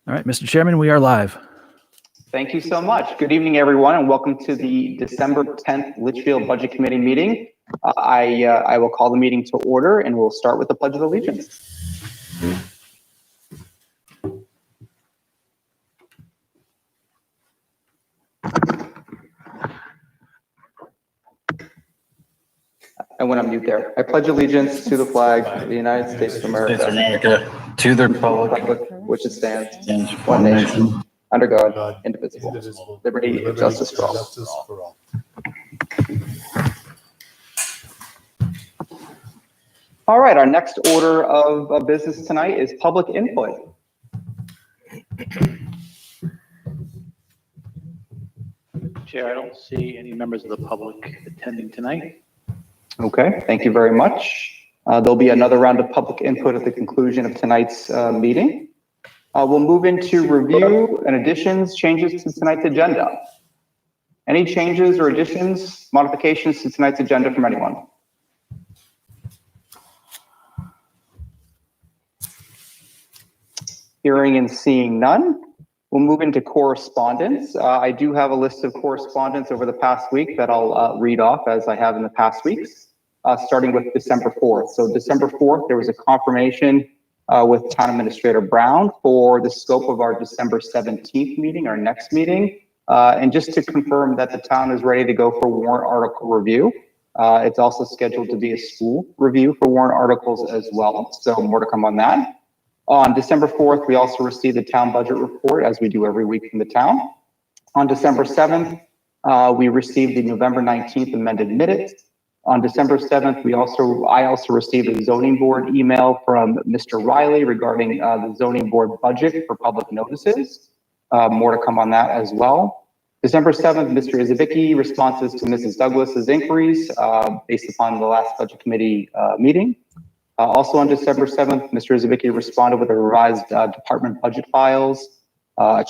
All right, Mr. Chairman, we are live. Thank you so much. Good evening, everyone, and welcome to the December 10th Litchfield Budget Committee meeting. I will call the meeting to order, and we'll start with the Pledge of Allegiance. I went on mute there. I pledge allegiance to the flag of the United States of America, to the republic which it stands, and one nation, under God, indivisible, liberty and justice for all. All right, our next order of business tonight is public input. Chair, I don't see any members of the public attending tonight. Okay, thank you very much. There'll be another round of public input at the conclusion of tonight's meeting. We'll move into review and additions, changes to tonight's agenda. Any changes or additions, modifications to tonight's agenda from anyone? Hearing and seeing none, we'll move into correspondence. I do have a list of correspondence over the past week that I'll read off as I have in the past weeks, starting with December 4th. So December 4th, there was a confirmation with Town Administrator Brown for the scope of our December 17th meeting, our next meeting. And just to confirm that the town is ready to go for warrant article review. It's also scheduled to be a school review for warrant articles as well. So more to come on that. On December 4th, we also received the town budget report, as we do every week from the town. On December 7th, we received the November 19th amended minutes. On December 7th, I also received a zoning board email from Mr. Riley regarding the zoning board budget for public notices. More to come on that as well. December 7th, Mr. Izabicki responses to Mrs. Douglas's inquiries based upon the last budget committee meeting. Also on December 7th, Mr. Izabicki responded with a revised department budget files.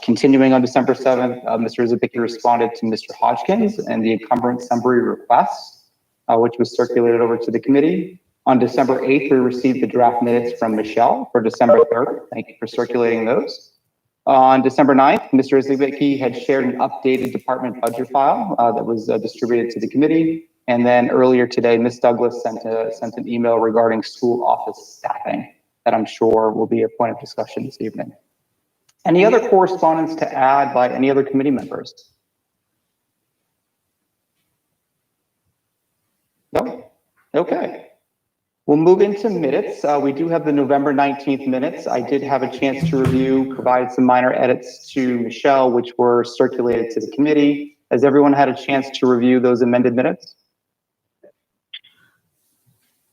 Continuing on December 7th, Mr. Izabicki responded to Mr. Hodgkins and the encumbrance summary request, which was circulated over to the committee. On December 8th, we received the draft minutes from Michelle for December 3rd. Thank you for circulating those. On December 9th, Mr. Izabicki had shared an updated department budget file that was distributed to the committee. And then earlier today, Ms. Douglas sent an email regarding school office staffing that I'm sure will be a point of discussion this evening. Any other correspondence to add by any other committee members? No? Okay. We'll move into minutes. We do have the November 19th minutes. I did have a chance to review, provided some minor edits to Michelle, which were circulated to the committee. Has everyone had a chance to review those amended minutes?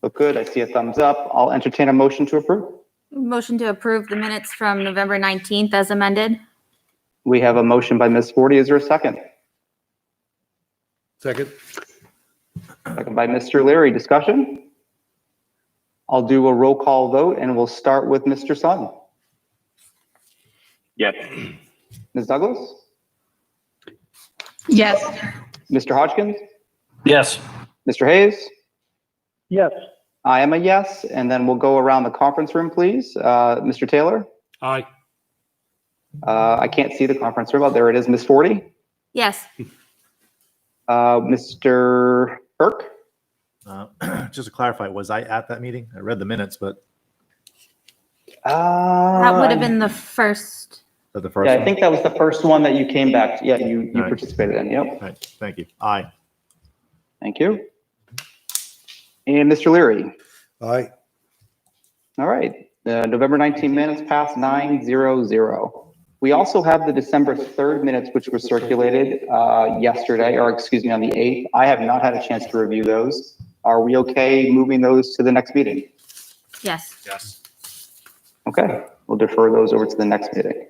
Oh, good. I see a thumbs up. I'll entertain a motion to approve. Motion to approve the minutes from November 19th as amended. We have a motion by Ms. Forty. Is there a second? Second. Second by Mr. Leary. Discussion? I'll do a roll call vote and we'll start with Mr. Sun. Yes. Ms. Douglas? Yes. Mr. Hodgkins? Yes. Mr. Hayes? Yes. I am a yes, and then we'll go around the conference room, please. Mr. Taylor? Aye. I can't see the conference room. Oh, there it is. Ms. Forty? Yes. Mr. Burke? Just to clarify, was I at that meeting? I read the minutes, but That would have been the first. the first Yeah, one? I think that was the first one that you came back to. Yeah, you All right. participated in. Yep. All right, thank you. Aye. Thank you. And Mr. Leary? Aye. All right. The November 19 minutes past 9:00. We also have the December 3rd minutes, which were circulated yesterday, or excuse me, on the 8th. I have not had a chance to review those. Are we okay moving those to the next meeting? Yes. Yes. Okay, we'll defer those over to the next meeting.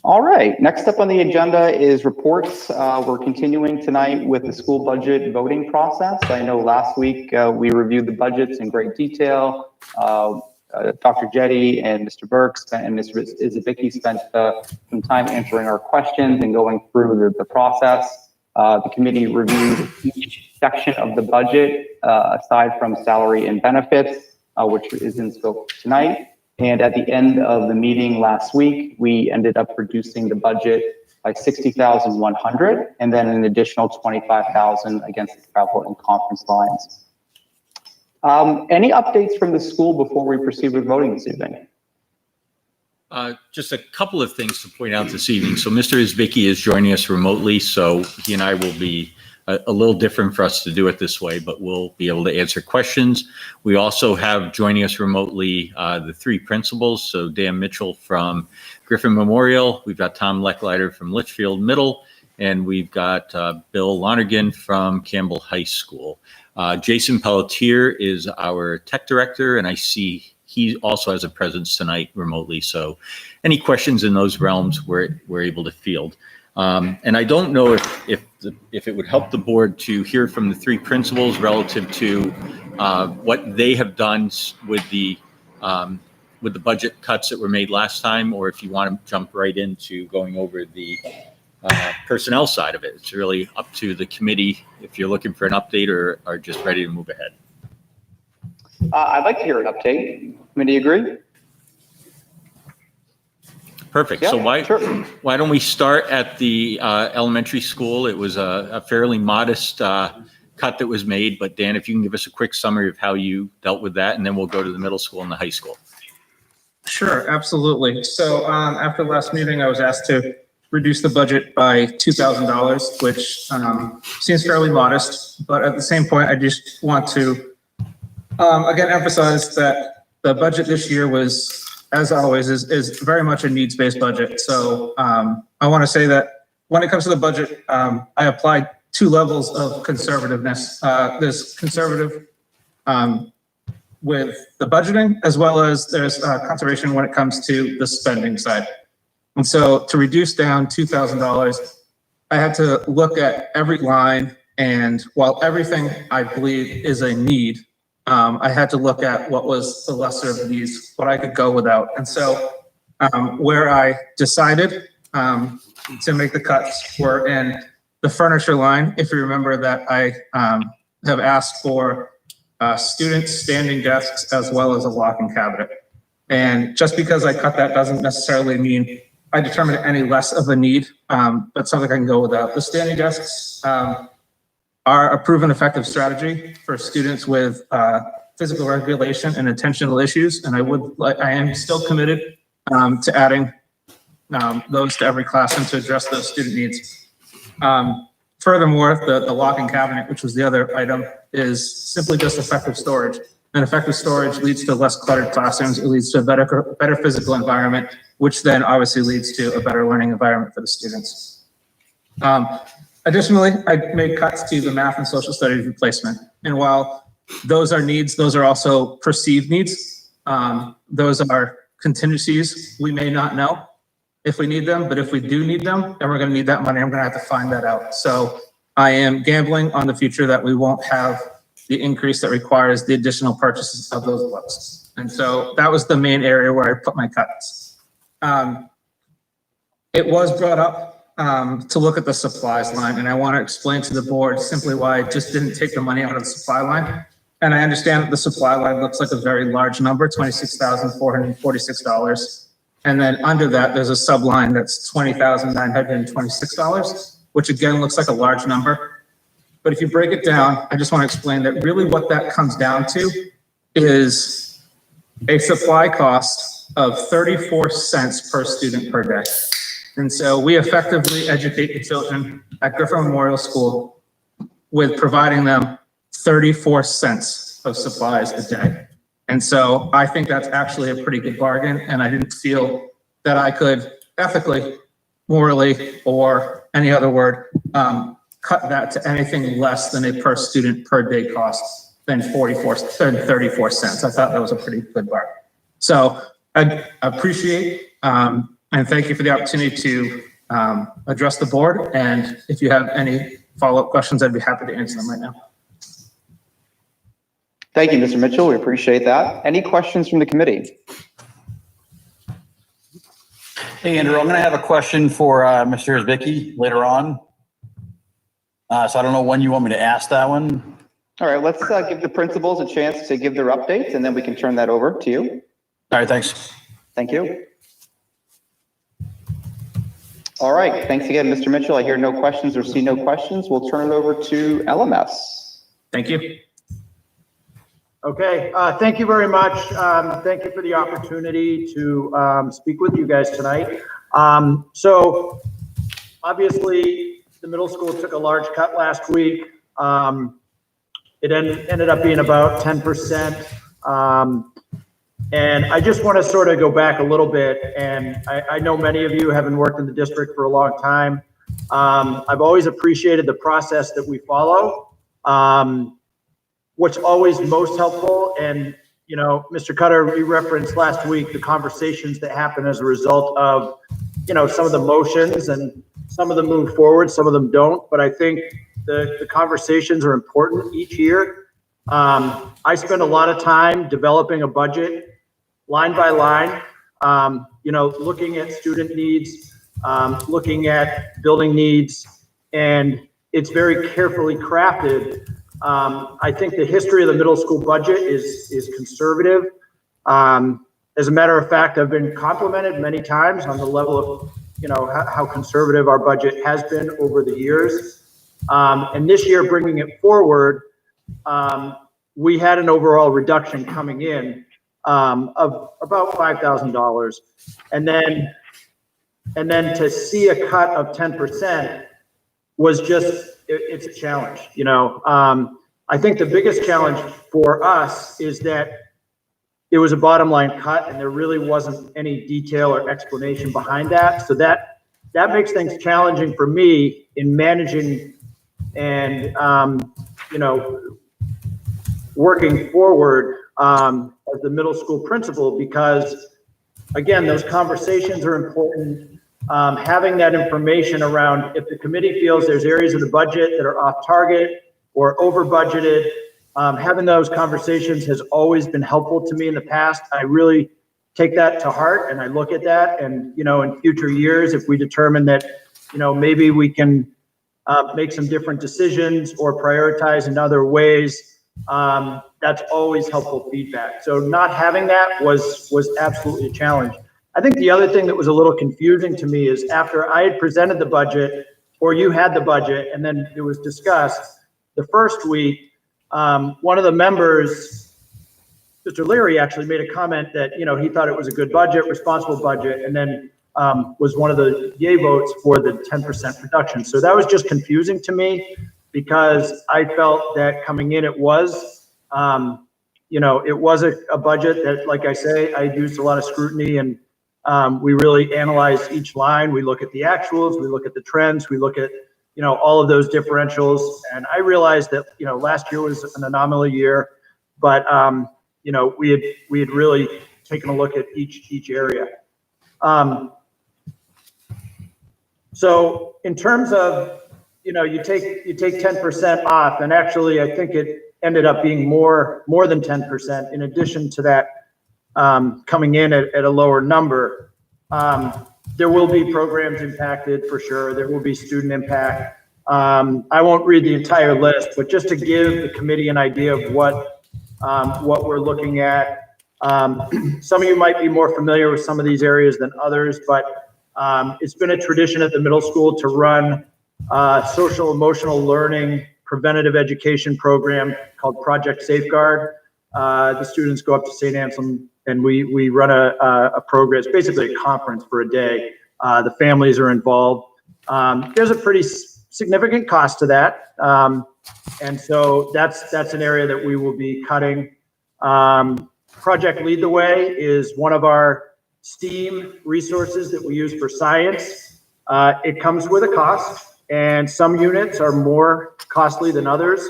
All right, next up on the agenda is reports. We're continuing tonight with the school budget voting process. I know last week we reviewed the budgets in great detail. Dr. Jetty and Mr. Burks and Mr. Izabicki spent some time answering our questions and going through the process. The committee reviewed each section of the budget aside from salary and benefits, which is in scope tonight. And at the end of the meeting last week, we ended up reducing the budget by 60,100, and then an additional 25,000 against the travel and conference lines. Any updates from the school before we proceed with voting this evening? Just a couple of things to point out this evening. So Mr. Izbicki is joining us remotely, so he and I will be a little different for us to do it this way, but we'll be able to answer questions. We also have joining us remotely the three principals. So Dan Mitchell from Griffin Memorial, we've got Tom Lecklider from Litchfield Middle, and we've got Bill Lonergan from Campbell High School. Jason Pelletier is our tech director, and I see he also has a presence tonight remotely. So any questions in those realms we're able to field. And I don't know if it would help the board to hear from the three principals relative to what they have done with the budget cuts that were made last time, or if you want to jump right into going over the personnel side of it. It's really up to the committee if you're looking for an update or are just ready to move ahead. I'd like to hear an update. Committee agree? Perfect. Yeah, So sure. why don't we start at the elementary school? It was a fairly modest cut that was made, but Dan, if you can give us a quick summary of how you dealt with that, and then we'll go to the middle school and the high school. Sure, absolutely. So after the last meeting, I was asked to reduce the budget by $2,000, which seems fairly modest, but at the same point, I just want to again emphasize that the budget this year was, as always, is very much a needs-based budget. So I want to say that when it comes to the budget, I applied two levels of conservativeness. There's conservative with the budgeting, as well as there's conservation when it comes to the spending side. And so to reduce down $2,000, I had to look at every line, and while everything I believe is a need, I had to look at what was the lesser of these, what I could go without. And so where I decided to make the cuts were in the furniture line. If you remember that I have asked for student standing desks as well as a locking cabinet. And just because I cut that doesn't necessarily mean I determined any less of a need, but something I can go without. The standing desks are a proven effective strategy for students with physical regulation and attentional issues. And I am still committed to adding those to every classroom to address those student needs. Furthermore, the locking cabinet, which was the other item, is simply just effective storage. And effective storage leads to less cluttered classrooms. It leads to a better physical environment, which then obviously leads to a better learning environment for the students. Additionally, I made cuts to the math and social studies replacement. And while those are needs, those are also perceived needs. Those are contingencies. We may not know if we need them, but if we do need them, then we're going to need that money. I'm going to have to find that out. So I am gambling on the future that we won't have the increase that requires the additional purchases of those books. And so that was the main area where I put my cuts. It was brought up to look at the supplies line, and I want to explain to the board simply why I just didn't take the money out of the supply line. And I understand that the supply line looks like a very large number, $26,446. And then under that, there's a sub line that's $20,926, which again looks like a large number. But if you break it down, I just want to explain that really what that comes down to is a supply cost of 34 cents per student per day. And so we effectively educate the children at Griffin Memorial School with providing them 34 cents of supplies a day. And so I think that's actually a pretty good bargain. And I didn't feel that I could ethically, morally, or any other word, cut that to anything less than a per student per day cost than 34 cents. I thought that was a pretty good bargain. So I appreciate and thank you for the opportunity to address the board. And if you have any follow-up questions, I'd be happy to answer them right now. Thank you, Mr. Mitchell. We appreciate that. Any questions from the committee? Hey, Andrew, I'm going to have a question for Mr. Izbicki later on. So I don't know when you want me to ask that one. All right, let's give the principals a chance to give their updates, and then we can turn that over to you. All right, thanks. Thank you. All right, thanks again, Mr. Mitchell. I hear no questions or see no questions. We'll turn it over to LMS. Thank you. Okay, thank you very much. Thank you for the opportunity to speak with you guys tonight. So obviously the middle school took a large cut last week. It ended up being about 10%. And I just want to sort of go back a little bit. And I know many of you haven't worked in the district for a long time. I've always appreciated the process that we follow. What's always most helpful, and you know, Mr. Cutter, you referenced last week the conversations that happen as a result of, you know, some of the motions, and some of them move forward, some of them don't. But I think the conversations are important each year. I spend a lot of time developing a budget line by line, you know, looking at student needs, looking at building needs, and it's very carefully crafted. I think the history of the middle school budget is conservative. As a matter of fact, I've been complimented many times on the level of, you know, how conservative our budget has been over the years. And this year, bringing it forward, we had an overall reduction coming in of about $5,000, and then to see a cut of 10% was just, it's a challenge, you know. I think the biggest challenge for us is that it was a bottom line cut, and there really wasn't any detail or explanation behind that. So that makes things challenging for me in managing and, you know, working forward as the middle school principal, because again, those conversations are important. Having that information around, if the committee feels there's areas of the budget that are off target or over budgeted, having those conversations has always been helpful to me in the past. I really take that to heart, and I look at that, and, you know, in future years, if we determine that, you know, maybe we can make some different decisions or prioritize in other ways, that's always helpful feedback. So not having that was absolutely a challenge. I think the other thing that was a little confusing to me is after I had presented the budget, or you had the budget, and then it was discussed the first week, one of the members, Mr. Leary, actually made a comment that, you know, he thought it was a good budget, responsible budget, and then was one of the yay votes for the 10% reduction. So that was just confusing to me, because I felt that coming in, it was, you know, it was a budget that, like I say, I used a lot of scrutiny, and we really analyze each line. We look at the actuals, we look at the trends, we look at, you know, all of those differentials. And I realized that, you know, last year was an anomaly year, but, you know, we had really taken a look at each area. So in terms of, you know, you take 10% off, and actually I think it ended up being more than 10% in addition to that, coming in at a lower number. There will be programs impacted for sure. There will be student impact. I won't read the entire list, but just to give the committee an idea of what we're looking at. Some of you might be more familiar with some of these areas than others, but it's been a tradition at the middle school to run social emotional learning preventative education program called Project Safeguard. The students go up to St. Anselm, and we run a program. It's basically a conference for a day. The families are involved. There's a pretty significant cost to that. And so that's an area that we will be cutting. Project Lead the Way is one of our STEAM resources that we use for science. It comes with a cost, and some units are more costly than others.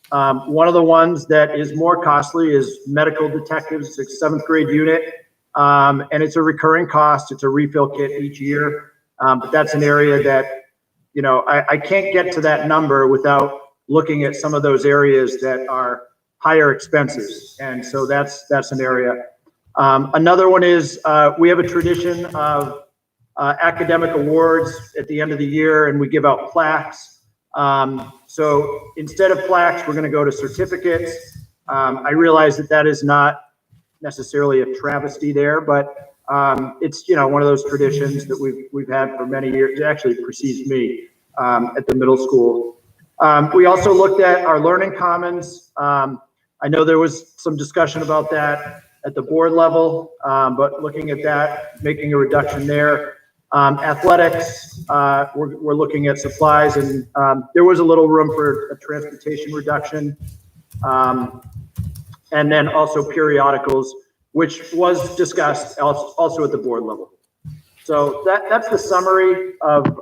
One of the ones that is more costly is medical detectives. It's a 7th grade unit, and it's a recurring cost. It's a refill kit each year, but that's an area that, you know, I can't get to that number without looking at some of those areas that are higher expenses, and so that's an area. Another one is we have a tradition of academic awards at the end of the year, and we give out plaques. So instead of plaques, we're going to go to certificates. I realize that is not necessarily a travesty there, but it's, one of those traditions that we've had for many years. It actually precedes me at the middle school. We also looked at our learning commons. I know there was some discussion about that at the board level, but looking at that, making a reduction there. Athletics, we're looking at supplies, and there was a little room for a transportation reduction. And then also periodicals, which was discussed also at the board level. So that's the summary of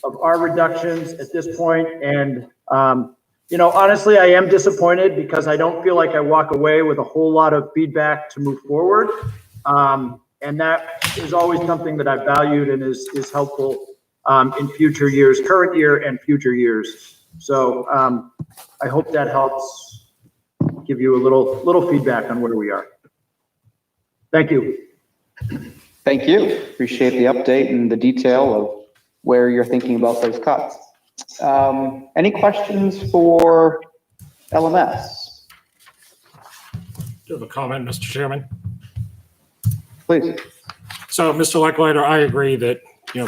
our reductions at this point. And, honestly, I am disappointed because I don't feel like I walk away with a whole lot of feedback to move forward. And that is always something that I've valued and is helpful in future years, current year and future years. So I hope that helps give you a little feedback on where we are. Thank you. Thank you. Appreciate the update and the detail of where you're thinking about those cuts. Any questions for LMS? Do have a comment, Mr. Chairman? Please. So, Mr. Leckwiter, I agree that,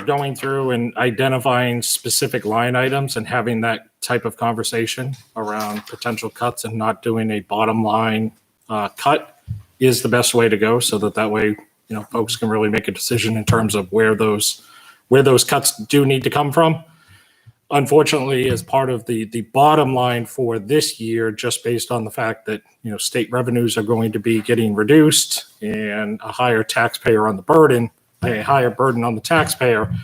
going through and identifying specific line items and having that type of conversation around potential cuts and not doing a bottom line cut is the best way to go, so that way, folks can really make a decision in terms of where those cuts do need to come from. Unfortunately, as part of the bottom line for this year, just based on the fact that, state revenues are going to be getting reduced and a higher burden on the taxpayer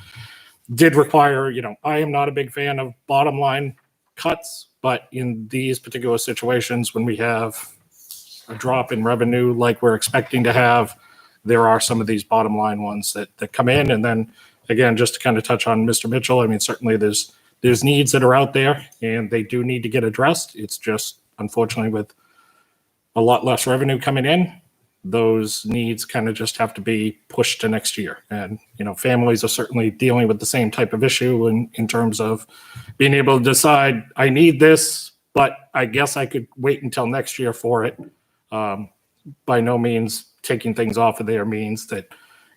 did require, I am not a big fan of bottom line cuts, but in these particular situations, when we have a drop in revenue like we're expecting to have, there are some of these bottom line ones that come in. And then again, just to kind of touch on Mr. Mitchell, I mean, certainly there's needs that are out there and they do need to get addressed. It's just, unfortunately, with a lot less revenue coming in, those needs kind of just have to be pushed to next year. And, families are certainly dealing with the same type of issue in terms of being able to decide, I need this, but I guess I could wait until next year for it. By no means taking things off of there means that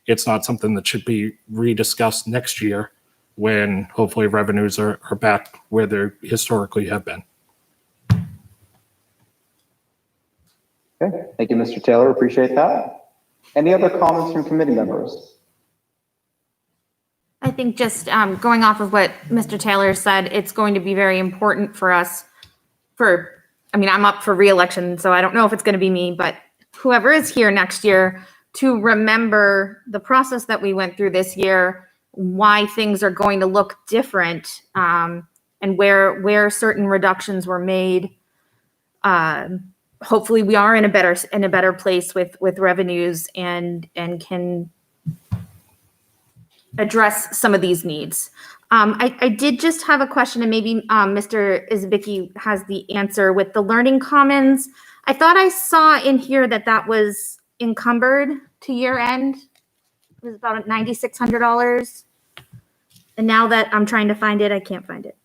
it's not something that should be rediscussed next year when hopefully revenues are back where they historically have been. Okay, thank you, Mr. Taylor. Appreciate that. Any other comments from committee members? I think just going off of what Mr. Taylor said, it's going to be very important for us I'm up for re-election, so I don't know if it's going to be me, but whoever is here next year, to remember the process that we went through this year, why things are going to look different, and where certain reductions were made. Hopefully we are in a better place with revenues and can address some of these needs. I did just have a question, and maybe Mr. Isbicki has the answer with the learning commons. I thought I saw in here that was encumbered to year end. It was about $9,600. And now that I'm trying to find it, I can't find it.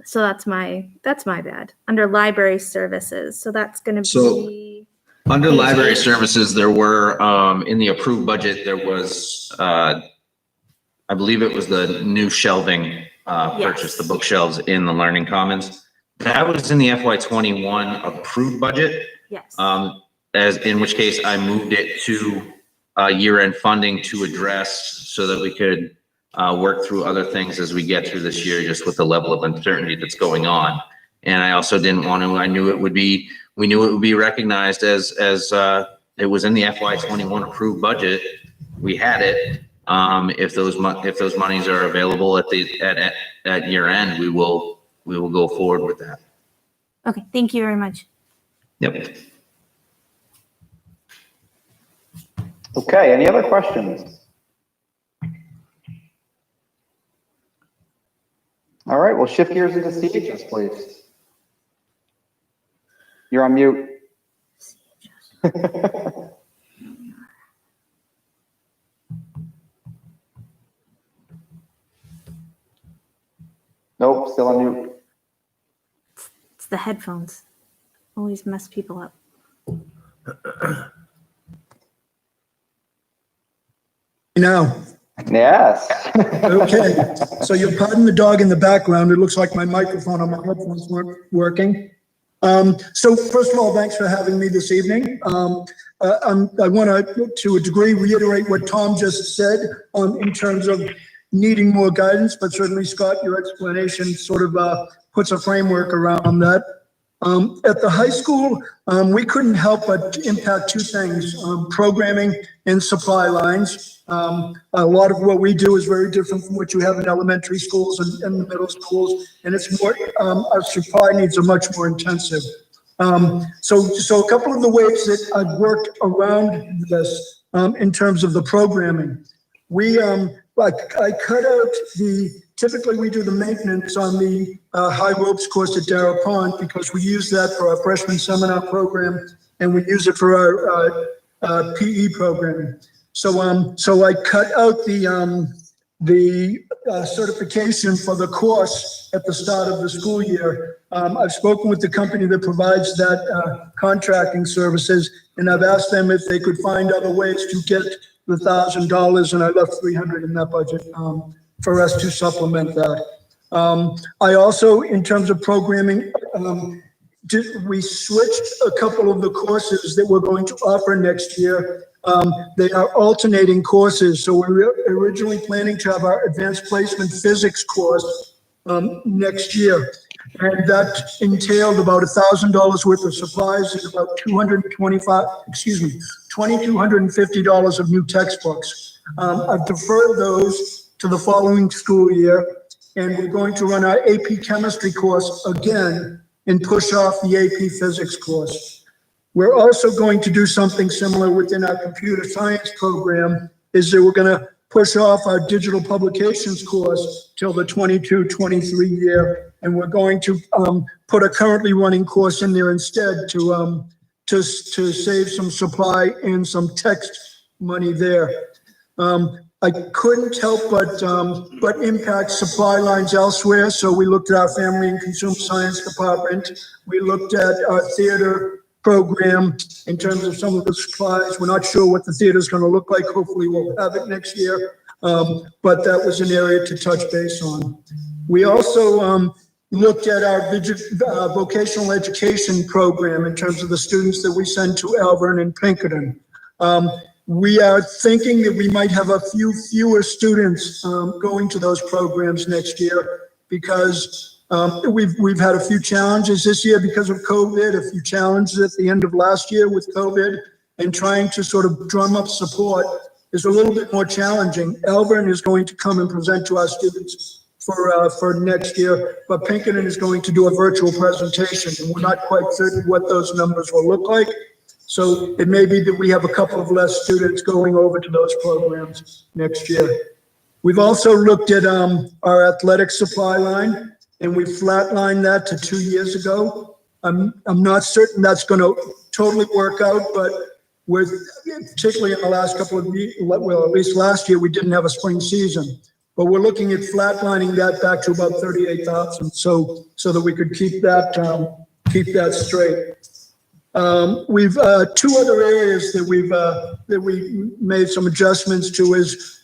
So that's my bad. Under library services. So that's going to be. Under library services, there were, in the approved budget, there was, I believe it was the new shelving purchase, the bookshelves in the Learning Commons. That was in the FY21 approved budget. Yes. In which case I moved it to year-end funding to address so that we could work through other things as we get through this year, just with the level of uncertainty that's going on. And I also didn't want to, we knew it would be recognized as it was in the FY21 approved budget. We had it. If those monies are available at year end, we will go forward with that. Okay, thank you very much. Yep. Okay, any other questions? All right, we'll shift gears into CHS, please. You're on mute. Nope, still on mute. It's the headphones. Always mess people up. Now, Yes. okay, so you'll pardon the dog in the background. It looks like my microphone on my headphones weren't working. So first of all, thanks for having me this evening. I want to a degree, reiterate what Tom just said in terms of needing more guidance, but certainly, Scott, your explanation sort of puts a framework around that. At the high school, we couldn't help but impact two things, programming and supply lines. A lot of what we do is very different from what you have in elementary schools and the middle schools, and it's more, our supply needs are much more intensive. So a couple of the ways that I've worked around this in terms of the programming, I cut out typically we do the maintenance on the high ropes course at Darrow Pond because we use that for our freshman seminar program and we use it for our PE programming. So I cut out the certification for the course at the start of the school year. I've spoken with the company that provides that contracting services, and I've asked them if they could find other ways to get the $1,000, and I left $300 in that budget for us to supplement that. I also, in terms of programming, we switched a couple of the courses that we're going to offer next year. They are alternating courses. So we're originally planning to have our advanced placement physics course next year. And that entailed about $1,000 worth of supplies and about $2,250 of new textbooks. I've deferred those to the following school year, and we're going to run our AP chemistry course again and push off the AP physics course. We're also going to do something similar within our computer science program, is that we're going to push off our digital publications course till the 22-23 year, and we're going to put a currently running course in there instead to save some supply and some text money there. I couldn't help but impact supply lines elsewhere. So we looked at our family and consumer science department. We looked at our theater program in terms of some of the supplies. We're not sure what the theater is going to look like. Hopefully we'll have it next year. But that was an area to touch base on. We also looked at our vocational education program in terms of the students that we send to Elvern and Pinkerton. We are thinking that we might have a few fewer students going to those programs next year because we've had a few challenges this year because of COVID, a few challenges at the end of last year with COVID, and trying to sort of drum up support is a little bit more challenging. Elvern is going to come and present to our students for next year, but Pinkerton is going to do a virtual presentation, and we're not quite certain what those numbers will look like. So it may be that we have a couple of less students going over to those programs next year. We've also looked at our athletic supply line, and we flatlined that to 2 years ago. I'm not certain that's going to totally work out, but with particularly in the last couple of years, well, at least last year, we didn't have a spring season. But we're looking at flatlining that back to about 38,000, so that we could keep that straight. We've two other areas that we made some adjustments to is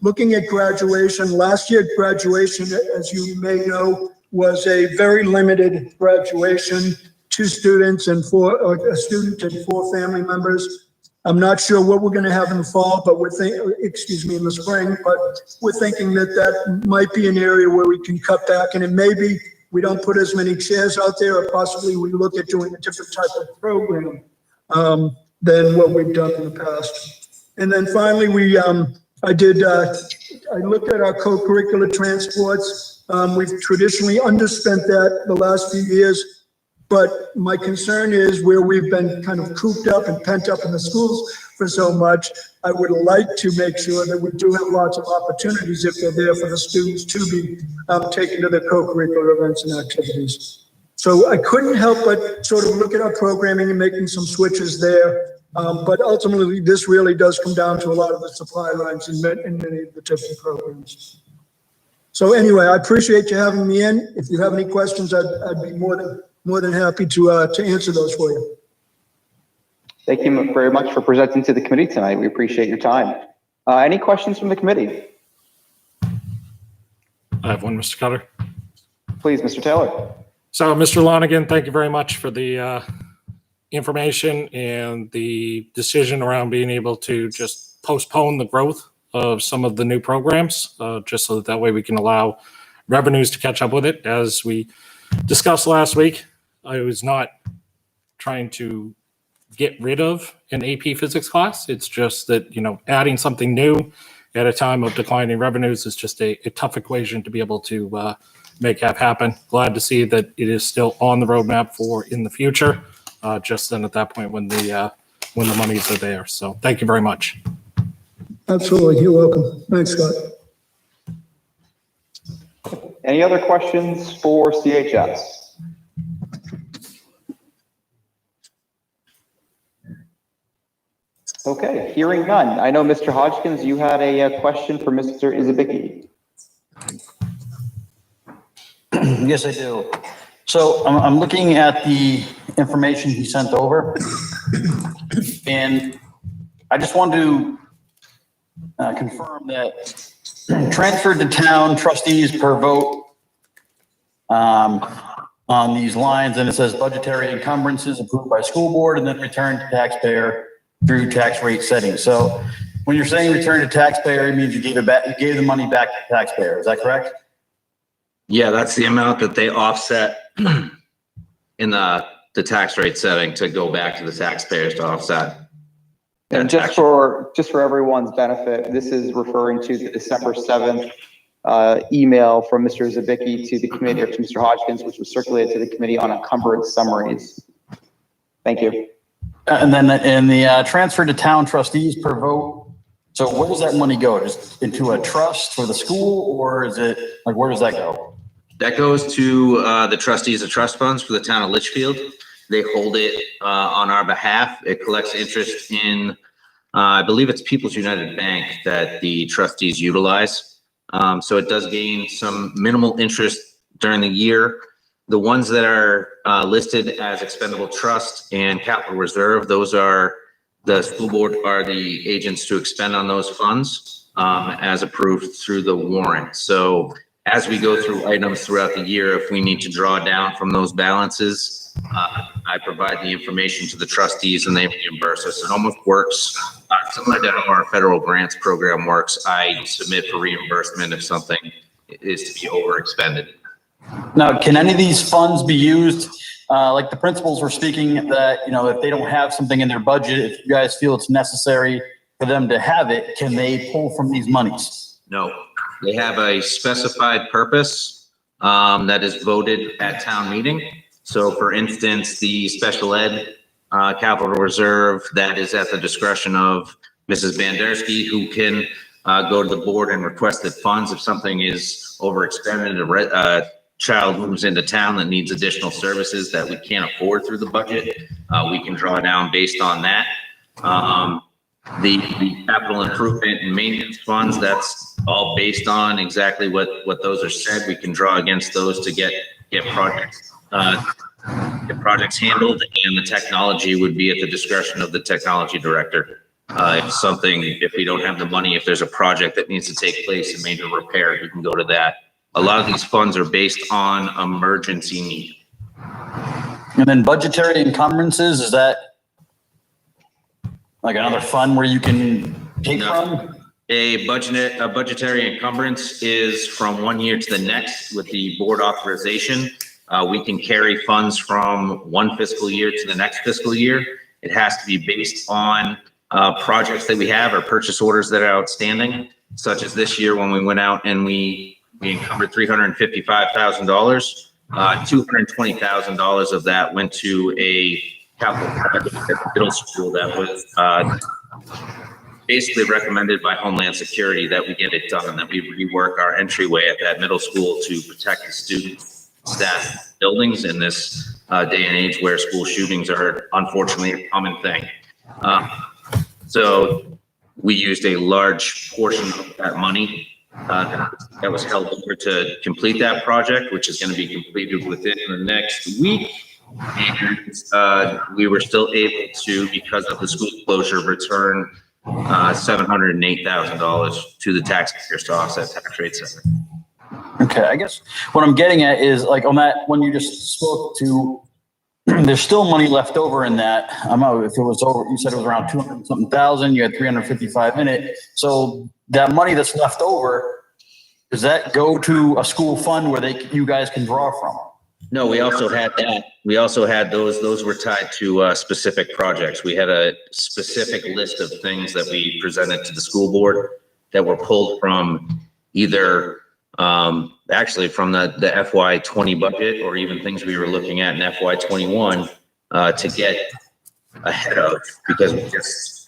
looking at graduation. Last year, graduation, as you may know, was a very limited graduation, 2 students and a student and 4 family members. I'm not sure what we're going to have in the fall, but in the spring, but we're thinking that might be an area where we can cut back, and it may be we don't put as many chairs out there, or possibly we look at doing a different type of program than what we've done in the past. And then finally, I looked at our co-curricular transports. We've traditionally underspent that the last few years. But my concern is where we've been kind of cooped up and pent up in the schools for so much, I would like to make sure that we do have lots of opportunities if they're there for the students to be taken to the co-curricular events and activities. So I couldn't help but sort of look at our programming and making some switches there. But ultimately, this really does come down to a lot of the supply lines in many of the different programs. So anyway, I appreciate you having me in. If you have any questions, I'd be more than happy to answer those for you. Thank you very much for presenting to the committee tonight. We appreciate your time. Any questions from the committee? I have one, Mr. Cutter. Please, Mr. Taylor. So, Mr. Lonigan, thank you very much for the information and the decision around being able to just postpone the growth of some of the new programs, just so that way we can allow revenues to catch up with it. As we discussed last week, I was not trying to get rid of an AP physics class. It's just that, adding something new at a time of declining revenues is just a tough equation to be able to make that happen. Glad to see that it is still on the roadmap for in the future, just then at that point when the monies are there. So thank you very much. Absolutely. You're welcome. Thanks, Scott. Any other questions for CHS? Okay, hearing none. I know, Mr. Hodgkins, you had a question for Mr. Izabicki. Yes, I do. So I'm looking at the information he sent over, and I just want to confirm that transferred to town trustees per vote on these lines, and it says budgetary encumbrances approved by school board and then returned to taxpayer through tax rate setting. So when you're saying return to taxpayer, it means you gave it back, you gave the money back to the taxpayer. Is that correct? Yeah, that's the amount that they offset in the tax rate setting to go back to the taxpayers to offset. And just for everyone's benefit, this is referring to the December 7th email from Mr. Zabicki to the committee, or to Mr. Hodgkins, which was circulated to the committee on encumbrance summaries. Thank you. And then in the transfer to town trustees per vote, so where does that money go? Just into a trust for the school, or is it, like, where does that go? That goes to the trustees of trust funds for the town of Litchfield. They hold it on our behalf. It collects interest in, I believe it's People's United Bank that the trustees utilize. So it does gain some minimal interest during the year. The ones that are listed as expendable trust and capital reserve, those are, the school board are the agents to expend on those funds as approved through the warrant. So as we go through items throughout the year, if we need to draw down from those balances, I provide the information to the trustees and they reimburse us. It almost works similar to how our federal grants program works. I submit for reimbursement if something is to be overexpended. Now, can any of these funds be used, like the principals were speaking, that, if they don't have something in their budget, if you guys feel it's necessary for them to have it, can they pull from these monies? No, they have a specified purpose that is voted at town meeting. So for instance, the special ed capital reserve, that is at the discretion of Mrs. Bandersky, who can go to the board and request that funds if something is overexpended, a child moves into town that needs additional services that we can't afford through the budget, we can draw down based on that. The capital improvement and maintenance funds, that's all based on exactly what those are said. We can draw against those to get projects handled, and the technology would be at the discretion of the technology director. If we don't have the money, if there's a project that needs to take place, a major repair, you can go to that. A lot of these funds are based on emergency need. And then budgetary encumbrances, is that like another fund where you can take from? A budgetary encumbrance is from one year to the next with the board authorization. We can carry funds from one fiscal year to the next fiscal year. It has to be based on projects that we have or purchase orders that are outstanding, such as this year when we went out and we encumbered $355,000. $220,000 of that went to a capital project at the middle school that was basically recommended by Homeland Security that we get it done, and that we rework our entryway at that middle school to protect the students, staff, buildings in this day and age where school shootings are unfortunately a common thing. So we used a large portion of that money that was held over to complete that project, which is going to be completed within the next week. And we were still able to, because of the school closure, return $708,000 to the taxpayers to offset tax rates. Okay, I guess what I'm getting at is like on that, when you just spoke to, there's still money left over in that. I don't know if it was over, you said it was around 200 something thousand, you had 355 in it. So that money that's left over, does that go to a school fund where you guys can draw from? No, we also had that. We also had those were tied to specific projects. We had a specific list of things that we presented to the school board that were pulled from either actually from the FY20 budget, or even things we were looking at in FY21 to get ahead of, because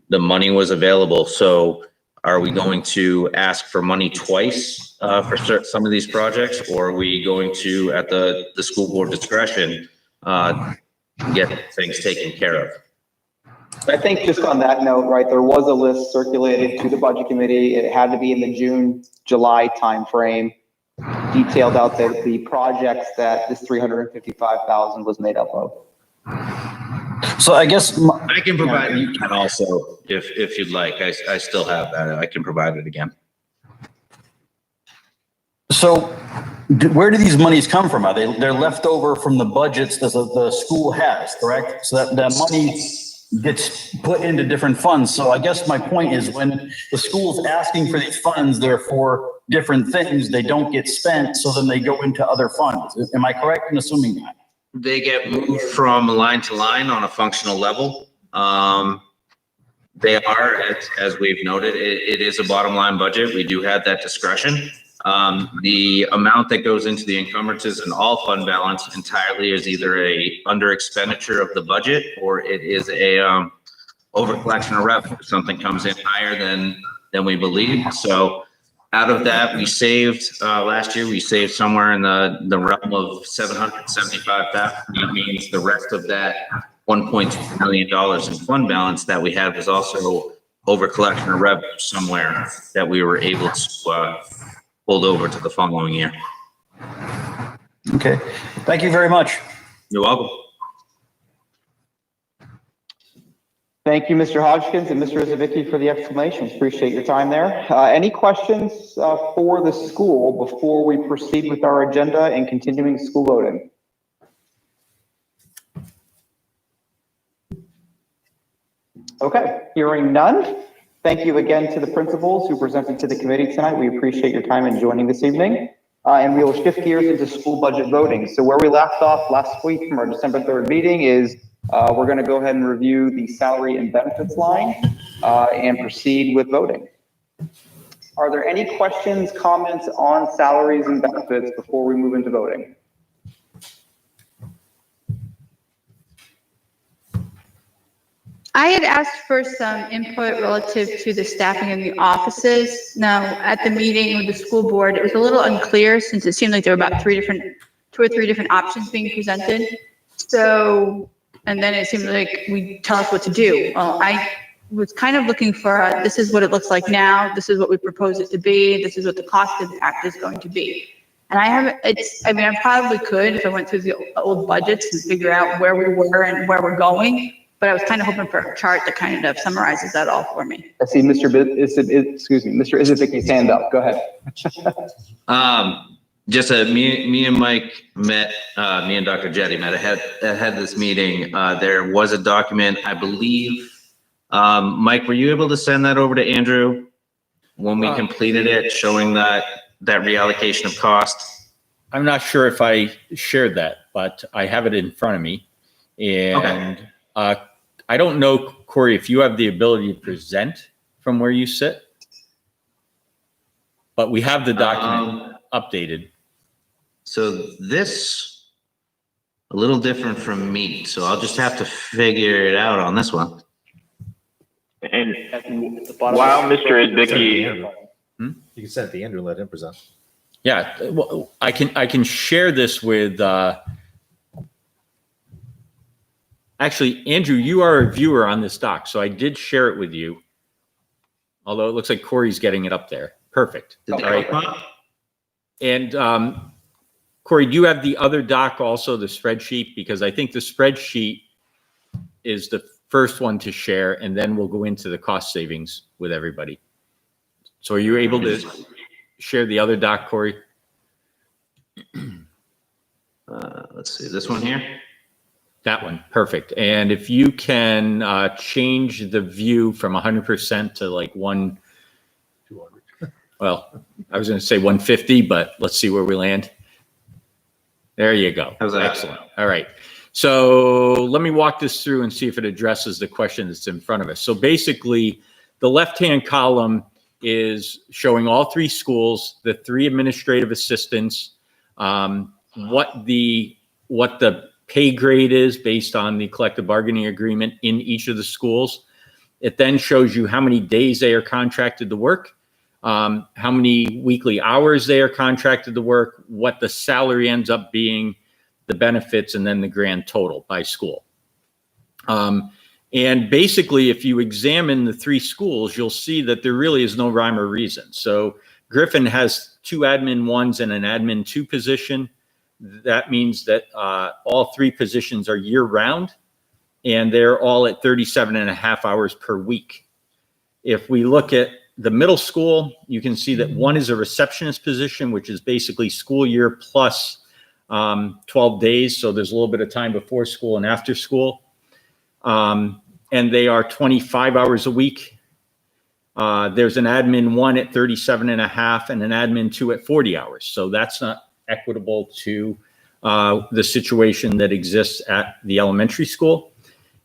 the money was available. So are we going to ask for money twice for some of these projects, or are we going to, at the school board discretion, get things taken care of? I think just on that note, right, there was a list circulated to the budget committee. It had to be in the June, July timeframe, detailed out the projects that this 355,000 was made up of. So I guess I can provide you can also, if you'd like. I still have that. I can provide it again. So where do these monies come from? They're left over from the budgets that the school has, correct? So that money gets put into different funds. So I guess my point is, when the school's asking for these funds, they're for different things, they don't get spent, so then they go into other funds. Am I correct in assuming that? They get moved from line to line on a functional level. They are, as we've noted, it is a bottom line budget. We do have that discretion. The amount that goes into the encumbrances and all fund balance entirely is either a under expenditure of the budget, or it is a over collection of revenue. Something comes in higher than we believe. So out of that, we saved last year. We saved somewhere in the realm of $775,000. That means the rest of that $1.2 million in fund balance that we have is also over collection of revenue somewhere that we were able to hold over to the following year. Okay, thank you very much. You're welcome. Thank you, Mr. Hodgkins and Mr. Izabicki, for the explanations. Appreciate your time there. Any questions for the school before we proceed with our agenda and continuing school voting? Okay, hearing none. Thank you again to the principals who presented to the committee tonight. We appreciate your time in joining this evening. And we will shift gears into school budget voting. So where we left off last week from our December 3rd meeting is we're going to go ahead and review the salary and benefits line and proceed with voting. Are there any questions, comments on salaries and benefits before we move into voting? I had asked for some input relative to the staffing in the offices. Now, at the meeting with the school board, it was a little unclear since it seemed like there were about two or three different options being presented. So, and then it seemed like we tell us what to do. Well, I was kind of looking for, this is what it looks like now. This is what we propose it to be. This is what the cost impact is going to be. And I probably could, if I went through the old budgets and figure out where we were and where we're going. But I was kind of hoping for a chart that kind of summarizes that all for me. I see Mr. Izabicki's hand up. Go ahead. Me and Mike met, me and Dr. Jetty met ahead of this meeting. There was a document, I believe. Mike, were you able to send that over to Andrew when we completed it, showing that reallocation of cost? I'm not sure if I shared that, but I have it in front of me. And okay. I don't know, Corey, if you have the ability to present from where you sit, but we have the document updated. So this a little different from me, so I'll just have to figure it out on this one. And while Mr. Izabicki, you can send it to Andrew and let him present. Yeah, well, I can share this with. Actually, Andrew, you are a viewer on this doc, so I did share it with you. Although it looks like Corey's getting it up there. Perfect. Okay. Right. And Corey, do you have the other doc also, the spreadsheet? Because I think the spreadsheet is the first one to share, and then we'll go into the cost savings with everybody. So are you able to share the other doc, Corey? Let's see, this one here? That one, perfect. And if you can change the view from 100% to like 200. Well, I was going to say 150, but let's see where we land. There you go. How's that? Excellent. All right. So let me walk this through and see if it addresses the question that's in front of us. So basically, the left-hand column is showing all three schools, the three administrative assistants, what the pay grade is based on the collective bargaining agreement in each of the schools. It then shows you how many days they are contracted to work, how many weekly hours they are contracted to work, what the salary ends up being, the benefits, and then the grand total by school. And basically, if you examine the three schools, you'll see that there really is no rhyme or reason. So Griffin has 2 admin 1s and an admin 2 position. That means that all 3 positions are year round, and they're all at 37.5 hours per week. If we look at the middle school, you can see that 1 is a receptionist position, which is basically school year plus 12 days. So there's a little bit of time before school and after school. And they are 25 hours a week. There's an admin 1 at 37.5 and an admin 2 at 40 hours. So that's not equitable to the situation that exists at the elementary school.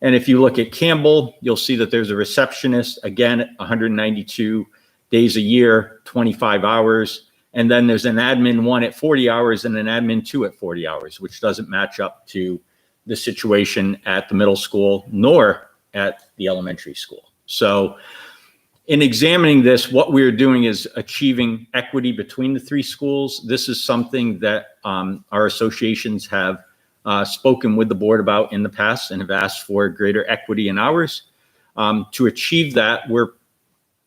And if you look at Campbell, you'll see that there's a receptionist, again, 192 days a year, 25 hours. And then there's an admin 1 at 40 hours and an admin 2 at 40 hours, which doesn't match up to the situation at the middle school nor at the elementary school. So in examining this, what we're doing is achieving equity between the 3 schools. This is something that our associations have spoken with the board about in the past and have asked for greater equity in hours. To achieve that, we're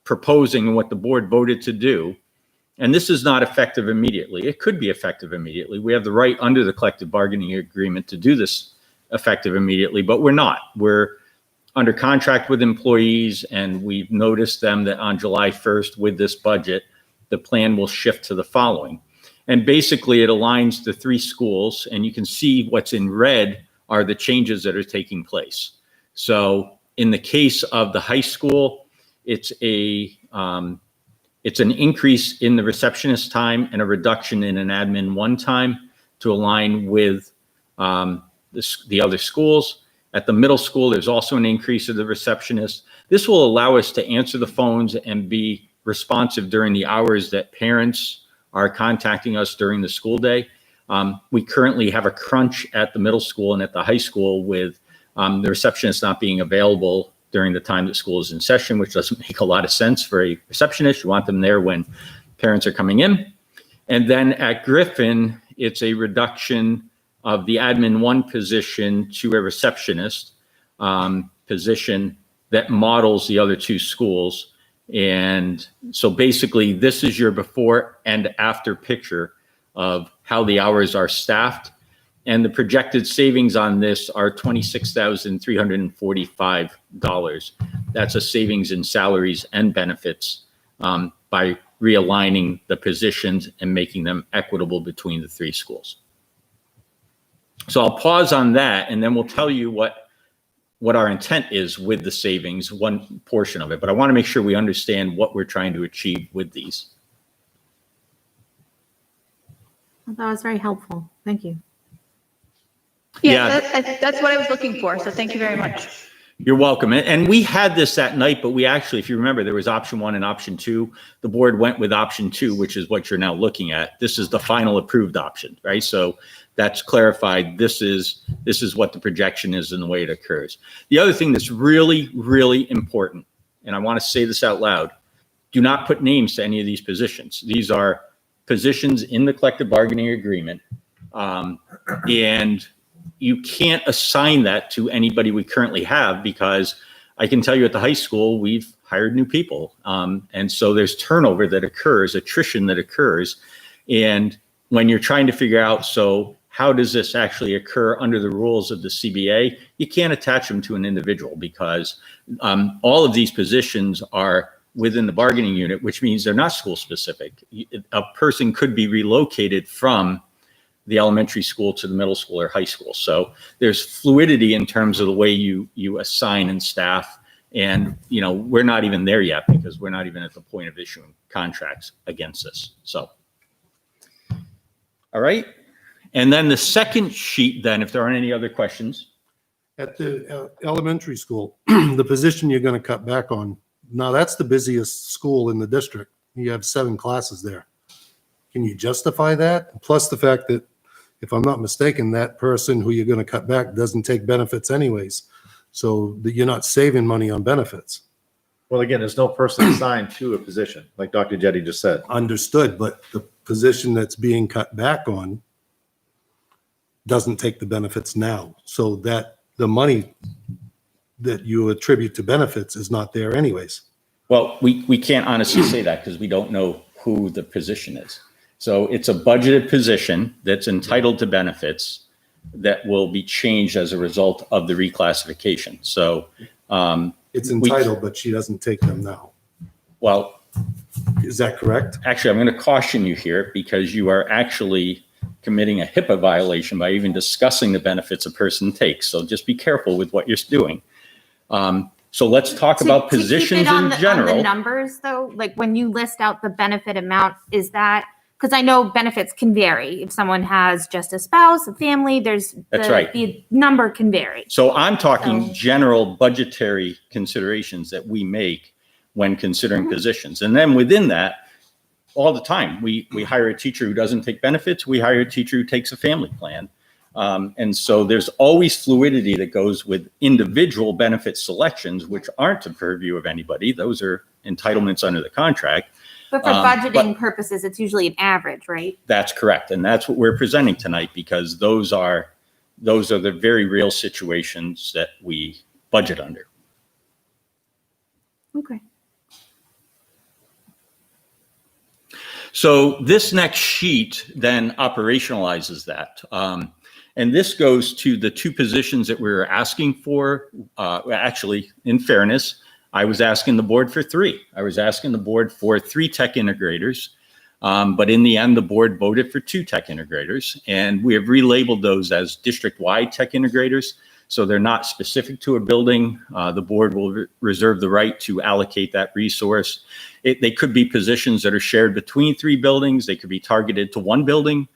proposing what the board voted to do. And this is not effective immediately. It could be effective immediately. We have the right under the collective bargaining agreement to do this effective immediately, but we're not. We're under contract with employees, and we've noticed them that on July 1st with this budget, the plan will shift to the following. And basically it aligns the 3 schools, and you can see what's in red are the changes that are taking place. So in the case of the high school, it's an increase in the receptionist time and a reduction in an admin 1 time to align with the other schools. At the middle school, there's also an increase of the receptionist. This will allow us to answer the phones and be responsive during the hours that parents are contacting us during the school day. We currently have a crunch at the middle school and at the high school with the receptionist not being available during the time that school is in session, which doesn't make a lot of sense for a receptionist. You want them there when parents are coming in. And then at Griffin, it's a reduction of the admin 1 position to a receptionist position that models the other 2 schools. And so basically this is your before and after picture of how the hours are staffed. And the projected savings on this are $26,345. That's a savings in salaries and benefits by realigning the positions and making them equitable between the 3 schools. So I'll pause on that, and then we'll tell you what our intent is with the savings, one portion of it. But I want to make sure we understand what we're trying to achieve with these. That was very helpful. Thank you. Yeah, that's what I was looking for. So thank you very much. You're welcome. And we had this that night, but we actually, if you remember, there was option 1 and option 2. The board went with option 2, which is what you're now looking at. This is the final approved option, right? So that's clarified. This is what the projection is and the way it occurs. The other thing that's really, really important, and I want to say this out loud, do not put names to any of these positions. These are positions in the collective bargaining agreement. And you can't assign that to anybody we currently have, because I can tell you at the high school, we've hired new people. And so there's turnover that occurs, attrition that occurs. And when you're trying to figure out, so how does this actually occur under the rules of the CBA? You can't attach them to an individual because all of these positions are within the bargaining unit, which means they're not school specific. A person could be relocated from the elementary school to the middle school or high school. So there's fluidity in terms of the way you assign and staff. And, you know, we're not even there yet because we're not even at the point of issuing contracts against this. So, all right. And then the second sheet, then, if there aren't any other questions. At the elementary school, the position you're going to cut back on, now that's the busiest school in the district. You have 7 classes there. Can you justify that? Plus the fact that, if I'm not mistaken, that person who you're going to cut back doesn't take benefits anyways. So that you're not saving money on benefits. Well, again, there's no person assigned to a position, like Dr. Jetty just said. Understood, but the position that's being cut back on doesn't take the benefits now. So that the money that you attribute to benefits is not there anyways. Well, we can't honestly say that because we don't know who the position is. So it's a budgeted position that's entitled to benefits that will be changed as a result of the reclassification. So it's entitled, but she doesn't take them now. Well, is that correct? Actually, I'm going to caution you here because you are actually committing a HIPAA violation by even discussing the benefits a person takes. So just be careful with what you're doing. So let's talk about positions in general. On the numbers though, like when you list out the benefit amount, is that, because I know benefits can vary. If someone has just a spouse, a family, That's right. The number can vary. So I'm talking general budgetary considerations that we make when considering positions. And then within that, all the time, we hire a teacher who doesn't take benefits. We hire a teacher who takes a family plan. And so there's always fluidity that goes with individual benefit selections, which aren't the purview of anybody. Those are entitlements under the contract. But for budgeting purposes, it's usually an average, right? That's correct. And that's what we're presenting tonight because those are the very real situations that we budget under. Okay. So this next sheet then operationalizes that. And this goes to the 2 positions that we were asking for. Actually, in fairness, I was asking the board for 3. I was asking the board for 3 tech integrators. But in the end, the board voted for 2 tech integrators. And we have relabeled those as district-wide tech integrators. So they're not specific to a building. The board will reserve the right to allocate that resource. They could be positions that are shared between 3 buildings. They could be targeted to 1 building,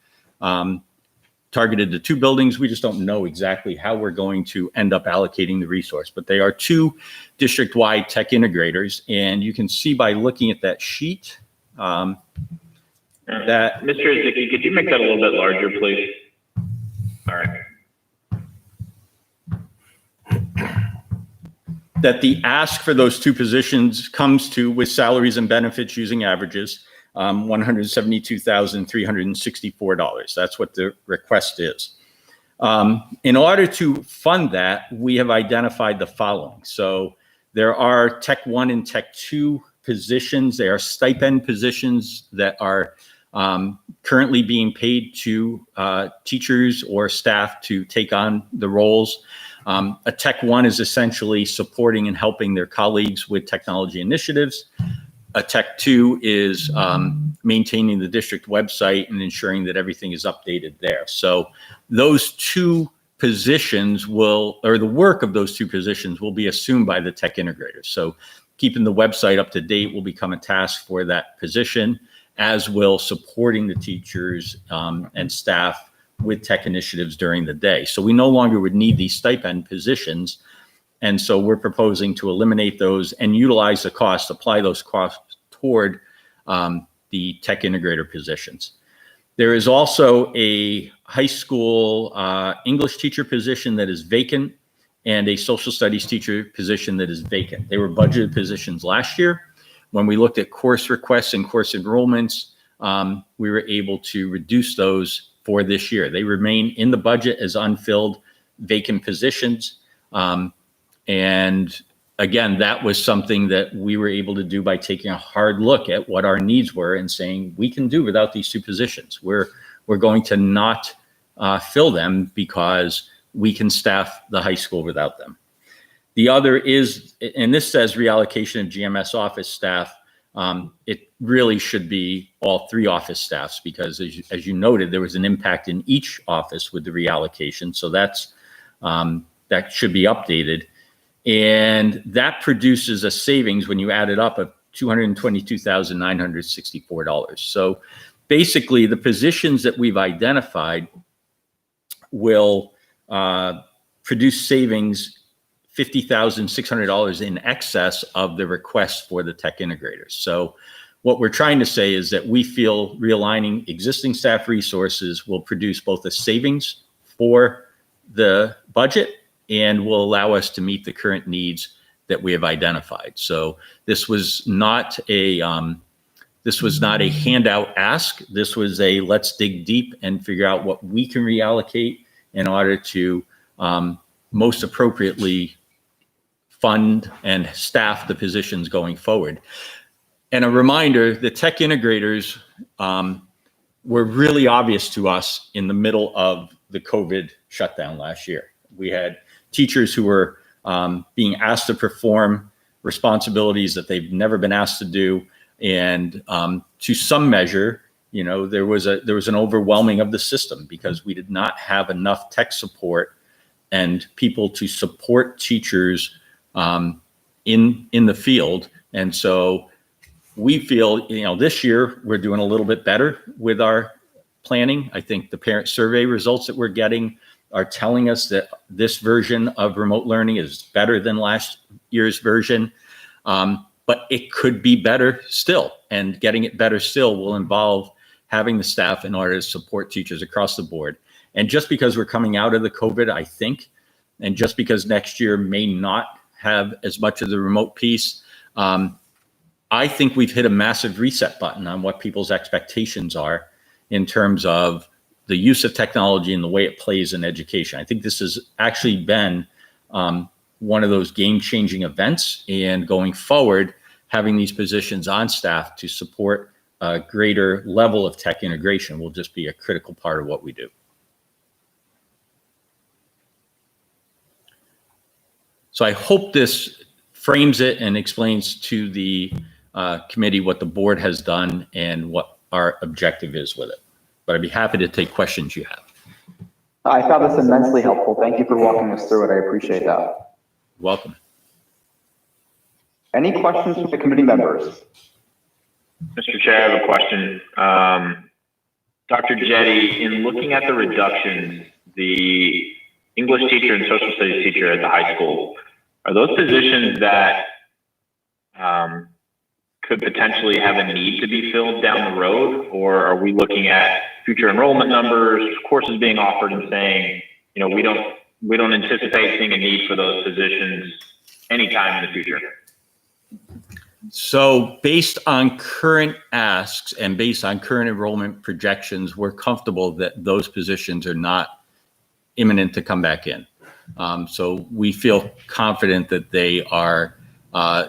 targeted to 2 buildings. We just don't know exactly how we're going to end up allocating the resource. But they are 2 district-wide tech integrators. And you can see by looking at that sheet that... Mr. Zicki, could you make that a little bit larger, please? All right. That the ask for those 2 positions comes to, with salaries and benefits using averages, $172,364. That's what the request is. In order to fund that, we have identified the following. So there are Tech 1 and Tech 2 positions. They are stipend positions that are currently being paid to teachers or staff to take on the roles. A Tech 1 is essentially supporting and helping their colleagues with technology initiatives. A Tech 2 is maintaining the district website and ensuring that everything is updated there. So those 2 positions the work of those 2 positions will be assumed by the tech integrators. So keeping the website up to date will become a task for that position, as will supporting the teachers and staff with tech initiatives during the day. So we no longer would need these stipend positions. And so we're proposing to eliminate those and utilize the costs, apply those costs toward the tech integrator positions. There is also a high school English teacher position that is vacant and a social studies teacher position that is vacant. They were budgeted positions last year. When we looked at course requests and course enrollments, we were able to reduce those for this year. They remain in the budget as unfilled vacant positions. And again, that was something that we were able to do by taking a hard look at what our needs were and saying, we can do without these 2 positions. We're we're going to not fill them because we can staff the high school without them. The other is, and this says reallocation of GMS office staff. It really should be all 3 office staffs because as you noted, there was an impact in each office with the reallocation. So that's, that should be updated. And that produces a savings when you add it up of $222,964. So basically the positions that we've identified will produce savings $50,600 in excess of the request for the tech integrators. So what we're trying to say is that we feel realigning existing staff resources will produce both a savings for the budget and will allow us to meet the current needs that we have identified. So this was not a handout ask. This was a let's dig deep and figure out what we can reallocate in order to most appropriately fund and staff the positions going forward. And a reminder, the tech integrators were really obvious to us in the middle of the COVID shutdown last year. We had teachers who were being asked to perform responsibilities that they've never been asked to do. And to some measure, you know, there was an overwhelming of the system because we did not have enough tech support and people to support teachers in the field. And so we feel, you know, this year we're doing a little bit better with our planning. I think the parent survey results that we're getting are telling us that this version of remote learning is better than last year's version. But it could be better still, and getting it better still will involve having the staff in order to support teachers across the board. And just because we're coming out of the COVID, I think, and just because next year may not have as much of the remote piece, I think we've hit a massive reset button on what people's expectations are in terms of the use of technology and the way it plays in education. I think this has actually been one of those game-changing events, and going forward, having these positions on staff to support a greater level of tech integration will just be a critical part of what we do. So I hope this frames it and explains to the committee what the board has done and what our objective is with it. But I'd be happy to take questions you have. I found this immensely helpful. Thank you for walking us through it. I appreciate that. Welcome. Any questions from the committee members? Mr. Chair, I have a question. Dr. Jetty, in looking at the reductions, the English teacher and social studies teacher at the high school, are those positions that could potentially have a need to be filled down the road? Or are we looking at future enrollment numbers, courses being offered, and saying, you know, we don't anticipate seeing a need for those positions anytime in the future? So based on current asks and based on current enrollment projections, we're comfortable that those positions are not imminent to come back in. So we feel confident that they are,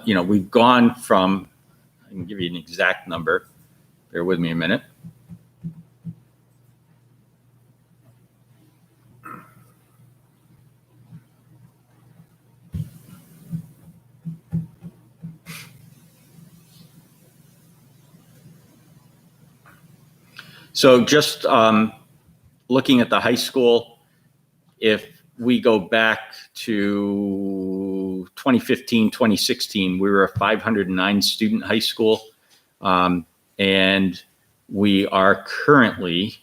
you know, we've gone from, I can give you an exact number. Bear with me a minute. So just looking at the high school, if we go back to 2015, 2016, we were a 509 student high school. And we are currently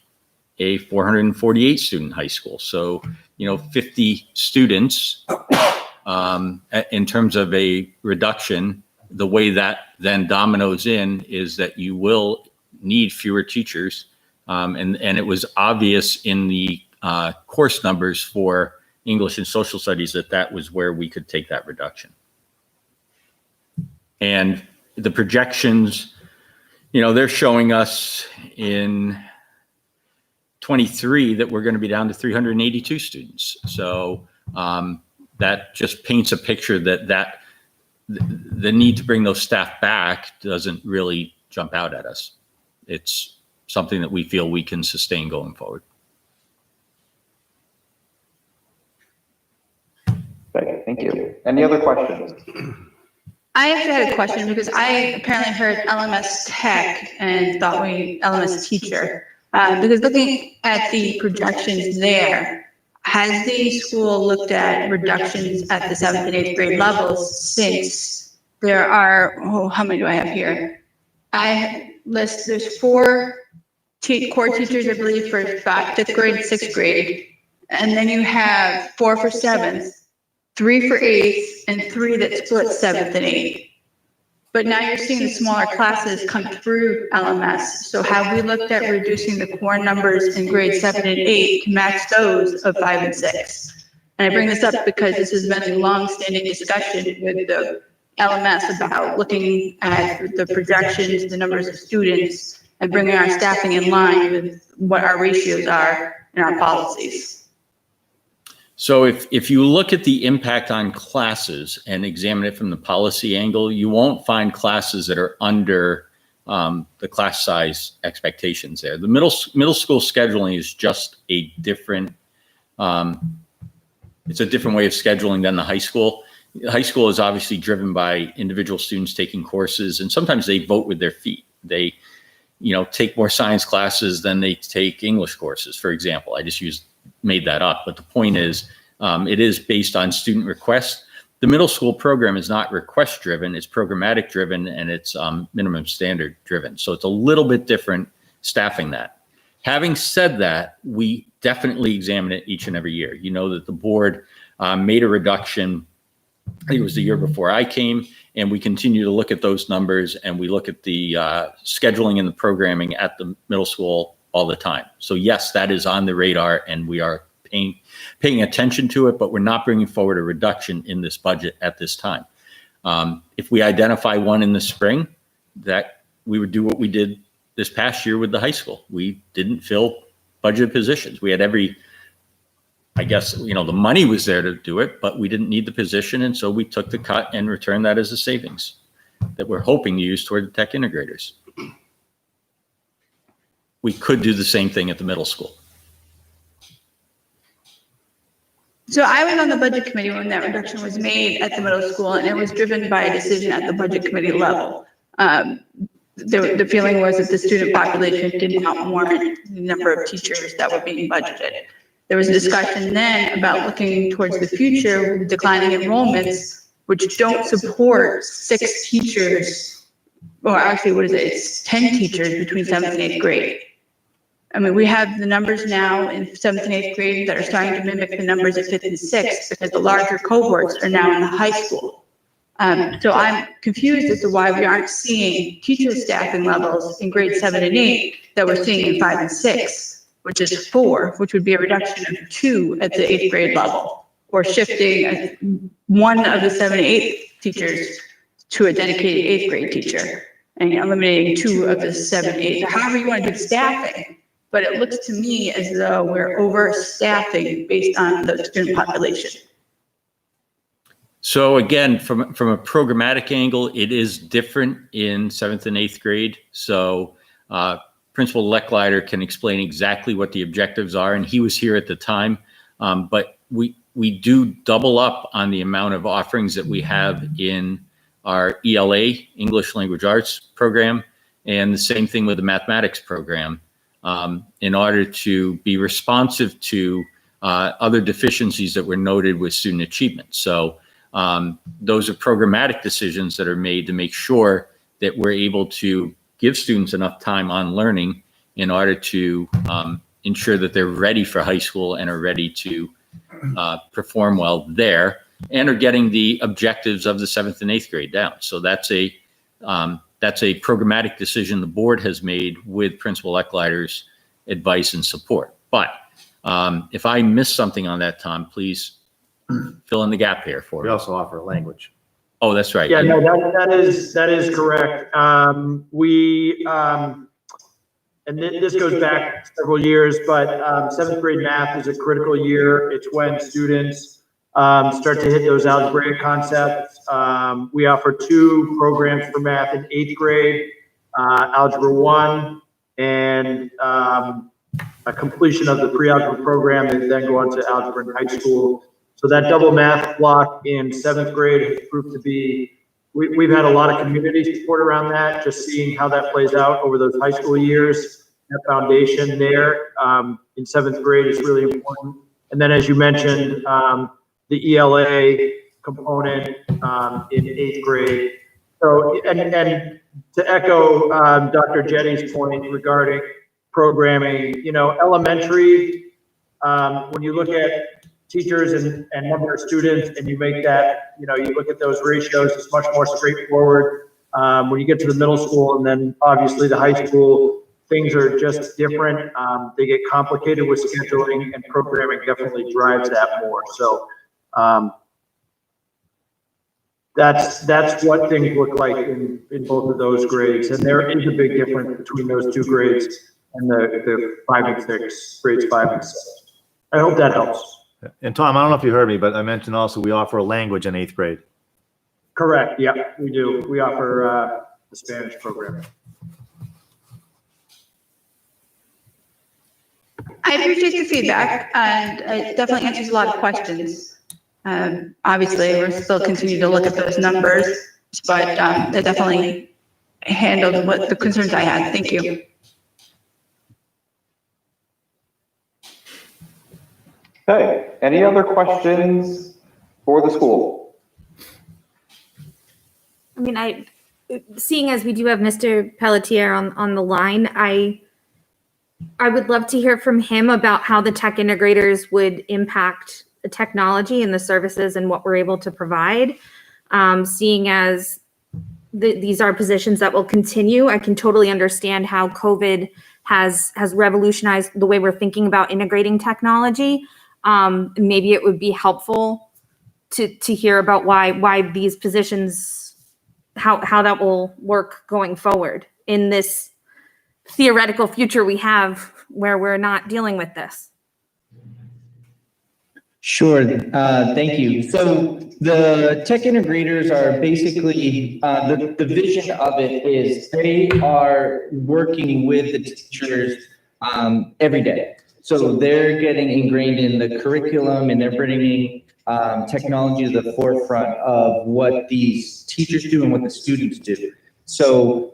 a 448 student high school. So, you know, 50 students in terms of a reduction. The way that then dominoes in is that you will need fewer teachers. And it was obvious in the course numbers for English and social studies that was where we could take that reduction. And the projections, you know, they're showing us in 23 that we're going to be down to 382 students. So that just paints a picture that the need to bring those staff back doesn't really jump out at us. It's something that we feel we can sustain going forward. Okay, thank you. Any other questions? I actually had a question because I apparently heard LMS tech and thought LMS teacher. Because looking at the projections there, has the school looked at reductions at the 7th and 8th grade levels since there are, how many do I have here? There's 4 core teachers, I believe, for 5th grade and 6th grade. And then you have 4 for 7th, 3 for 8th, and 3 that split 7th and 8th. But now you're seeing the smaller classes come through LMS. So have we looked at reducing the core numbers in grades 7 and 8 to match those of 5 and 6? And I bring this up because this has been a long-standing discussion with the LMS about looking at the projections, the numbers of students, and bringing our staffing in line with what our ratios are in our policies. So if you look at the impact on classes and examine it from the policy angle, you won't find classes that are under the class size expectations there. The middle school scheduling is just a different, it's a different way of scheduling than the high school. High school is obviously driven by individual students taking courses, and sometimes they vote with their feet. They, take more science classes than they take English courses, for example. I just made that up, but the point is, it is based on student request. The middle school program is not request driven, it's programmatic driven, and it's minimum standard driven. So it's a little bit different staffing that. Having said that, we definitely examine it each and every year. You know that the board made a reduction, I think it was the year before I came, and we continue to look at those numbers, and we look at the scheduling and the programming at the middle school all the time. So yes, that is on the radar, and we are paying attention to it, but we're not bringing forward a reduction in this budget at this time. If we identify one in the spring, that we would do what we did this past year with the high school. We didn't fill budget positions. We had the money was there to do it, but we didn't need the position, and so we took the cut and returned that as a savings that we're hoping to use toward the tech integrators. We could do the same thing at the middle school. So I was on the budget committee when that reduction was made at the middle school, and it was driven by a decision at the budget committee level. The feeling was that the student population did not warrant the number of teachers that were being budgeted. There was a discussion then about looking towards the future with declining enrollments, which don't support 6 teachers, or actually, it's 10 teachers between 7th and 8th grade. I mean, we have the numbers now in 7th and 8th grade that are starting to mimic the numbers at 5th and 6th because the larger cohorts are now in the high school. So I'm confused as to why we aren't seeing teacher staffing levels in grades 7 and 8 that we're seeing in 5 and 6, which is 4, which would be a reduction of 2 at the 8th grade level, or shifting one of the 7 and 8 teachers to a dedicated 8th grade teacher and eliminating 2 of the 7 and 8. However you want to do staffing. But it looks to me as though we're overstaffing based on the student population. So again, from a programmatic angle, it is different in 7th and 8th grade. So Principal Lecklider can explain exactly what the objectives are, and he was here at the time. But we do double up on the amount of offerings that we have in our ELA, English Language Arts program, and the same thing with the mathematics program. In order to be responsive to other deficiencies that were noted with student achievement. So those are programmatic decisions that are made to make sure that we're able to give students enough time on learning in order to ensure that they're ready for high school and are ready to perform well there and are getting the objectives of the 7th and 8th grade down. So that's a programmatic decision the board has made with Principal Lecklider's advice and support. But if I missed something on that, Tom, please fill in the gap here for me. We also offer language. Oh, that's right. Yeah, no, that is correct. And this goes back several years, but 7th grade math is a critical year. It's when students start to hit those algebraic concepts. We offer 2 programs for math in 8th grade, Algebra 1 and a completion of the pre-algebra program, and then go on to algebra in high school. So that double math block in 7th grade has proved to be, we've had a lot of community support around that, just seeing how that plays out over those high school years. That foundation there in 7th grade is really important. And then, as you mentioned, the ELA component in 8th grade. So, and to echo Dr. Jetty's point regarding programming, you know, elementary, when you look at teachers and number of students and you make that, you know, you look at those ratios, it's much more straightforward. When you get to the middle school and then obviously the high school, things are just different. They get complicated with scheduling, and programming definitely drives that more. So that's what things look like in both of those grades. And there is a big difference between those two grades and the 5 and 6, grades 5 and 6. I hope that helps. And Tom, I don't know if you heard me, but I mentioned also we offer a language in 8th grade. Correct. Yeah, we do. We offer the Spanish program. I appreciate the feedback, and it definitely answers a lot of questions. Obviously, we're still continuing to look at those numbers, but they definitely handled what the concerns I had. Thank you. Okay, any other questions for the school? I mean, seeing as we do have Mr. Pelletier on the line, I would love to hear from him about how the tech integrators would impact the technology and the services and what we're able to provide. Seeing as these are positions that will continue, I can totally understand how COVID has revolutionized the way we're thinking about integrating technology. Maybe it would be helpful to hear about why these positions, how that will work going forward in this theoretical future we have where we're not dealing with this. Sure, thank you. So the tech integrators are basically, the vision of it is they are working with the teachers every day. So they're getting ingrained in the curriculum, and they're bringing technology to the forefront of what these teachers do and what the students do. So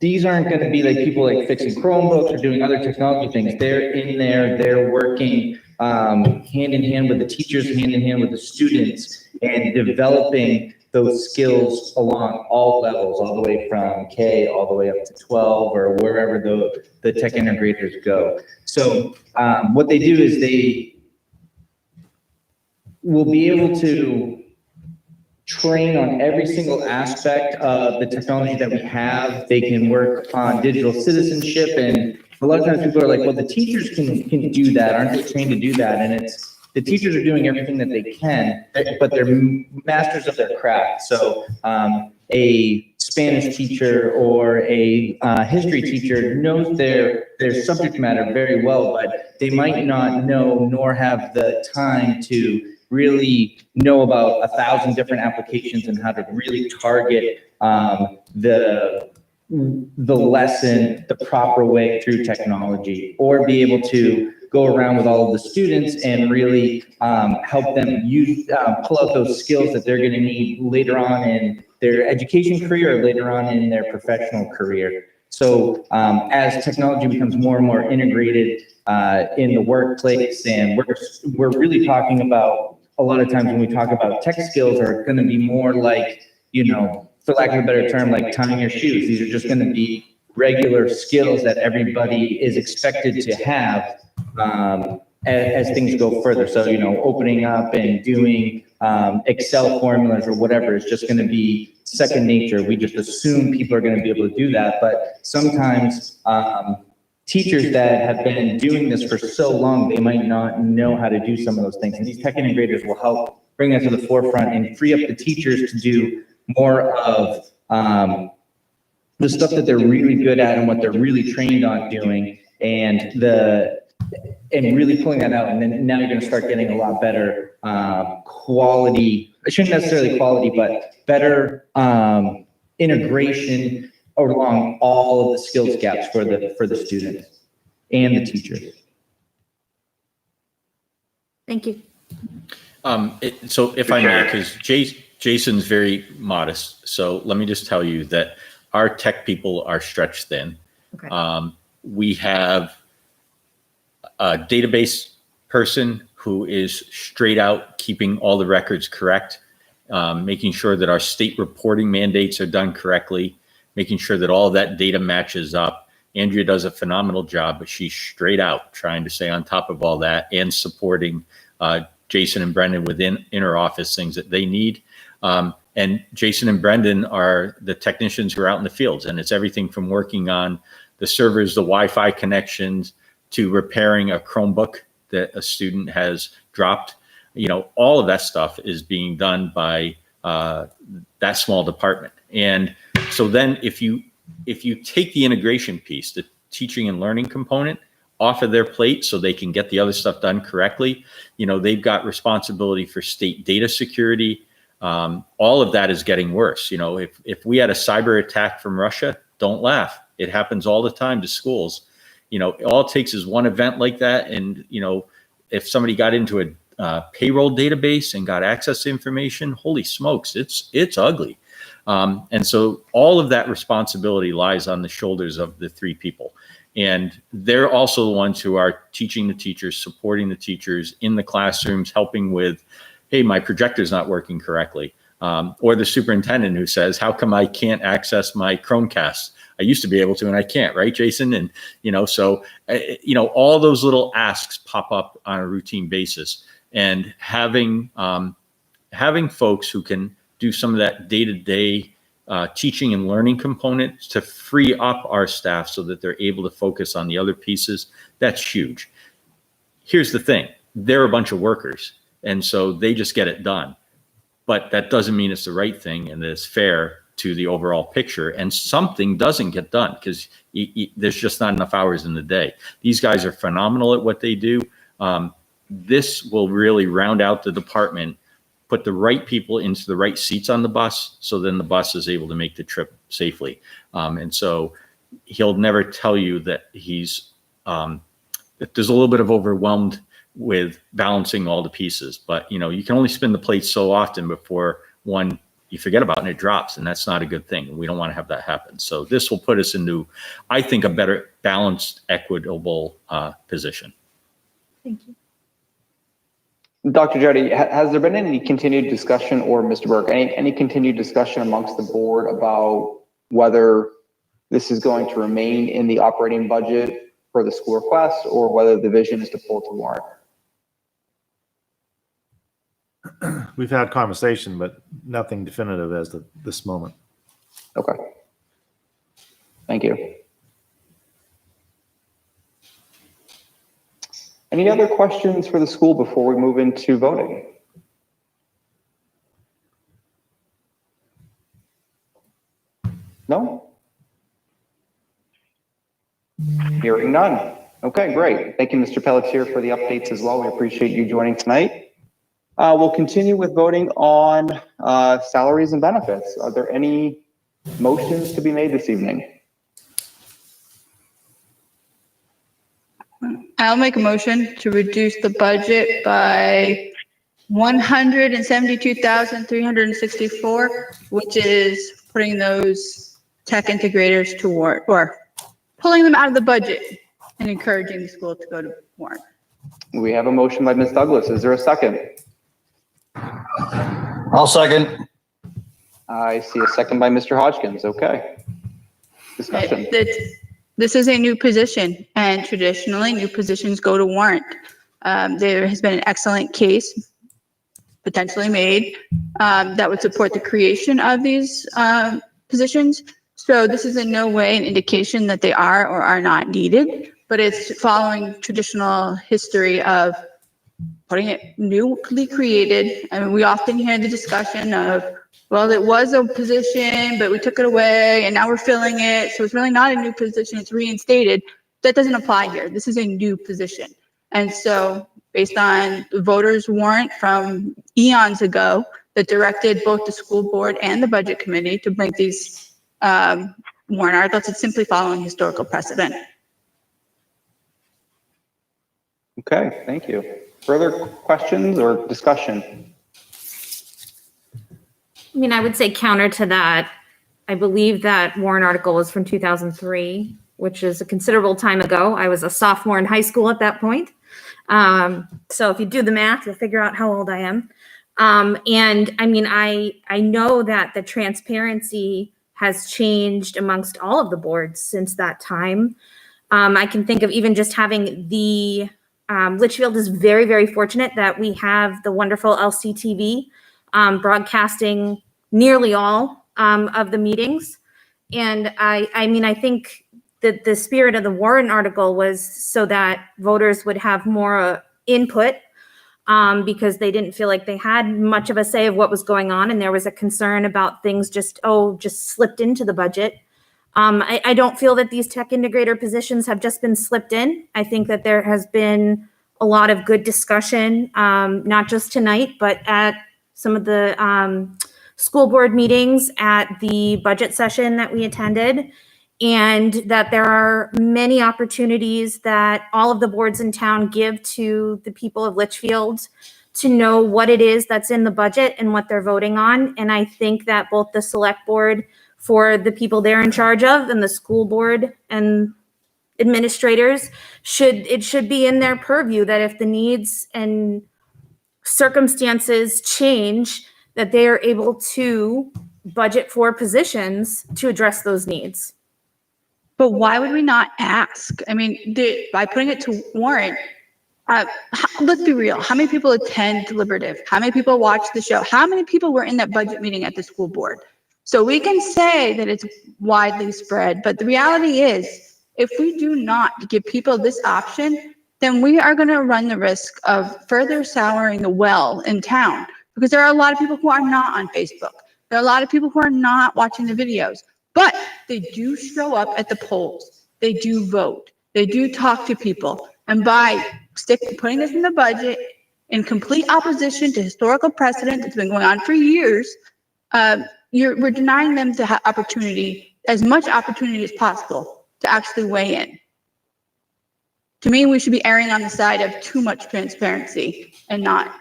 these aren't going to be like people like fixing Chromebooks or doing other technology things. They're in there, they're working hand in hand with the teachers, hand in hand with the students, and developing those skills along all levels, all the way from K all the way up to 12 or wherever the tech integrators go. So what they do is they will be able to train on every single aspect of the technology that we have. They can work on digital citizenship, and a lot of times people are like, well, the teachers can do that. Aren't they trained to do that? And it's, the teachers are doing everything that they can, but they're masters of their craft. So a Spanish teacher or a history teacher knows their subject matter very well, but they might not know nor have the time to really know about 1,000 different applications and how to really target the lesson the proper way through technology, or be able to go around with all of the students and really help them use, pull out those skills that they're going to need later on in their education career or later on in their professional career. So as technology becomes more and more integrated in the workplace, and we're really talking about, a lot of times when we talk about tech skills are going to be more like, you know, for lack of a better term, like tying your shoes. These are just going to be regular skills that everybody is expected to have as things go further. So, you know, opening up and doing Excel formulas or whatever is just going to be second nature. We just assume people are going to be able to do that. But sometimes teachers that have been doing this for so long, they might not know how to do some of those things. And these tech integrators will help bring that to the forefront and free up the teachers to do more of the stuff that they're really good at and what they're really trained on doing, and really pulling that out. And then now you're going to start getting a lot better quality, I shouldn't necessarily quality, but better integration along all of the skills gaps for the students and the teachers. Thank you. So if I may, because Jason's very modest, so let me just tell you that our tech people are stretched thin. Okay. We have a database person who is straight out keeping all the records correct, making sure that our state reporting mandates are done correctly, making sure that all of that data matches up. Andrea does a phenomenal job, but she's straight out trying to stay on top of all that and supporting Jason and Brendan within inter-office things that they need. And Jason and Brendan are the technicians who are out in the fields, and it's everything from working on the servers, the Wi-Fi connections, to repairing a Chromebook that a student has dropped. All of that stuff is being done by that small department. And so then if you take the integration piece, the teaching and learning component, off of their plate so they can get the other stuff done correctly, they've got responsibility for state data security. All of that is getting worse. If we had a cyber attack from Russia, don't laugh. It happens all the time to schools. All it takes is one event like that. And, if somebody got into a payroll database and got access to information, holy smokes, it's ugly. And so all of that responsibility lies on the shoulders of the three people. And they're also the ones who are teaching the teachers, supporting the teachers in the classrooms, helping with, hey, my projector's not working correctly. Or the superintendent who says, how come I can't access my Chromecast? I used to be able to, and I can't, right, Jason? And, so, all those little asks pop up on a routine basis. And having folks who can do some of that day-to-day teaching and learning components to free up our staff so that they're able to focus on the other pieces, that's huge. Here's the thing. They're a bunch of workers, and so they just get it done. But that doesn't mean it's the right thing and that it's fair to the overall picture. And something doesn't get done because there's just not enough hours in the day. These guys are phenomenal at what they do. This will really round out the department, put the right people into the right seats on the bus, so then the bus is able to make the trip safely. And so he'll never tell you that he's, that there's a little bit of overwhelmed with balancing all the pieces, but you can only spin the plate so often before one you forget about and it drops, and that's not a good thing. We don't want to have that happen. So this will put us into, I think, a better balanced, equitable position. Thank you. Dr. Juddy, has there been any continued discussion, or Mr. Burke, any continued discussion amongst the board about whether this is going to remain in the operating budget for the school request, or whether the vision is to pull to warrant? We've had conversation, but nothing definitive as of this moment. Okay. Thank you. Any other questions for the school before we move into voting? No? Hearing none. Okay, great. Thank you, Mr. Pelletier, for the updates as well. We appreciate you joining tonight. We'll continue with voting on salaries and benefits. Are there any motions to be made this evening? I'll make a motion to reduce the budget by $172,364, which is putting those tech integrators to warrant, or pulling them out of the budget and encouraging the school to go to warrant. We have a motion by Ms. Douglas. Is there a second? I'll second. I see a second by Mr. Hodgkins. Okay. Discussion. This is a new position, and traditionally new positions go to warrant. There has been an excellent case potentially made that would support the creation of these positions. So this is in no way an indication that they are or are not needed, but it's following traditional history of putting it newly created. I mean, we often hear the discussion of, well, it was a position, but we took it away and now we're filling it. So it's really not a new position, it's reinstated. That doesn't apply here. This is a new position. And so based on the voters' warrant from eons ago that directed both the school board and the budget committee to make these warrant articles. It's simply following historical precedent. Okay, thank you. Further questions or discussion? I mean, I would say counter to that, I believe that warrant article was from 2003, which is a considerable time ago. I was a sophomore in high school at that point. So if you do the math, you'll figure out how old I am. And I mean, I know that the transparency has changed amongst all of the boards since that time. I can think of even just having the, Litchfield is very, very fortunate that we have the wonderful LCTV broadcasting nearly all of the meetings. And I mean, I think that the spirit of the warrant article was so that voters would have more input because they didn't feel like they had much of a say of what was going on. And there was a concern about things just slipped into the budget. I don't feel that these tech integrator positions have just been slipped in. I think that there has been a lot of good discussion, not just tonight, but at some of the school board meetings, at the budget session that we attended, and that there are many opportunities that all of the boards in town give to the people of Litchfield to know what it is that's in the budget and what they're voting on. And I think that both the select board for the people they're in charge of and the school board and administrators should be in their purview that if the needs and circumstances change, that they are able to budget for positions to address those needs. But why would we not ask? I mean, by putting it to warrant, let's be real. How many people attend deliberative? How many people watch the show? How many people were in that budget meeting at the school board? So we can say that it's widely spread, but the reality is, if we do not give people this option, then we are going to run the risk of further souring the well in town, because there are a lot of people who are not on Facebook. There are a lot of people who are not watching the videos, but they do show up at the polls. They do vote. They do talk to people. And by putting this in the budget in complete opposition to historical precedent that's been going on for years, we're denying them the opportunity, as much opportunity as possible, to actually weigh in. To me, we should be erring on the side of too much transparency and not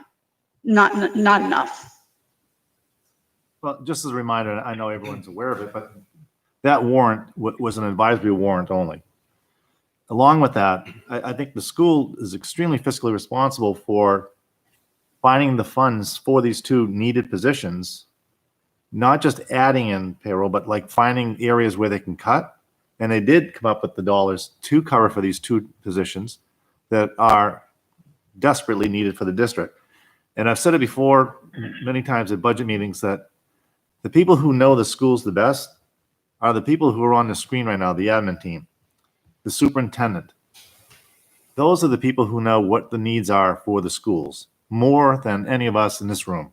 enough. Well, just as a reminder, I know everyone's aware of it, but that warrant was an advisory warrant only. Along with that, I think the school is extremely fiscally responsible for finding the funds for these two needed positions, not just adding in payroll, but like finding areas where they can cut. And they did come up with the dollars to cover for these two positions that are desperately needed for the district. And I've said it before many times at budget meetings that the people who know the schools the best are the people who are on the screen right now, the admin team, the superintendent. Those are the people who know what the needs are for the schools, more than any of us in this room.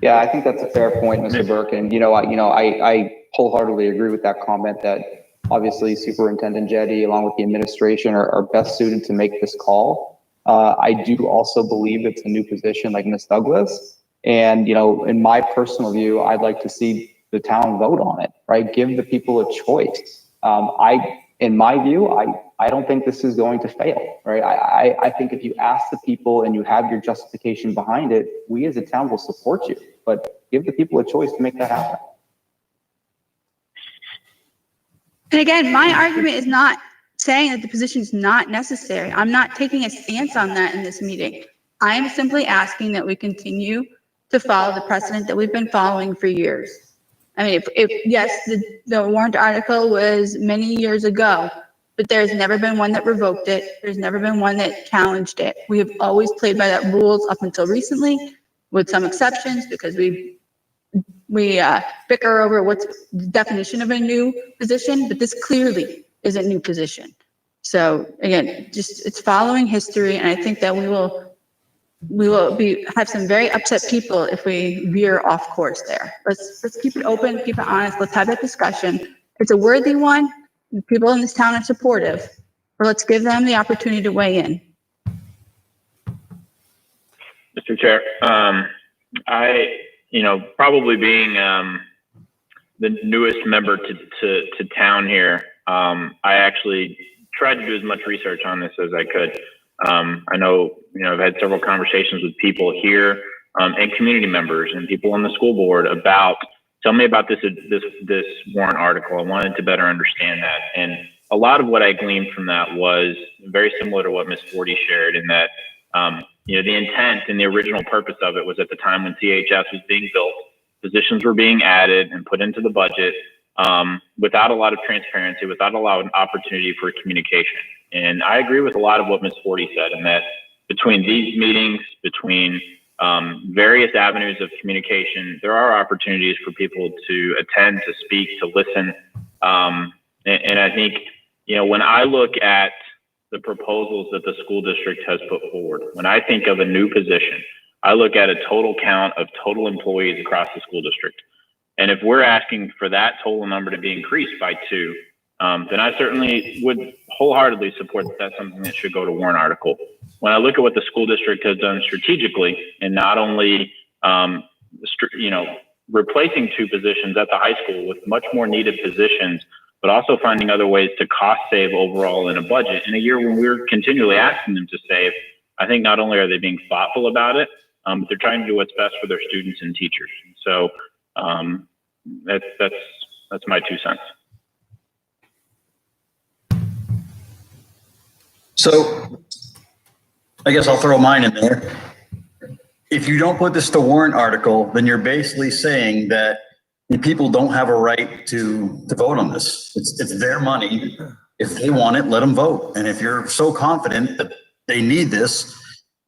Yeah, I think that's a fair point, Mr. Burke. And, I wholeheartedly agree with that comment that obviously Superintendent Jetty, along with the administration, are best suited to make this call. I do also believe it's a new position like Ms. Douglas. And, in my personal view, I'd like to see the town vote on it, right? Give the people a choice. In my view, I don't think this is going to fail, right? I think if you ask the people and you have your justification behind it, we as a town will support you, but give the people a choice to make that happen. And again, my argument is not saying that the position is not necessary. I'm not taking a stance on that in this meeting. I am simply asking that we continue to follow the precedent that we've been following for years. I mean, if yes, the warrant article was many years ago, but there's never been one that revoked it. There's never been one that challenged it. We have always played by that rules up until recently, with some exceptions, because we bicker over what's the definition of a new position, but this clearly is a new position. So again, it's following history, and I think that we will have some very upset people if we veer off course there. Let's keep it open, keep it honest. Let's have that discussion. It's a worthy one. The people in this town are supportive, but let's give them the opportunity to weigh in. Mr. Chair, I probably being the newest member to town here, I actually tried to do as much research on this as I could. I know, I've had several conversations with people here and community members and people on the school board about, tell me about this warrant article. I wanted to better understand that. And a lot of what I gleaned from that was very similar to what Ms. Forty shared, in that, the intent and the original purpose of it was at the time when CHS was being built, positions were being added and put into the budget without a lot of transparency, without a lot of opportunity for communication. And I agree with a lot of what Ms. Forty said, in that between these meetings, between various avenues of communication, there are opportunities for people to attend, to speak, to listen. And I think, when I look at the proposals that the school district has put forward, when I think of a new position, I look at a total count of total employees across the school district. And if we're asking for that total number to be increased by 2, then I certainly would wholeheartly support that that's something that should go to warrant article. When I look at what the school district has done strategically, and not only, replacing 2 positions at the high school with much more needed positions, but also finding other ways to cost save overall in a budget in a year when we're continually asking them to save, I think not only are they being thoughtful about it, but they're trying to do what's best for their students and teachers. So that's my 2 cents. So I guess I'll throw mine in there. If you don't put this to warrant article, then you're basically saying that the people don't have a right to vote on this. It's their money. If they want it, let them vote. And if you're so confident that they need this,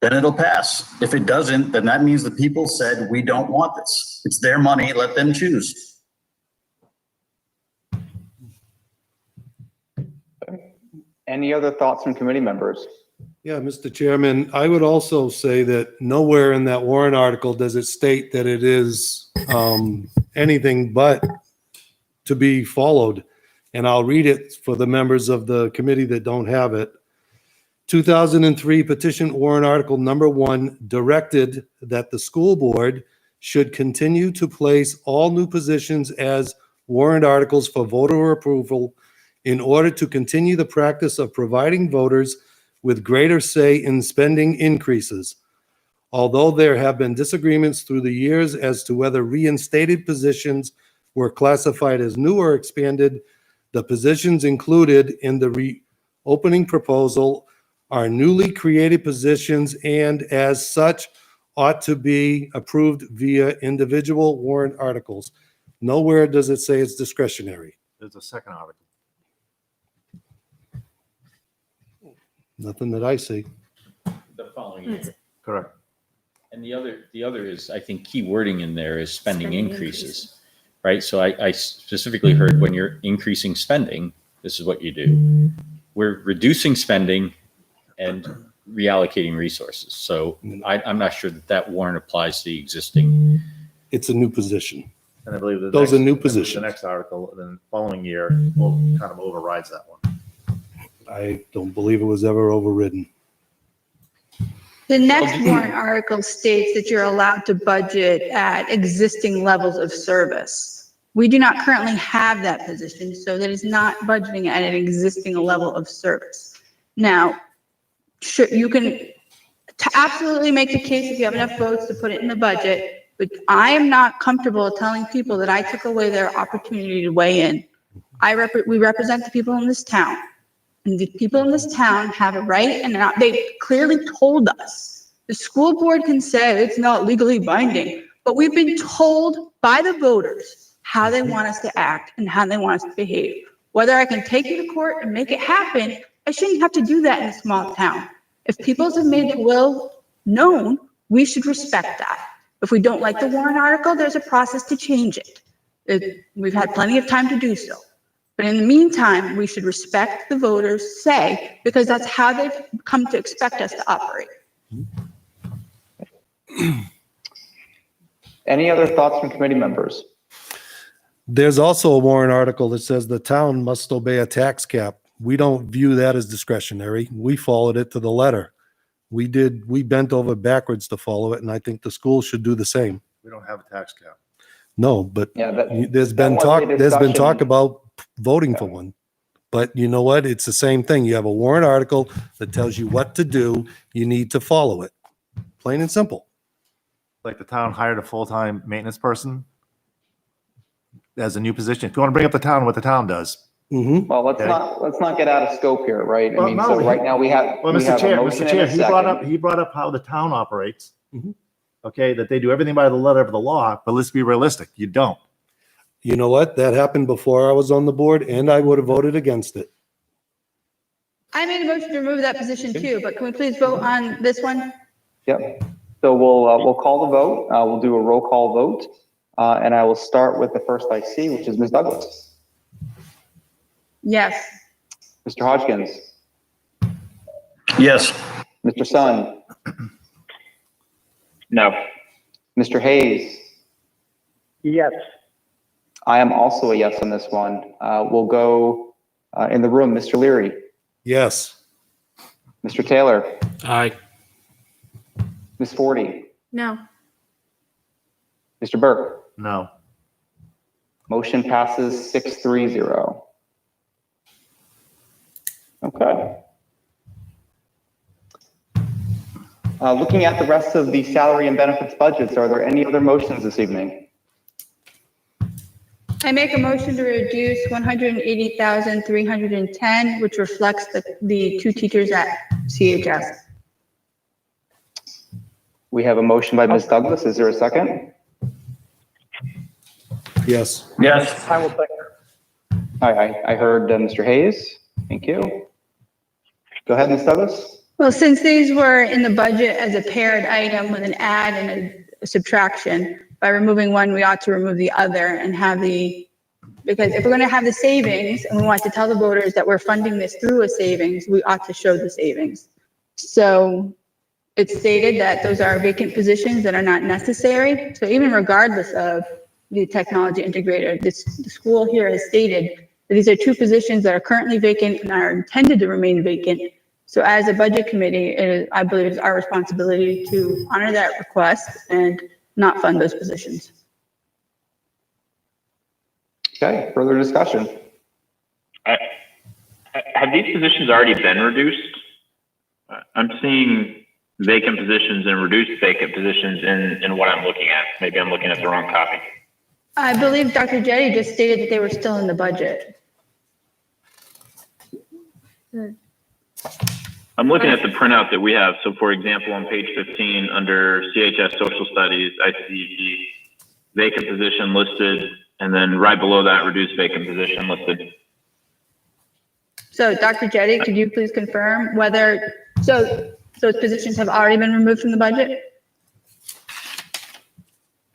then it'll pass. If it doesn't, then that means the people said, we don't want this. It's their money, let them choose. Any other thoughts from committee members? Yeah, Mr. Chairman, I would also say that nowhere in that warrant article does it state that it is anything but to be followed. And I'll read it for the members of the committee that don't have it. 2003 petition warrant article number 1 directed that the school board should continue to place all new positions as warrant articles for voter approval in order to continue the practice of providing voters with greater say in spending increases. Although there have been disagreements through the years as to whether reinstated positions were classified as new or expanded, the positions included in the reopening proposal are newly created positions and as such ought to be approved via individual warrant articles. Nowhere does it say it's discretionary. There's a second article. Nothing that I see. The following year. Correct. And the other is, I think, key wording in there is spending increases, right? So I specifically heard when you're increasing spending, this is what you do. We're reducing spending and reallocating resources. So I'm not sure that warrant applies to the existing. It's a new position. And I believe that those are new positions. The next article, then the following year, will kind of overrides that one. I don't believe it was ever overridden. The next warrant article states that you're allowed to budget at existing levels of service. We do not currently have that position, so that is not budgeting at an existing level of service. Now, you can absolutely make the case if you have enough votes to put it in the budget, but I am not comfortable telling people that I took away their opportunity to weigh in. We represent the people in this town. And the people in this town have a right, and they clearly told us. The school board can say it's not legally binding, but we've been told by the voters how they want us to act and how they want us to behave. Whether I can take you to court and make it happen, I shouldn't have to do that in a small town. If people have made their will known, we should respect that. If we don't like the warrant article, there's a process to change it. We've had plenty of time to do so. But in the meantime, we should respect the voters' say, because that's how they've come to expect us to operate. Any other thoughts from committee members? There's also a warrant article that says the town must obey a tax cap. We don't view that as discretionary. We followed it to the letter. We bent over backwards to follow it, and I think the school should do the same. We don't have a tax cap. No, but Yeah, that, there's been was a talk, there's been talk discussion. about voting for one. But you know what? It's the same thing. You have a warrant article that tells you what to do. You need to follow it. Plain and simple. Like the town hired a full-time maintenance person as a new position. If you want to bring up the town, what the town does. Mm-hmm. Well, let's Okay. not get out of scope here, right? I Well, mean, no, so right now we have, Well, we Mr. have a Chair, motion Mr. and Chair, a he brought second. up how the town operates. Mhm. Okay, that they do everything by the letter of the law, but let's be realistic. You don't. You know what? That happened before I was on the board and I would have voted against it. I made a motion to remove that position too, but can we please vote on this one? Yep. So we'll call the vote. We'll do a roll call vote. And I will start with the first I see, which is Ms. Douglas. Yes. Mr. Hodgkins, Yes. Mr. Sun, No. Mr. Hayes. Yes. I am also a yes on this one. We'll go in the room, Mr. Leary, Yes. Mr. Taylor, Aye. Ms. Forty, No. Mr. Burke. No. Motion passes 6-3-0. Okay. Looking at the rest of the salary and benefits budgets, are there any other motions this evening? I make a motion to reduce 180,310, which reflects the two teachers at CHS. We have a motion by Ms. Douglas. Is there a second? Yes. Yes. I will second. I heard Mr. Hayes. Thank you. Go ahead, Ms. Douglas. Well, since these were in the budget as a paired item with an add and a subtraction, by removing one, we ought to remove the other and have because if we're going to have the savings and we want to tell the voters that we're funding this through a savings, we ought to show the savings. So it's stated that those are vacant positions that are not necessary. So even regardless of the technology integrator, the school here has stated that these are two positions that are currently vacant and are intended to remain vacant. So as a budget committee, I believe it's our responsibility to honor that request and not fund those positions. Okay, further discussion. Have these positions already been reduced? I'm seeing vacant positions and reduced vacant positions in what I'm looking at. Maybe I'm looking at the wrong copy. I believe Dr. Jetty just stated that they were still in the budget. I'm looking at the printout that we have. So for example, on page 15, under CHS Social Studies, I see the vacant position listed, and then right below that, reduced vacant position listed. So Dr. Jetty, could you please confirm whether, so those positions have already been removed from the budget?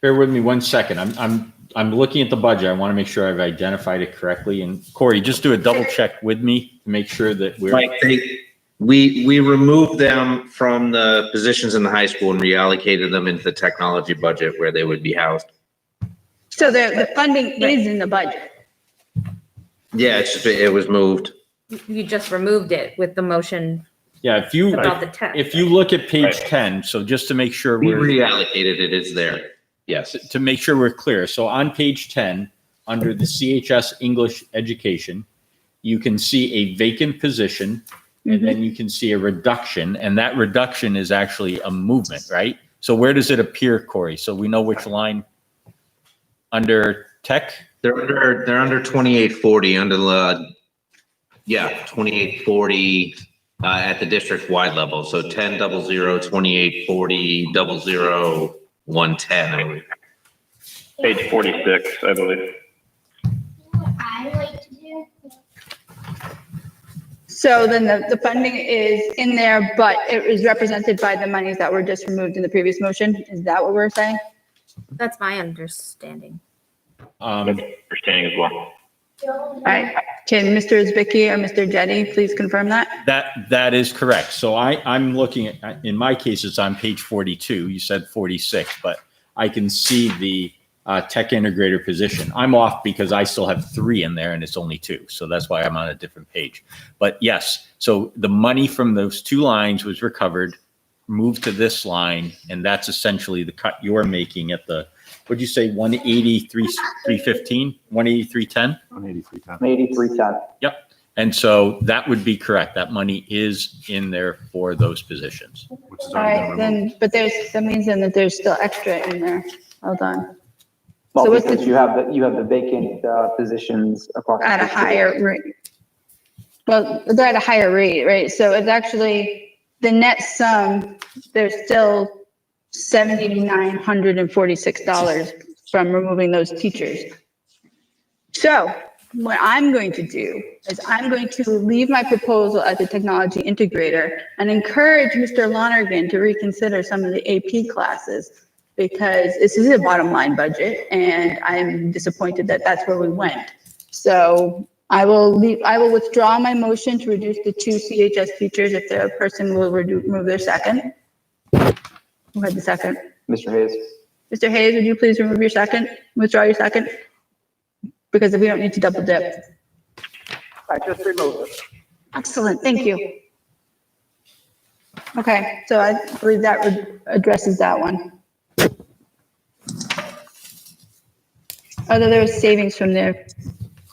Bear with me 1 second. I'm looking at the budget. I want to make sure I've identified it correctly. And Corey, just do a double check with me to make sure that we're. Right, we removed them from the positions in the high school and reallocated them into the technology budget where they would be housed. So the funding is in the budget. Yeah, it's just, it was moved. You just removed it with the motion Yeah, if you, about the text. if you look at page 10, so just to make sure We we're. reallocated it, it's there. Yes, to make sure we're clear. So on page 10, under the CHS English Education, you can see a vacant position, and then you can see a reduction, and that reduction is actually a movement, right? So where does it appear, Corey? So we know which line under tech? They're under 2840 under the, 2840 at the district wide level. So 1000, 2840, 00, 110, I believe. Page 46, I believe. So then the funding is in there, but it is represented by the monies that were just removed in the previous motion. Is that what we're saying? That's my understanding. Understanding as well. All right. Can Mr. Zbicki or Mr. Jetty please confirm that? That is correct. So I'm looking at, in my case, it's on page 42. You said 46, but I can see the tech integrator position. I'm off because I still have 3 in there and it's only 2. So that's why I'm on a different page. But yes, so the money from those 2 lines was recovered, moved to this line, and that's essentially the cut you're making at the what'd you say, 183, 315, 183.10? 183.10. 8310. Yep. And so that would be correct. That money is in there for those positions. Which is All already right, been removed. then, but that means then that there's still extra in there. Hold on. Well, So what's because the- you have the vacant positions across. At a the school. higher rate. Well, they're at a higher rate, right? So it's actually the net sum, there's still $7,946 from removing those teachers. So what I'm going to do is I'm going to leave my proposal as a technology integrator and encourage Mr. Lonergan to reconsider some of the AP classes, because this is a bottom line budget and I'm disappointed that that's where we went. So I will withdraw my motion to reduce the 2 CHS teachers if the person will remove their second. Who had the second? Mr. Hayes. Mr. Hayes, would you please remove your second, withdraw your second? Because we don't need to double dip. I just removed it. Excellent, thank you. Okay, so I believe that addresses that one. Although there was savings from there.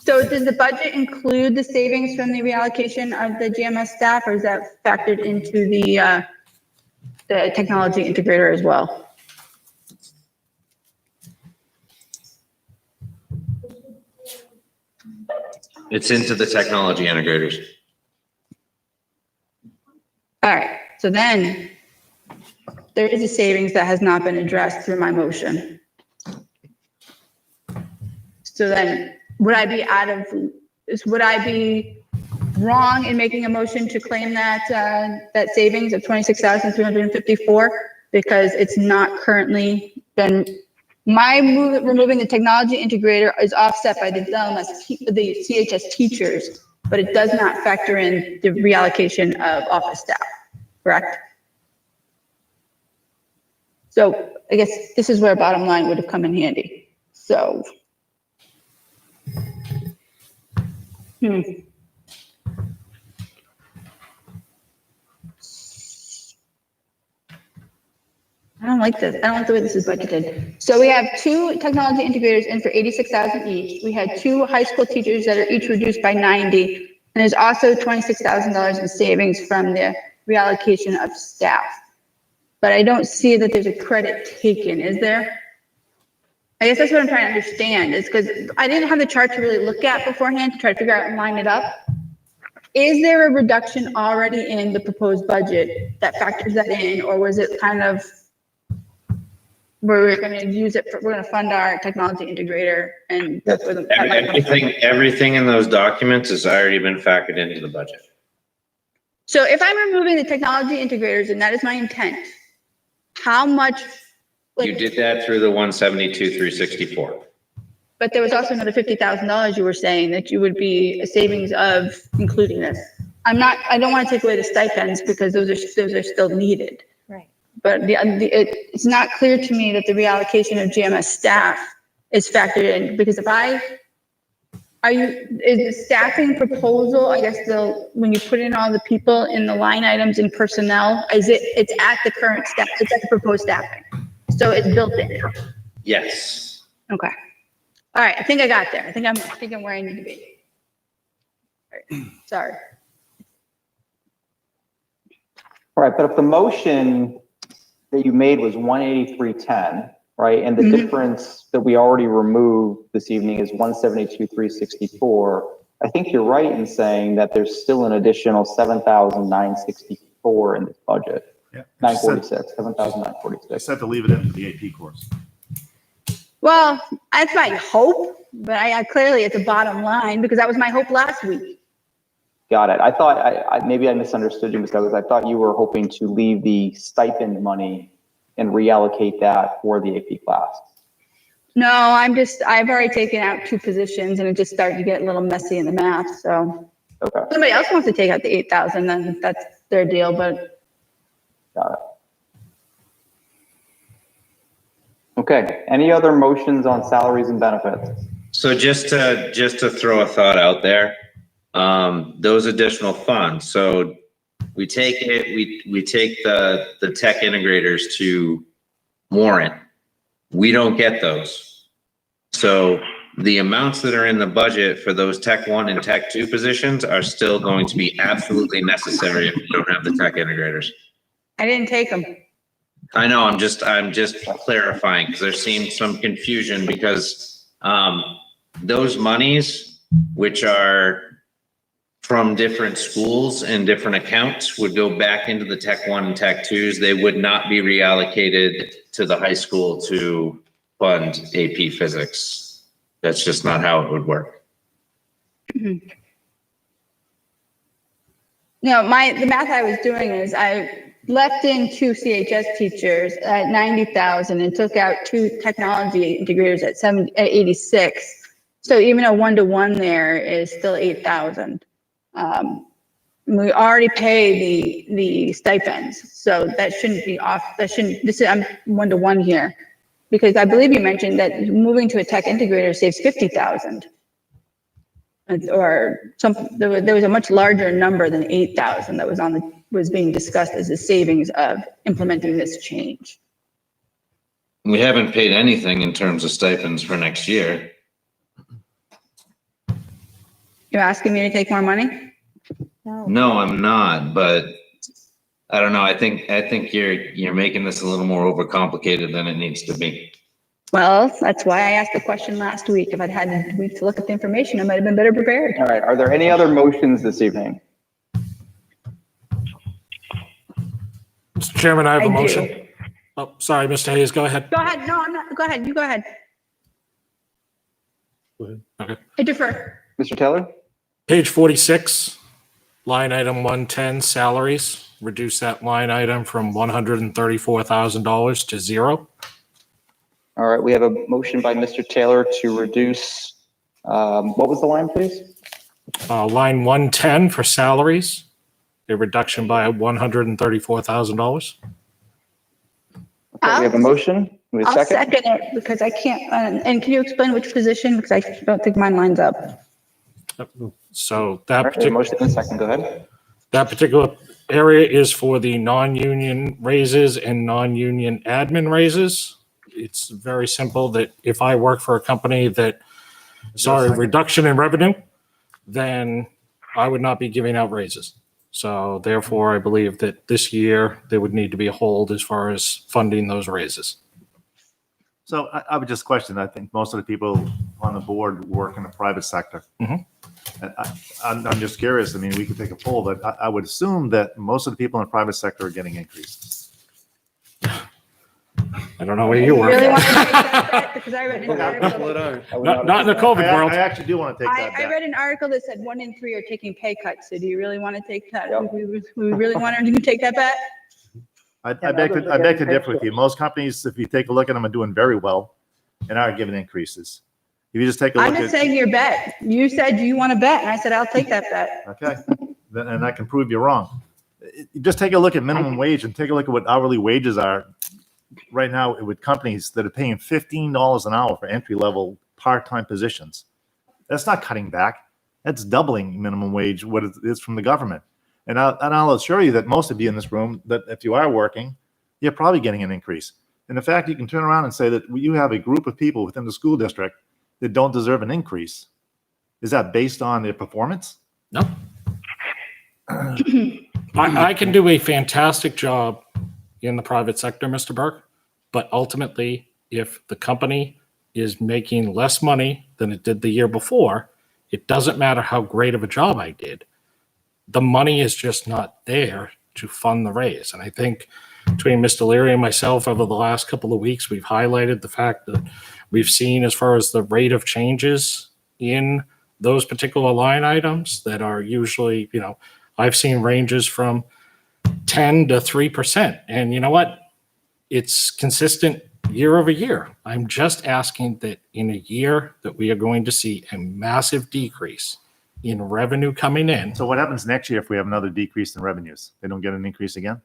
So does the budget include the savings from the reallocation of the GMS staff, or is that factored into the technology integrator as well? It's into the technology integrators. All right, so then there is a savings that has not been addressed through my motion. So then would I be wrong in making a motion to claim that, that savings of 26,354? Because it's not currently been, removing the technology integrator is offset by the CHS teachers, but it does not factor in the reallocation of office staff, correct? So I guess this is where bottom line would have come in handy. So. I don't like this. I don't like the way this is budgeted. So we have 2 technology integrators in for 86,000 each. We had 2 high school teachers that are each reduced by 90. And there's also $26,000 in savings from the reallocation of staff. But I don't see that there's a credit taken, is there? I guess that's what I'm trying to understand, is because I didn't have the chart to really look at beforehand to try to figure out and line it up. Is there a reduction already in the proposed budget that factors that in, or was it kind of where we're going to use it for, we're going to fund our technology integrator and that's where the Everything in those documents has already been factored into the budget. So if I'm removing the technology integrators and that is my intent, how much? You did that through the 172,364. But there was also another $50,000 you were saying that you would be a savings of including this. I don't want to take away the stipends because those are still needed. Right. But it's not clear to me that the reallocation of GMS staff is factored in, because is the staffing proposal, I guess when you put in all the people in the line items in personnel, it's at the current staff, it's at the proposed staffing. So it's built in. Yes. Okay. All right, I think I got there. I think I'm where I need to be. All right. Sorry. All right, but if the motion that you made was 183.10, right, and the difference that we already removed this evening is 172,364, I think you're right in saying that there's still an additional 7,964 in this budget. Yeah. 7,946. I said to leave it into the AP course. Well, that's my hope, but I clearly it's a bottom line because that was my hope last week. Got it. I thought maybe I misunderstood you, Ms. Douglas. I thought you were hoping to leave the stipend money and reallocate that for the AP class. No, I've already taken out 2 positions and it just started to get a little messy in the math. So okay. If somebody else wants to take out the 8,000, then that's their deal. But got it. Okay. Any other motions on salaries and benefits? So just to throw a thought out there, those additional funds. So we take it, we take the tech integrators to warrant. We don't get those. So the amounts that are in the budget for those Tech 1 and Tech 2 positions are still going to be absolutely necessary if you don't have the tech integrators. I didn't take them. I know, I'm just clarifying because there seemed some confusion because those monies, which are from different schools and different accounts, would go back into the Tech 1 and Tech 2s. They would not be reallocated to the high school to fund AP Physics. That's just not how it would work. No, the math I was doing is I left in 2 CHS teachers at 90,000 and took out 2 technology integrators at 86. So even a 1-to-1 there is still 8,000. We already pay the stipends, so that shouldn't be off. I'm 1-to-1 here, because I believe you mentioned that moving to a tech integrator saves 50,000. Or there was a much larger number than 8,000 that was being discussed as the savings of implementing this change. We haven't paid anything in terms of stipends for next year. You're asking me to take more money? No, I'm not, but I don't know. I think you're making this a little more overcomplicated than it needs to be. Well, that's why I asked the question last week. If I'd had a week to look at the information, I might have been better prepared. All right, are there any other motions this evening? Mr. Chairman, I have a I motion. do. Oh, sorry, Mr. Hayes, go ahead. Go ahead. No, I'm not. Go ahead. You go ahead. Okay. I defer. Mr. Taylor? Page 46, line item 110, salaries. Reduce that line item from $134,000 to 0. All right, we have a motion by Mr. Taylor to reduce, what was the line, please? Line 110 for salaries, a reduction by $134,000. Okay, we have a motion. We have a I'll second. second it because I can't. And can you explain which position? Because I don't think mine lines up. So All right, we have a that particular motion and a second, go ahead. that particular area is for the non-union raises and non-union admin raises. It's very simple that if I work for a company that saw a reduction in revenue, then I would not be giving out raises. So therefore, I believe that this year there would need to be a hold as far as funding those raises. So I would just question, I think most of the people on the board work in the private sector. Mhm. I'm just curious, I mean, we could take a poll, but I would assume that most of the people in the private sector are getting increases. I don't know where you work. Really want to take that bet? Because I read an article. Not in the COVID world. I actually do want to take that I back. read an article that said 1 in 3 are taking pay cuts. So do you really want to take that? Yep. We really want to take that bet? I beg to differ with you. Most companies, if you take a look at them, are doing very well and are giving increases. If you just take a look I'm just saying your bet. You said you want to bet, and I said I'll take that bet. Okay, and I can prove you wrong. Just take a look at minimum wage and take a look at what hourly wages are right now with companies that are paying $15 an hour for entry-level part-time positions. That's not cutting back. That's doubling minimum wage, what it is from the government. And I'll assure you that most of you in this room, that if you are working, you're probably getting an increase. And the fact you can turn around and say that you have a group of people within the school district that don't deserve an increase, is that based on their performance? No. I can do a fantastic job in the private sector, Mr. Burke, but ultimately, if the company is making less money than it did the year before, it doesn't matter how great of a job I did. The money is just not there to fund the raise. And I think between Mr. Leary and myself over the last couple of weeks, we've highlighted the fact that we've seen as far as the rate of changes in those particular line items that are usually, I've seen ranges from 10 to 3%. And you know what? It's consistent year over year. I'm just asking that in a year that we are going to see a massive decrease in revenue coming in. So what happens next year if we have another decrease in revenues? They don't get an increase again?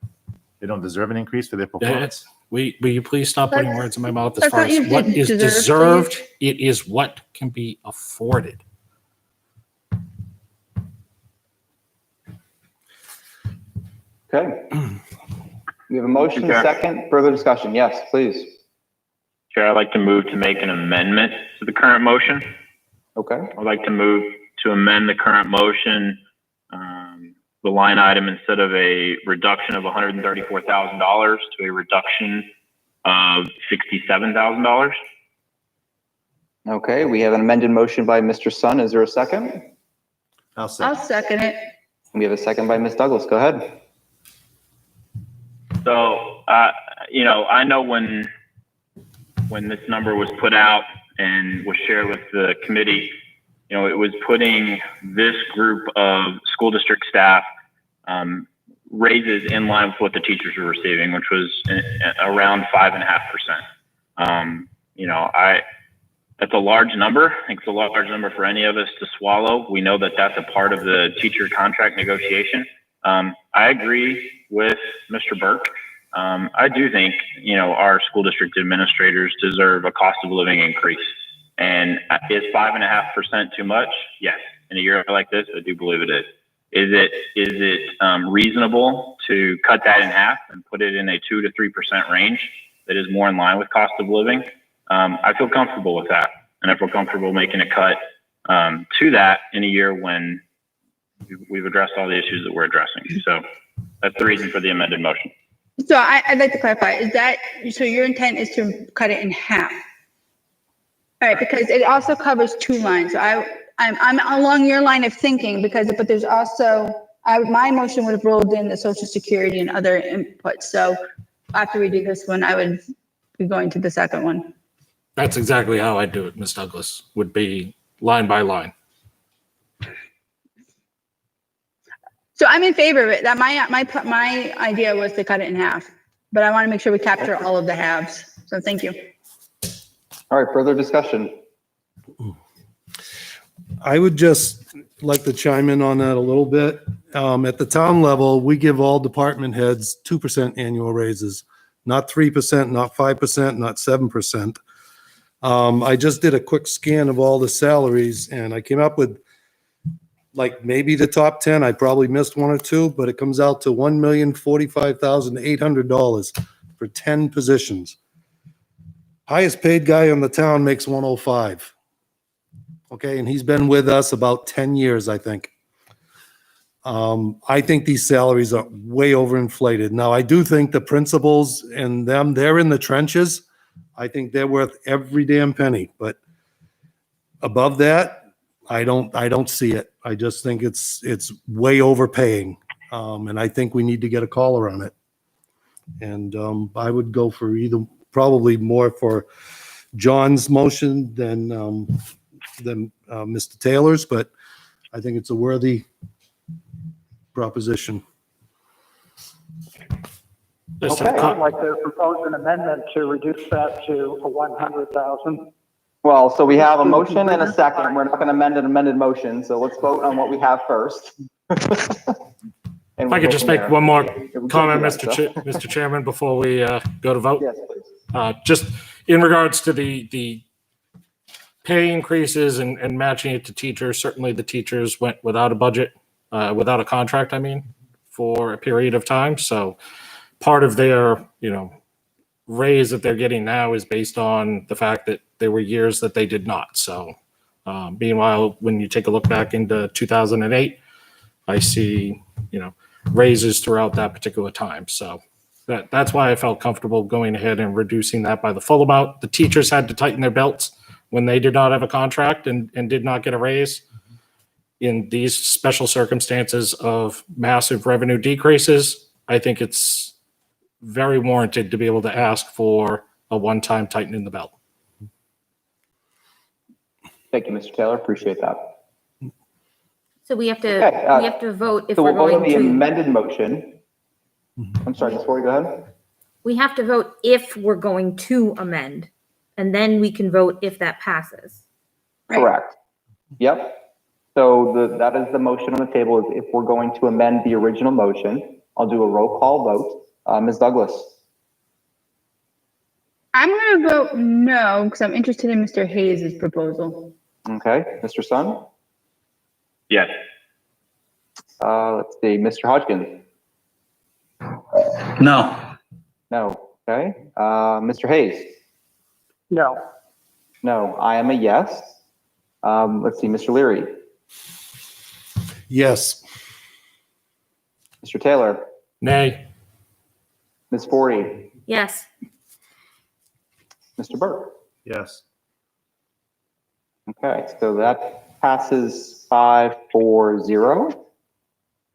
They don't deserve an increase for their performance? Will you please stop putting words in my mouth as That's far not you as what didn't is deserve, deserved? please. It is what can be afforded. Okay. We have a motion, second, further discussion. Yes, please. Chair, I'd like to move to make an amendment to the current motion. Okay. I'd like to move to amend the current motion, the line item, instead of a reduction of $134,000 to a reduction of $67,000. Okay, we have an amended motion by Mr. Sun. Is there a second? I'll second it. We have a second by Ms. Douglas. Go ahead. So, I know when this number was put out and was shared with the committee, it was putting this group of school district staff raises in line with what the teachers were receiving, which was around 5.5%. That's a large number. I think it's a large number for any of us to swallow. We know that that's a part of the teacher contract negotiation. I agree with Mr. Burke. I do think, our school district administrators deserve a cost of living increase. And is 5.5% too much? Yes. In a year like this, I do believe it is. Is it reasonable to cut that in half and put it in a 2 to 3% range that is more in line with cost of living? I feel comfortable with that. And I feel comfortable making a cut to that in a year when we've addressed all the issues that we're addressing. So that's the reason for the amended motion. So I'd like to clarify, so your intent is to cut it in half? All right, because it also covers two lines. So I'm along your line of thinking but there's also, my motion would have rolled in the Social Security and other inputs. So after we do this one, I would be going to the second one. That's exactly how I do it, Ms. Douglas, would be line by line. So I'm in favor of it. That my idea was to cut it in half, but I want to make sure we capture all of the halves. So thank you. All right, further discussion. I would just like to chime in on that a little bit. At the town level, we give all department heads 2% annual raises, not 3%, not 5%, not 7%. I just did a quick scan of all the salaries and I came up with like maybe the top 10. I probably missed one or two, but it comes out to $1,045,800 for 10 positions. Highest paid guy in the town makes 105. Okay, and he's been with us about 10 years, I think. I think these salaries are way overinflated. Now, I do think the principals and them, they're in the trenches. I think they're worth every damn penny, but above that, I don't see it. I just think it's way overpaying. And I think we need to get a collar on it. And I would go for probably more for John's motion than Mr. Taylor's, but I think it's a worthy proposition. Okay, I'd like to propose an amendment to reduce that to 100,000. Well, so we have a motion and a second. We're not going to amend an amended motion. So let's vote on what we have first. If I could just make one more comment, Mr. Chairman, before we go to vote. Yes, please. Just in regards to the pay increases and matching it to teachers, certainly the teachers went without a budget, without a contract, for a period of time. So part of their, raise that they're getting now is based on the fact that there were years that they did not. So meanwhile, when you take a look back into 2008, I see, raises throughout that particular time. So that's why I felt comfortable going ahead and reducing that by the full amount. The teachers had to tighten their belts when they did not have a contract and did not get a raise. In these special circumstances of massive revenue decreases, I think it's very warranted to be able to ask for a one-time tightening the belt. Thank you, Mr. Taylor. Appreciate that. So we have to vote if So we're we'll vote on going the to. amended motion. I'm sorry, Ms. Ford, go ahead. We have to vote if we're going to amend, and then we can vote if that passes. Correct. Yep. So that is the motion on the table, is if we're going to amend the original motion. I'll do a roll call vote. Ms. Douglas. I'm going to vote no because I'm interested in Mr. Hayes' proposal. Okay. Mr. Sun? Yes. Let's see. Mr. Hodgkins? No. No. Okay. Mr. Hayes? No. No, I am a yes. Let's see, Mr. Leary, Yes. Mr. Taylor, Nay. Ms. Forty, Yes. Mr. Burke. Yes. Okay, so that passes 5-4-0.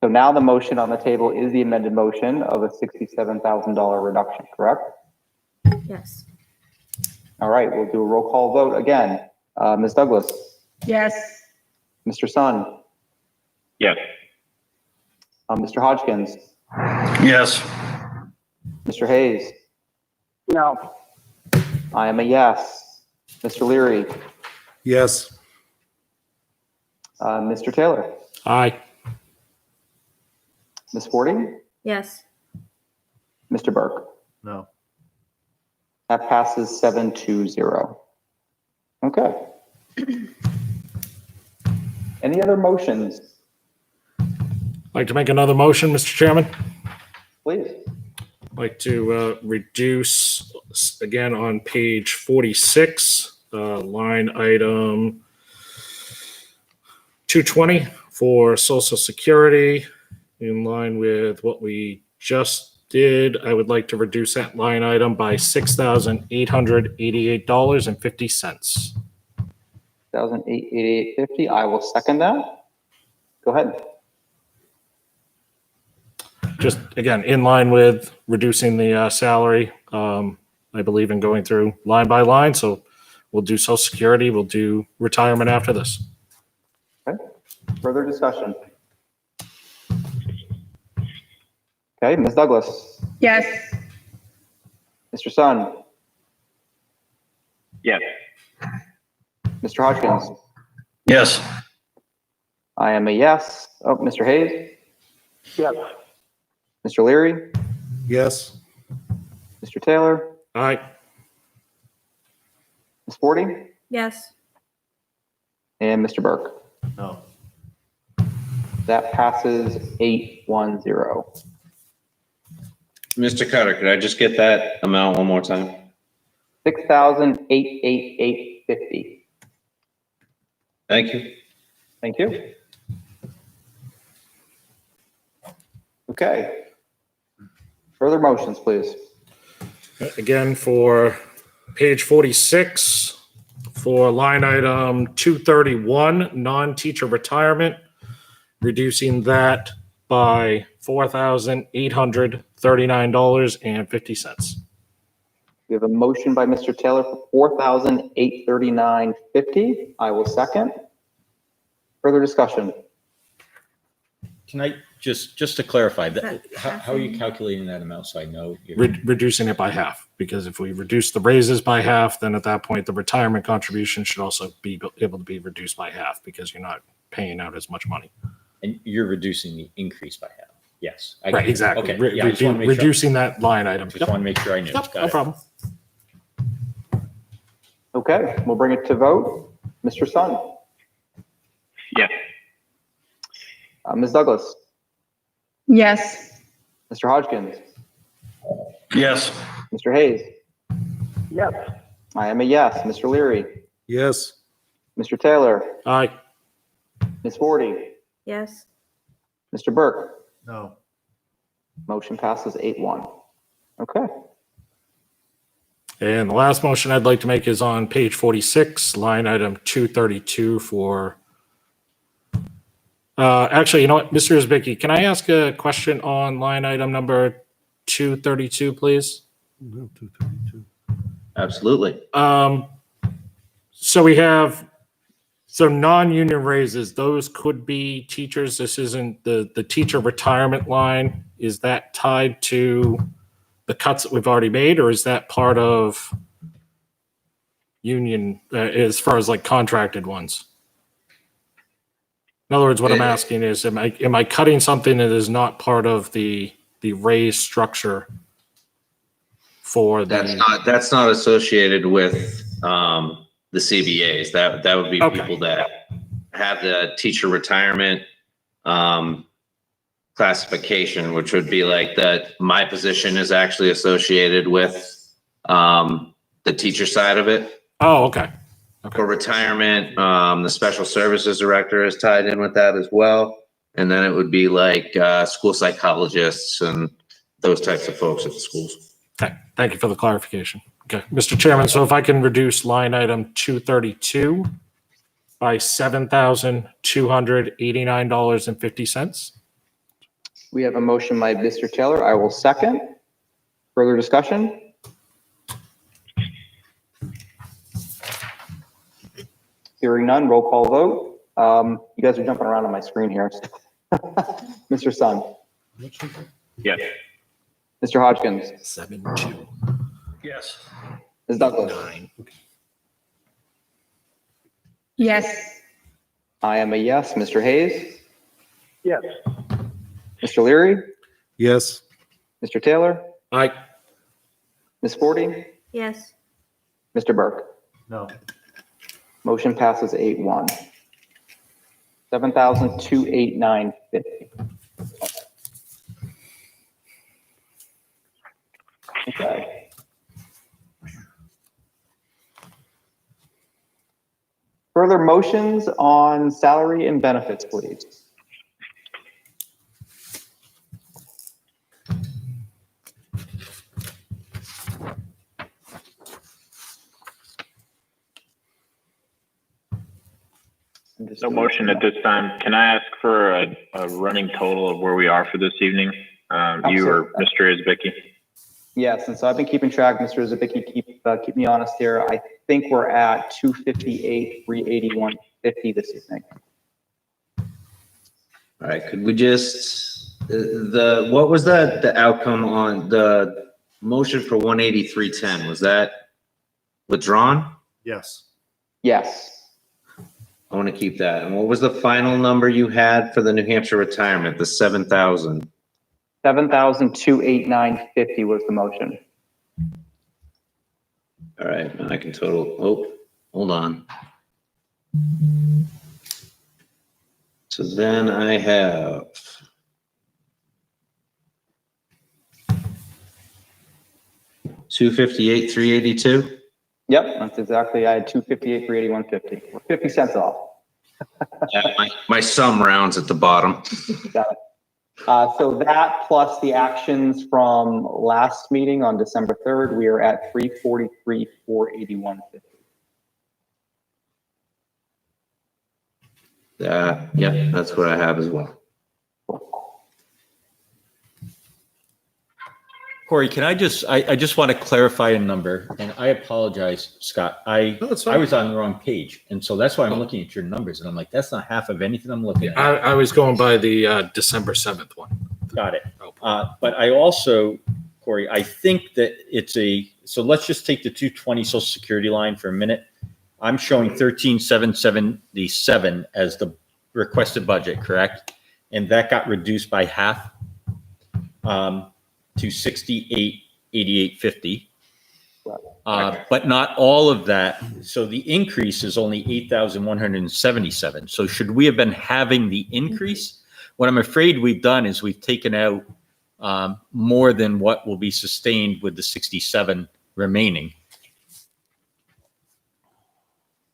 So now the motion on the table is the amended motion of a $67,000 reduction, correct? Yes. All right, we'll do a roll call vote again. Ms. Douglas, Yes. Mr. Sun, Yes. Mr. Hodgkins, Yes. Mr. Hayes. No. I am a yes. Mr. Leary, Yes. Mr. Taylor, Aye. Ms. Forty, Yes. Mr. Burke. No. That passes 7-0. Okay. Any other motions, I'd like to make another motion, Mr. Chairman. please? I'd like to reduce, again, on page 46, line item 220 for Social Security. In line with what we just did, I would like to reduce that line item by $6,888.50. $1,888.50. I will second that. Go ahead. Just, again, in line with reducing the salary. I believe in going through line by line, so we'll do Social Security, we'll do retirement after this. Okay. Further discussion. Okay, Ms. Douglas, Yes. Mr. Sun, Yes. Mr. Hodgkins. Yes. I am a yes. Oh, Mr. Hayes, Yes. Mr. Leary, Yes. Mr. Taylor, Aye. Ms. Forty, Yes. and Mr. Burke. No. That passes 8-1-0. Mr. Cutter, could I just get that amount one more time? $6,888.50. Thank you. Thank you. Okay. Further motions, please. Again, for page 46, for line item 231, non-teacher retirement, reducing that by $4,839.50. We have a motion by Mr. Taylor for $4,839.50. I will second. Further discussion. Can I just to clarify that, how are you calculating that amount so I know? Reducing it by half, because if we reduce the raises by half, then at that point, the retirement contribution should also be able to be reduced by half because you're not paying out as much money. And you're reducing the increase by half? Yes. Right, exactly. Okay. Yeah, I just wanna make sure- Reducing that line item. Just want to make sure I knew. Yep, Got no it. problem. Okay, we'll bring it to vote. Mr. Sun, Yes. Ms. Douglas, Yes. Mr. Hodgkins, Yes. Mr. Hayes. Yes. I am a yes. Mr. Leary, Yes. Mr. Taylor, Aye. Ms. Forty, Yes. Mr. Burke. No. Motion passes 8-1. Okay. And the last motion I'd like to make is on page 46, line item 232 for, actually, you know what, Mr. Zbicki, can I ask a question on line item number 232, please? No, 232. Absolutely. So we have, so non-union raises, those could be teachers. This isn't the teacher retirement line. Is that tied to the cuts that we've already made, or is that part of union as far as like contracted ones? In other words, what I'm asking is, am I cutting something that is not part of the raise structure for the? That's not associated with the CBAs. That would be Okay. people that have the teacher retirement classification, which would be like that. My position is actually associated with the teacher side of it. Oh, okay. For retirement, the special services director is tied in with that as well. And then it would be like, school psychologists and those types of folks at the schools. Okay, thank you for the clarification. Okay, Mr. Chairman, so if I can reduce line item 232 by $7,289.50. We have a motion by Mr. Taylor. I will second. Further discussion? Hearing none, roll call vote. You guys are jumping around on my screen here. Mr. Sun. Yes. Mr. Hodgkins. 7-2. Yes. Ms. Douglas. 9. Yes. I am a yes. Mr. Hayes. Yes. Mr. Leary. Yes. Mr. Taylor. Aye. Ms. Forty. Yes. Mr. Burke. No. Motion passes 8-1. 7,289.50. Okay. Further motions on salary and benefits, please. No motion at this time. Can I ask for a running total of where we are for this evening? You or Mr. Isbicki? Yes, and so I've been keeping track, Mr. Zabicki, keep me honest here. I think we're at 258, 381.50 this evening. All right, could we just, what was the outcome on the motion for 183.10? Was that withdrawn? Yes. Yes. I want to keep that. And what was the final number you had for the New Hampshire retirement, the 7,000? 7,289.50 was the motion. All right, now I can total, oh, hold on. So then I have 258, 382. Yep, that's exactly. I had 258, 381.50. We're 50 cents off. My sum rounds at the bottom. Got it. So that plus the actions from last meeting on December 3rd, we are at 343, 481.50. Yeah, that's what I have as well. Corey, can I just want to clarify a number, and I apologize, Scott. I was on the wrong page, and so that's why I'm looking at your numbers, and I'm like, that's not half of anything I'm looking at. I was going by the December 7th one. Got it. But I also, Corey, I think that so let's just take the 220 Social Security line for a minute. I'm showing 13,777 as the requested budget, correct? And that got reduced by half to 68,8850. But not all of that. So the increase is only 8,177. So should we have been having the increase? What I'm afraid we've done is we've taken out more than what will be sustained with the 67 remaining.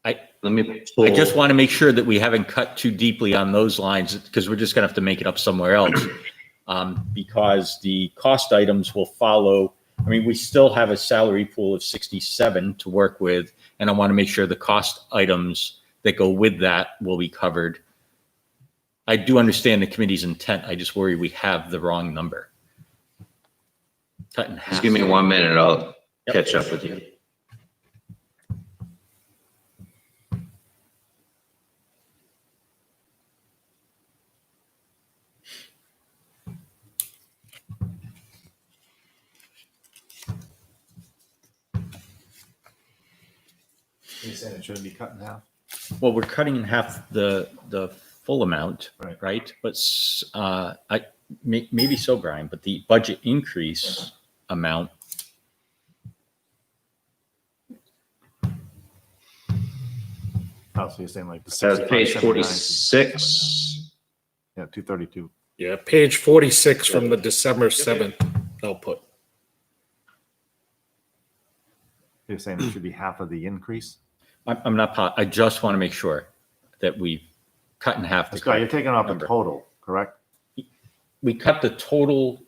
I just want to make sure that we haven't cut too deeply on those lines, because we're just going to have to make it up somewhere else. Because the cost items will follow. I mean, we still have a salary pool of 67 to work with, and I want to make sure the cost items that go with that will be covered. I do understand the committee's intent. I just worry we have the wrong number. Cut in half. Just give me 1 minute. I'll catch up with you. You're saying it shouldn't be cut in half? Well, we're cutting in half the full amount, right? But maybe so, Brian, but the budget increase amount. Oh, so you're saying like the That's page 46. Yeah, 232. Yeah, page 46 from the December 7th output. You're saying it should be half of the increase? I'm not, I just want to make sure that we cut in half the. Scott, you're taking off the number. total, correct? We cut the total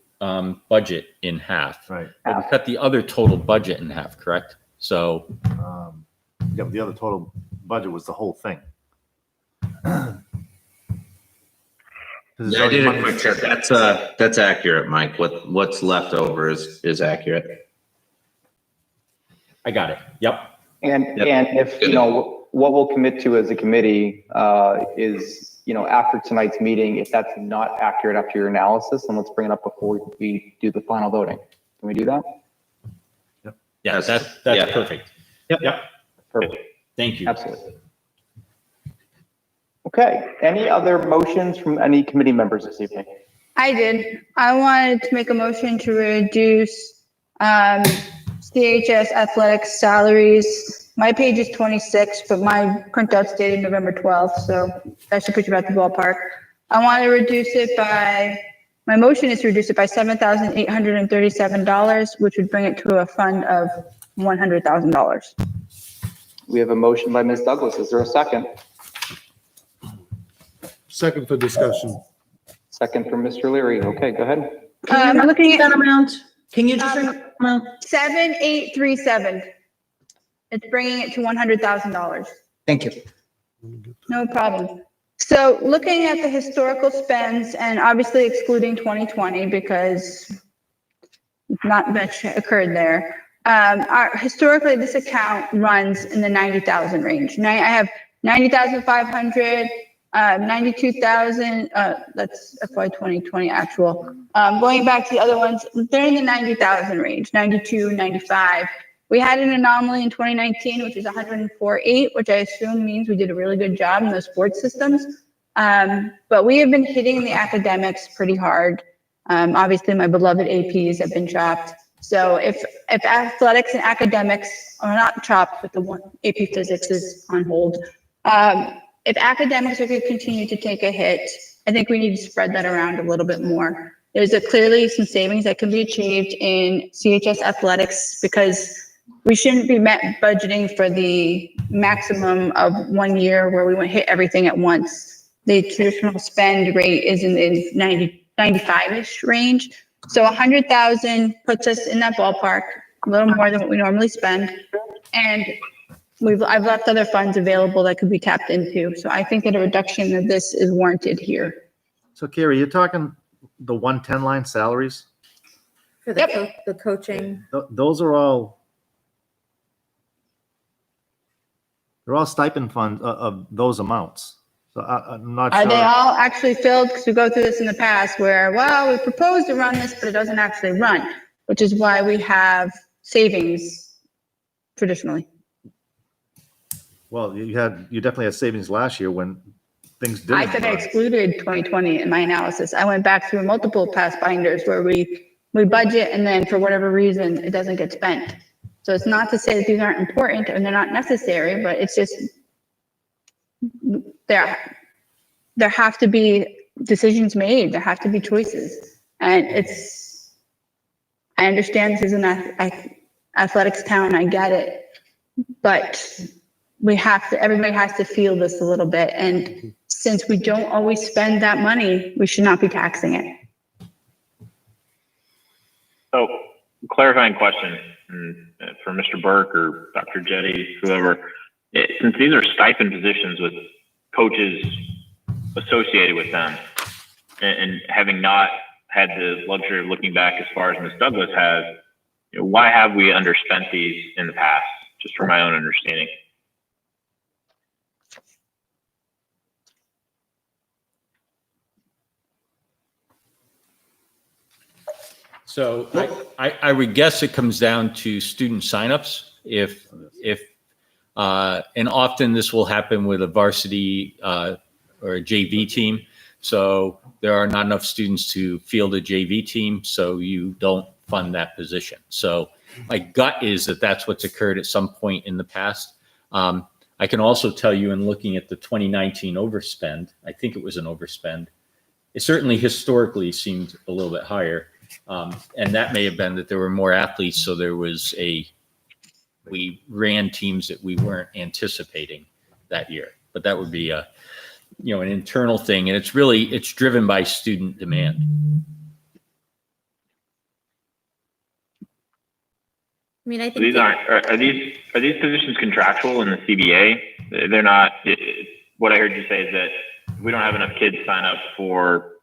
budget in half. Right. But we cut the other total budget in half, correct? So Yeah, but the other total budget was the whole thing. Yeah, I did a quick check. That's accurate, Mike. What's left over is accurate. I got it. Yep. And if, Good. what we'll commit to as a committee is, after tonight's meeting, if that's not accurate after your analysis, then let's bring it up before we do the final voting. Can we do that? Yep. Yeah, that's yeah. perfect. Yep. Perfect. Thank you. Absolutely. Okay. Any other motions from any committee members this evening? I did. I wanted to make a motion to reduce CHS athletics salaries. My page is 26, but my printout's dated November 12th, so that should put you at the ballpark. I want to reduce it by, my motion is to reduce it by $7,837, which would bring it to a fund of $100,000. We have a motion by Ms. Douglas. Is there a second? Second for discussion. Second from Mr. Leary. Okay, go ahead. I'm looking at that amount. Can you just amount? 7837. It's bringing it to $100,000. Thank you. No problem. So looking at the historical spends and obviously excluding 2020 because not much occurred there. Historically, this account runs in the 90,000 range. Now I have 90,500, 92,000. That's FY 2020 actual. Going back to the other ones, they're in the 90,000 range, 92, 95. We had an anomaly in 2019, which is 104.8, which I assume means we did a really good job in those sports systems. But we have been hitting the academics pretty hard. Obviously, my beloved APs have been chopped. So if athletics and academics are not chopped, but the one AP physics is on hold. If academics are going to continue to take a hit, I think we need to spread that around a little bit more. There's clearly some savings that can be achieved in CHS athletics because we shouldn't be budgeting for the maximum of 1 year where we want to hit everything at once. The traditional spend rate is in the 95-ish range. So 100,000 puts us in that ballpark, a little more than what we normally spend. And I've left other funds available that could be tapped into. So I think that a reduction of this is warranted here. So Carrie, you're talking the 110 line salaries? For the coaching. Those are all, they're all stipend funds of those amounts. So I'm not sure. Are they all actually filled? Because we go through this in the past where, well, we proposed to run this, but it doesn't actually run, which is why we have savings traditionally. Well, you definitely had savings last year when things didn't. I said I excluded 2020 in my analysis. I went back through multiple past binders where we budget and then for whatever reason, it doesn't get spent. So it's not to say that these aren't important and they're not necessary, but it's just there have to be decisions made. There have to be choices. And I understand this is an athletics town. I get it, but everybody has to feel this a little bit. And since we don't always spend that money, we should not be taxing it. So, clarifying question for Mr. Burke or Dr. Jetty, whoever. Since these are stipend positions with coaches associated with them, and having not had the luxury of looking back as far as Ms. Douglas has, why have we underspent these in the past? Just from my own understanding. So I would guess it comes down to student signups. And often this will happen with a varsity or a JV team. So there are not enough students to field a JV team, so you don't fund that position. So my gut is that that's what's occurred at some point in the past. I can also tell you in looking at the 2019 overspend, I think it was an overspend. It certainly historically seemed a little bit higher. And that may have been that there were more athletes, so there was a we ran teams that we weren't anticipating that year. But that would be a, you know, an internal thing, and it's driven by student demand. I mean, I think These are these positions contractual in the CBA? They're not. What I heard you say is that we don't have enough kids sign up for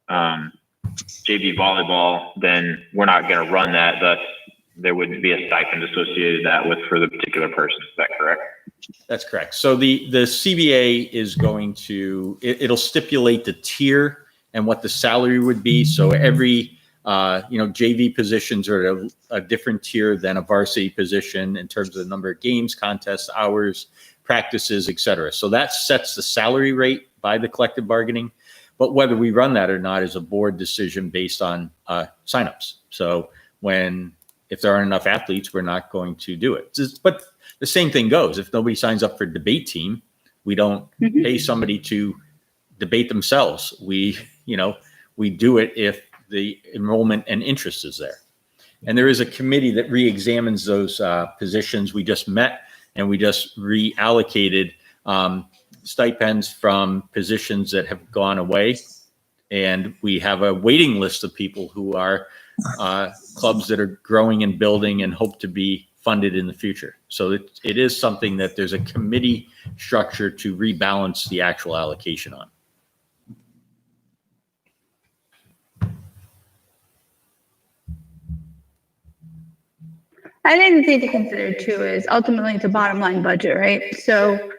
JV volleyball, then we're not going to run that. Thus, there wouldn't be a stipend associated that with for the particular person. Is that correct? That's correct. So the CBA is going to, it'll stipulate the tier and what the salary would be. So every, JV positions are at a different tier than a varsity position in terms of the number of games, contests, hours, practices, et cetera. So that sets the salary rate by the collective bargaining. But whether we run that or not is a board decision based on signups. So if there aren't enough athletes, we're not going to do it. But the same thing goes. If nobody signs up for debate team, we don't pay somebody to debate themselves. We do it if the enrollment and interest is there. And there is a committee that re-examines those positions. We just met and we just reallocated stipends from positions that have gone away. And we have a waiting list of people who are clubs that are growing and building and hope to be funded in the future. So it is something that there's a committee structure to rebalance the actual allocation on. I think the thing to consider too is ultimately it's a bottom line budget, right? So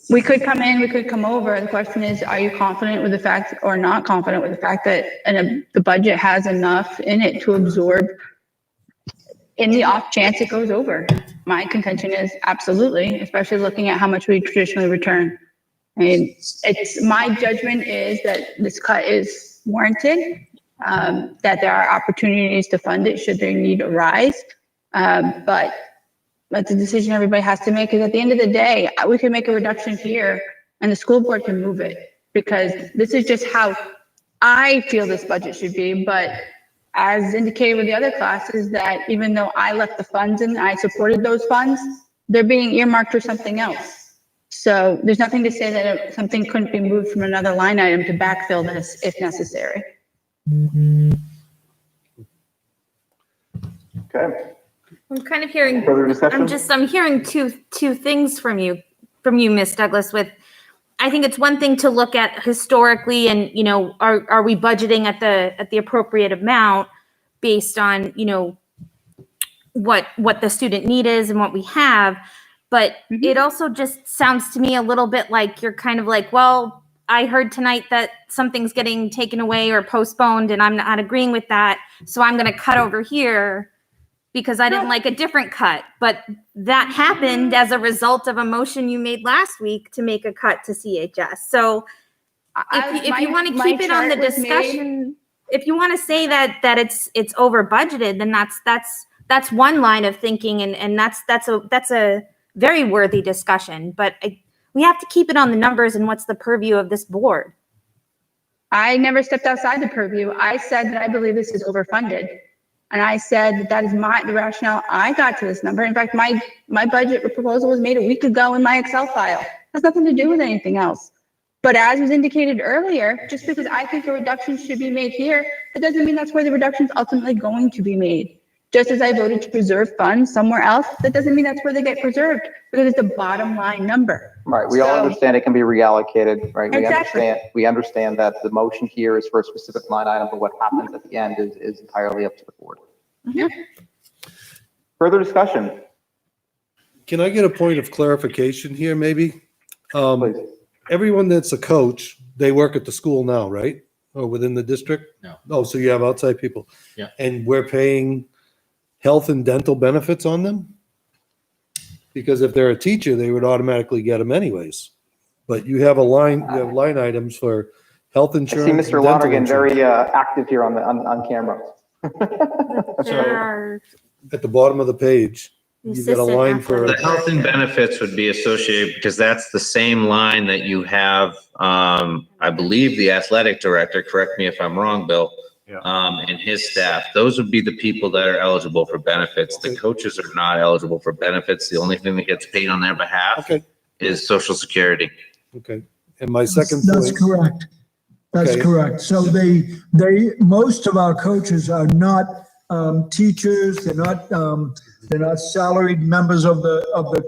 we could come in, we could come over. The question is, are you confident with the fact or not confident with the fact that the budget has enough in it to absorb in the off chance it goes over? My contention is absolutely, especially looking at how much we traditionally return. I mean, my judgment is that this cut is warranted, that there are opportunities to fund it should their need arise. But that's a decision everybody has to make, because at the end of the day, we can make a reduction here and the school board can move it, because this is just how I feel this budget should be. But as indicated with the other classes, that even though I left the funds and I supported those funds, they're being earmarked for something else. So there's nothing to say that something couldn't be moved from another line item to backfill this if necessary. Okay. I'm kind of hearing, Further discussion? I'm hearing two things from you, Ms. Douglas. With, I think it's one thing to look at historically and, are we budgeting at the appropriate amount based on, what the student need is and what we have. But it also just sounds to me a little bit like you're kind of like, well, I heard tonight that something's getting taken away or postponed and I'm not agreeing with that. So I'm going to cut over here because I didn't like a different cut. But that happened as a result of a motion you made last week to make a cut to CHS. So if you want to keep it on the discussion, if you want to say that it's over budgeted, then that's one line of thinking, and that's a very worthy discussion. But we have to keep it on the numbers and what's the purview of this board. I never stepped outside the purview. I said that I believe this is overfunded. And I said that is the rationale I got to this number. In fact, my budget proposal was made a week ago in my Excel file. It has nothing to do with anything else. But as was indicated earlier, just because I think a reduction should be made here, that doesn't mean that's where the reduction is ultimately going to be made. Just as I voted to preserve funds somewhere else, that doesn't mean that's where they get preserved, because it's a bottom line number. Right, we all understand it can be reallocated, right? Exactly. We understand that the motion here is for a specific line item, but what happens at the end is entirely up to the board. Further discussion? Can I get a point of clarification here, maybe? Please. Everyone that's a coach, they work at the school now, right? Or within the district? No. Oh, so you have outside people. Yeah. And we're paying health and dental benefits on them? Because if they're a teacher, they would automatically get them anyways. But you have line items for health I insurance. see and Mr. dental Lonergan insurance. very active here on camera. At the bottom of the page, you got a line for. The health and benefits would be associated because that's the same line that you have, I believe the athletic director, correct me if I'm wrong, Bill, and his staff, those would be the people that are eligible for benefits. The coaches are not eligible for benefits. The only thing that gets paid on their behalf is Social Security. Okay. And my second That's point. correct. That's Okay. correct. So most of our coaches are not teachers. They're not salaried members of the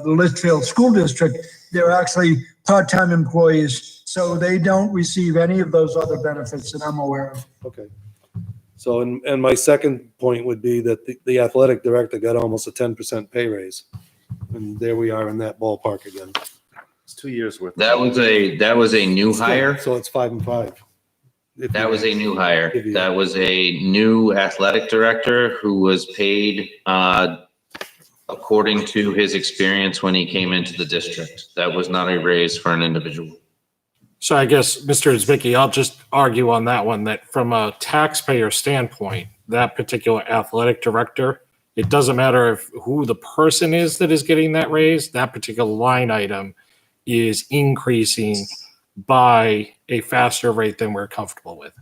Litchfield School District. They're actually part-time employees. So they don't receive any of those other benefits that I'm aware of. Okay. So, and my second point would be that the athletic director got almost a 10% pay raise. And there we are in that ballpark again. It's 2 years worth. That was a new hire. So it's 5 and 5. That was a new hire. That was a new athletic director who was paid according to his experience when he came into the district. That was not a raise for an individual. So I guess, Mr. Zbicki, I'll just argue on that one, that from a taxpayer standpoint, that particular athletic director, it doesn't matter who the person is that is getting that raise, that particular line item is increasing by a faster rate than we're comfortable with.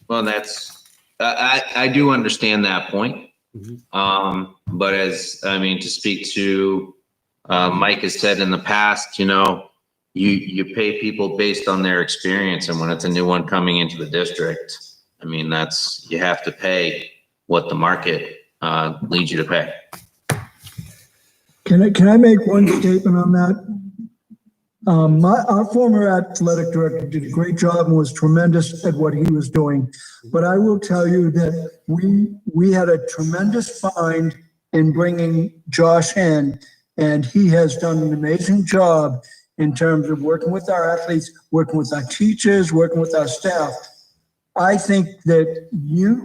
Well, I do understand that point. But to speak to Mike has said in the past, you pay people based on their experience, and when it's a new one coming into the district, you have to pay what the market leads you to pay. Can I make one statement on that? Our former athletic director did a great job and was tremendous at what he was doing. But I will tell you that we had a tremendous find in bringing Josh in, and he has done an amazing job in terms of working with our athletes, working with our teachers, working with our staff. I think that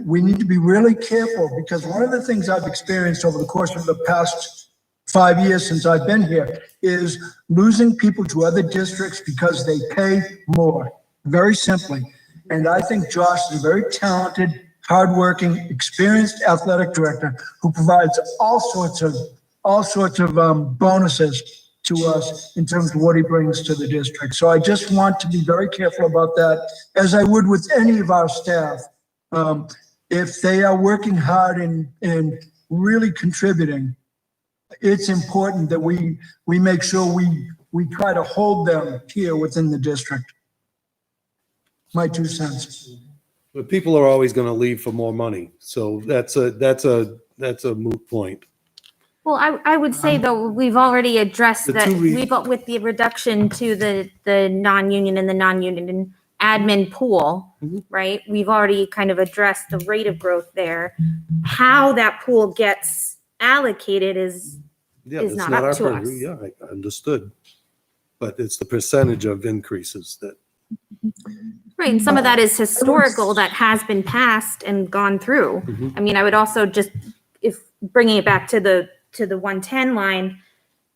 we need to be really careful, because one of the things I've experienced over the course of the past 5 years since I've been here is losing people to other districts because they pay more, very simply. And I think Josh is a very talented, hardworking, experienced athletic director who provides all sorts of bonuses to us in terms of what he brings to the district. So I just want to be very careful about that, as I would with any of our staff. If they are working hard and really contributing, it's important that we make sure we try to hold them here within the district. My 2 cents. But people are always going to leave for more money. So that's a moot point. Well, I would say though, we've already addressed The that two with the reduction to the non-union and the non-union admin pool, right? We've already kind of addressed the rate of growth there. How that pool gets allocated is that's not up our to purview. us. Yeah, I understood. But it's the percentage of increases that. Right, and some of that is historical that has been passed and gone through. I would also just, if bringing it back to the 110 line,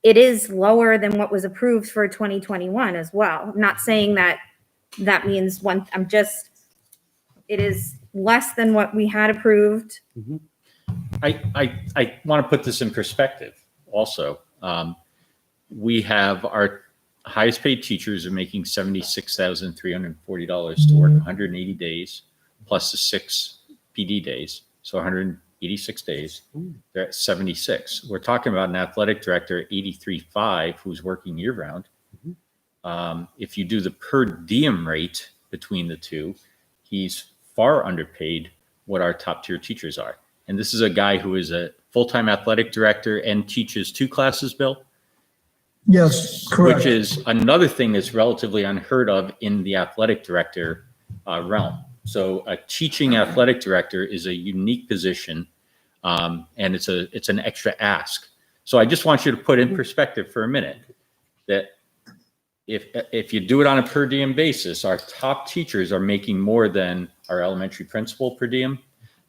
it is lower than what was approved for 2021 as well. I'm not saying that means it is less than what we had approved. I want to put this in perspective also. We have our highest paid teachers are making $76,340 to work 180 days plus the 6 PD days. So 186 days, they're at 76. We're talking about an athletic director at 83.5 who's working year round. If you do the per diem rate between the two, he's far underpaid what our top tier teachers are. And this is a guy who is a full-time athletic director and teaches 2 classes, Bill? Yes, correct. Which is another thing that's relatively unheard of in the athletic director realm. So a teaching athletic director is a unique position, and it's an extra ask. So I just want you to put in perspective for a minute that if you do it on a per diem basis, our top teachers are making more than our elementary principal per diem.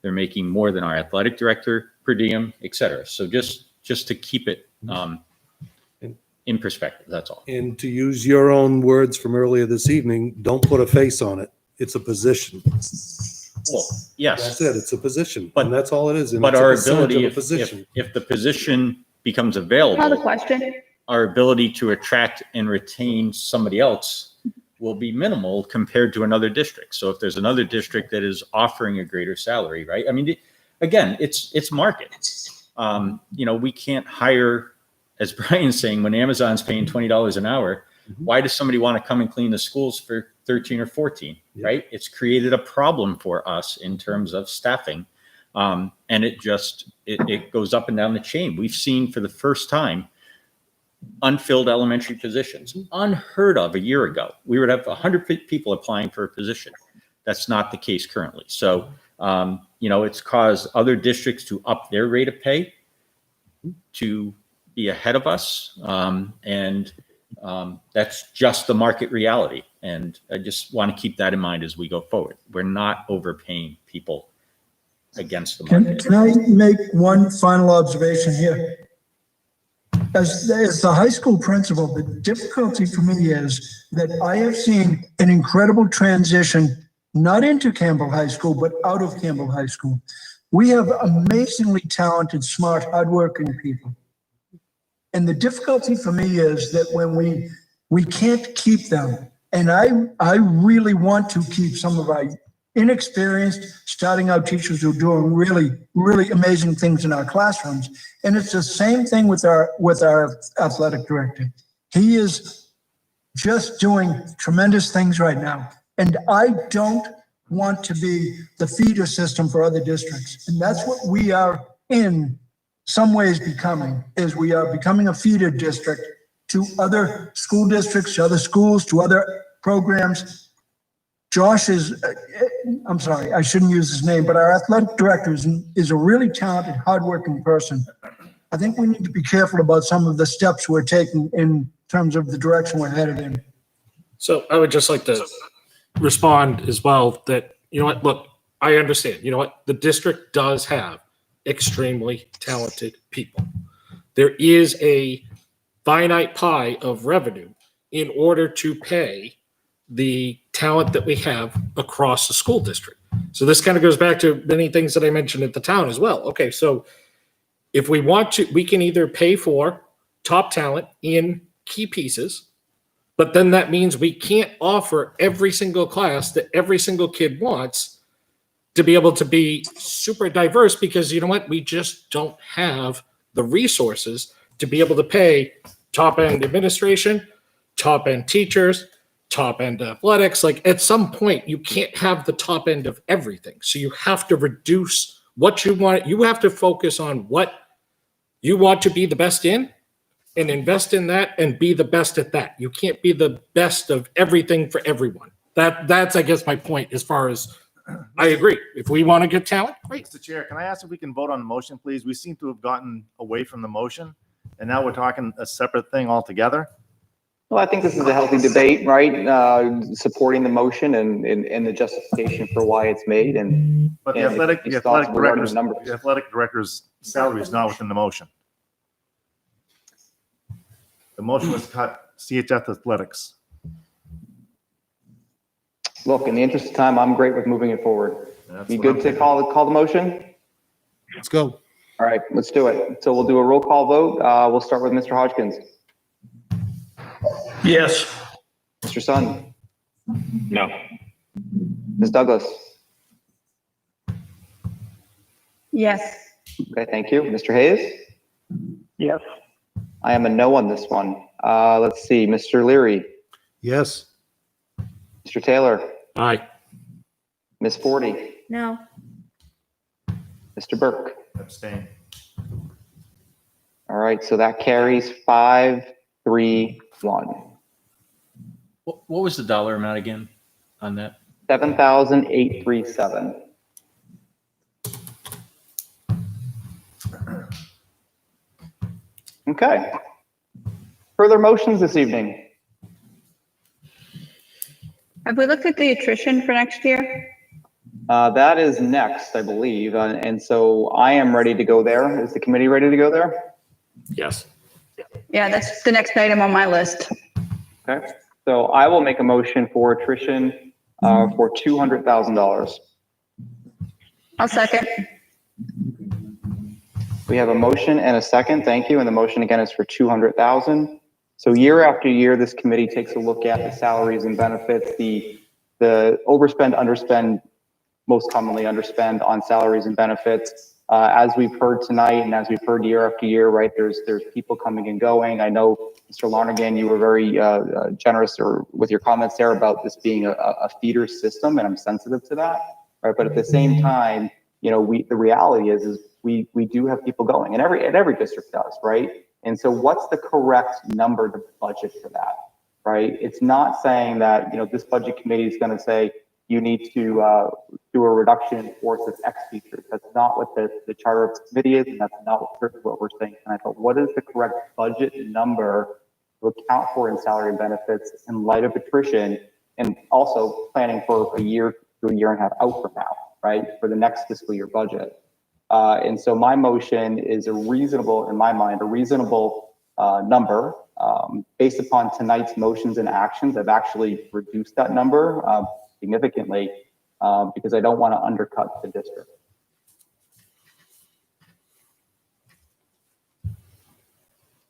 They're making more than our athletic director per diem, et cetera. So just to keep it in perspective, that's all. And to use your own words from earlier this evening, don't put a face on it. It's a position. Well, yes. That's it. It's a position. But And that's all it is. And But it's a our percentage ability, of a position. if the position becomes Another available, question. our ability to attract and retain somebody else will be minimal compared to another district. So if there's another district that is offering a greater salary, right? I mean, again, it's market. We can't hire, as Brian's saying, when Amazon's paying $20 an hour, why does somebody want to come and clean the schools for 13 or 14, right? It's created a problem for us in terms of staffing. And it goes up and down the chain. We've seen for the first time unfilled elementary positions, unheard of a year ago. We would have 100 people applying for a position. That's not the case currently. So, it's caused other districts to up their rate of pay to be ahead of us. That's just the market reality. And I just want to keep that in mind as we go forward. We're not overpaying people against the market. Can I make one final observation here? As the high school principal, the difficulty for me is that I have seen an incredible transition, not into Campbell High School, but out of Campbell High School. We have amazingly talented, smart, hardworking people. And the difficulty for me is that when we can't keep them, and I really want to keep some of our inexperienced starting out teachers who are doing really, really amazing things in our classrooms. And it's the same thing with our athletic director. He is just doing tremendous things right now. And I don't want to be the feeder system for other districts. And that's what we are in some ways becoming, is we are becoming a feeder district to other school districts, to other schools, to other programs. Josh I'm sorry, I shouldn't use his name, but our athletic director is a really talented, hardworking person. I think we need to be careful about some of the steps we're taking in terms of the direction we're headed in. So I would just like to respond as well that, look, I understand, the district does have extremely talented people. There is a finite pie of revenue in order to pay the talent that we have across the school district. So this kind of goes back to many things that I mentioned at the town as well. Okay, so if we want to, we can either pay for top talent in key pieces, but then that means we can't offer every single class that every single kid wants to be able to be super diverse, because we just don't have the resources to be able to pay top end administration, top end teachers, top end athletics. Like at some point you can't have the top end of everything. So you have to reduce what you want. You have to focus on what you want to be the best in and invest in that and be the best at that. You can't be the best of everything for everyone. That's, I guess, my point as far as I agree. If we want to get talent, great. Mr. Chair, can I ask if we can vote on the motion, please? We seem to have gotten away from the motion, and now we're talking a separate thing altogether. Well, I think this is a healthy debate, right? Supporting the motion and the justification for why it's made. But the athletic director's salary is not within the motion. The motion was cut CHF athletics. Look, in the interest of time, I'm great with moving it forward. You good to call the motion? Let's go. All right, let's do it. So we'll do a roll call vote. We'll start with Mr. Hodgkins. Yes. Mr. Sun. No. Ms. Douglas. Yes. Okay, thank you. Mr. Hayes. Yes. I am a no on this one. Let's see, Mr. Leary. Yes. Mr. Taylor. Aye. Ms. Forty. No. Mr. Burke. Abstain. All right, so that carries 5-3-1. What was the dollar amount again on that? 7,837. Okay. Further motions this evening? Have we looked at the attrition for next year? That is next, I believe. And so I am ready to go there. Is the committee ready to go there? Yes. Yeah, that's the next item on my list. Okay. So I will make a motion for attrition for $200,000. I'll second. We have a motion and a second. Thank you. And the motion again is for 200,000. So year after year, this committee takes a look at the salaries and benefits, the overspend, underspend, most commonly underspend on salaries and benefits. As we've heard tonight, and as we've heard year after year, right, there's people coming and going. I know, Mr. Lonergan, you were very generous with your comments there about this being a feeder system, and I'm sensitive to that, right? But at the same time, you know, the reality is we do have people going, and every district does, right? And so what's the correct number to budget for that, right? It's not saying that, you know, this budget committee is going to say you need to do a reduction in force of X teachers. That's not what the charter of the committee is, and that's not what we're saying tonight. But what is the correct budget number to account for in salary and benefits in light of attrition, and also planning for a year to a year and a half out from now, right, for the next fiscal year budget. And so my motion is in my mind, a reasonable number. Based upon tonight's motions and actions, I've actually reduced that number significantly because I don't want to undercut the district.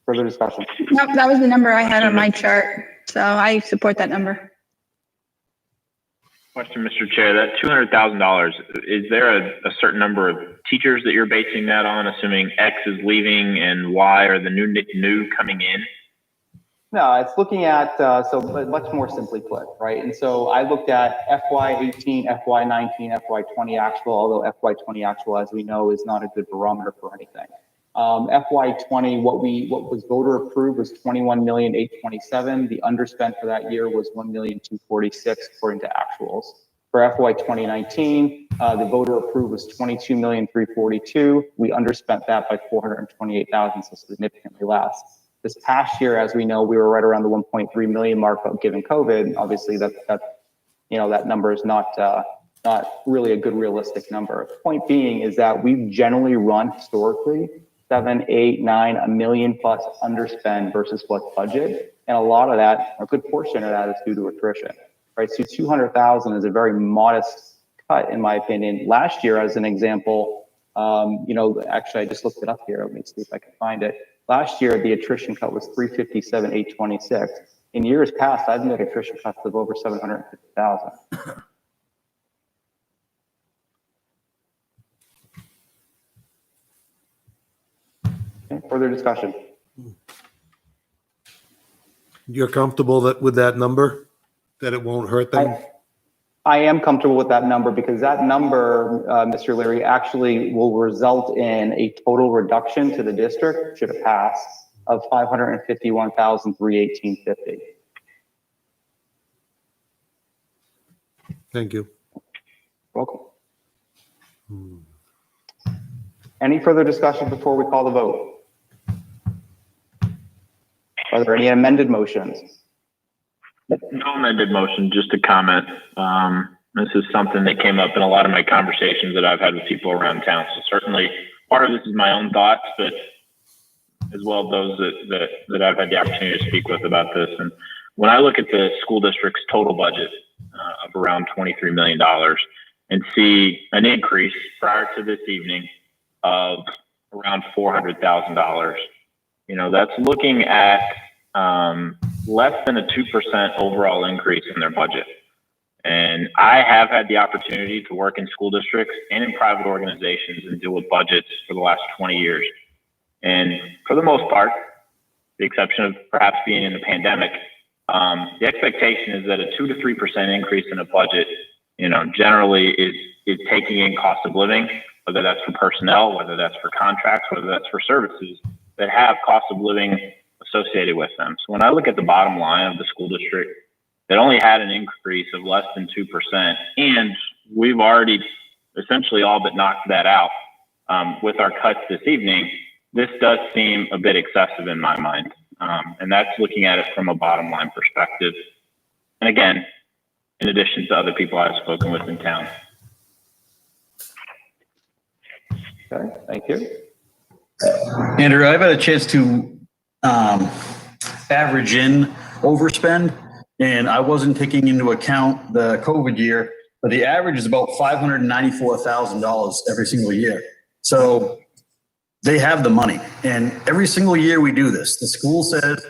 Further discussion? Nope, that was the number I had on my chart, so I support that number. Question, Mr. Chair, that $200,000, is there a certain number of teachers that you're basing that on, assuming X is leaving and Y are the new coming in? No, it's looking at, so much more simply put, right? And so I looked at FY18, FY19, FY20 actual, although FY20 actual, as we know, is not a good barometer for anything. FY20, what was voter approved was 21,827,000. The underspent for that year was 1,246,000 according to actuals. For FY 2019, the voter approved was 22,342,000. We underspent that by 428,000, so significantly less. This past year, as we know, we were right around the 1.3 million mark, given COVID. Obviously, that number is not really a good realistic number. The point being is that we've generally run historically 7, 8, 9, $1 million plus underspend versus what's budget. And a lot of that, a good portion of that is due to attrition, right? So 200,000 is a very modest cut in my opinion. Last year, as an example, actually I just looked it up here. Let me see if I can find it. Last year, the attrition cut was 357,826. In years past, I've made attrition cuts of over 750,000. Okay, further discussion. You're comfortable with that number, that it won't hurt them? I am comfortable with that number because that number, Mr. Leary, actually will result in a total reduction to the district, should it pass, of $551,318.50. Thank you. Welcome. Any further discussion before we call the vote? Are there any amended motions? No amended motion, just a comment. This is something that came up in a lot of my conversations that I've had with people around town. So certainly part of this is my own thoughts, but as well those that I've had the opportunity to speak with about this. And when I look at the school district's total budget of around $23 million and see an increase prior to this evening of around $400,000, that's looking at less than a 2% overall increase in their budget. And I have had the opportunity to work in school districts and in private organizations and deal with budgets for the last 20 years. And for the most part, the exception of perhaps being in the pandemic, the expectation is that a 2 to 3% increase in a budget, generally is taking in cost of living, whether that's for personnel, whether that's for contracts, whether that's for services that have cost of living associated with them. So when I look at the bottom line of the school district that only had an increase of less than 2%, and we've already essentially all but knocked that out with our cuts this evening, this does seem a bit excessive in my mind. And that's looking at it from a bottom line perspective. And again, in addition to other people I've spoken with in town. Okay, thank you. Andrew, I've had a chance to average in overspend, and I wasn't taking into account the COVID year, but the average is about $594,000 every single year. So they have the money, and every single year we do this. The school says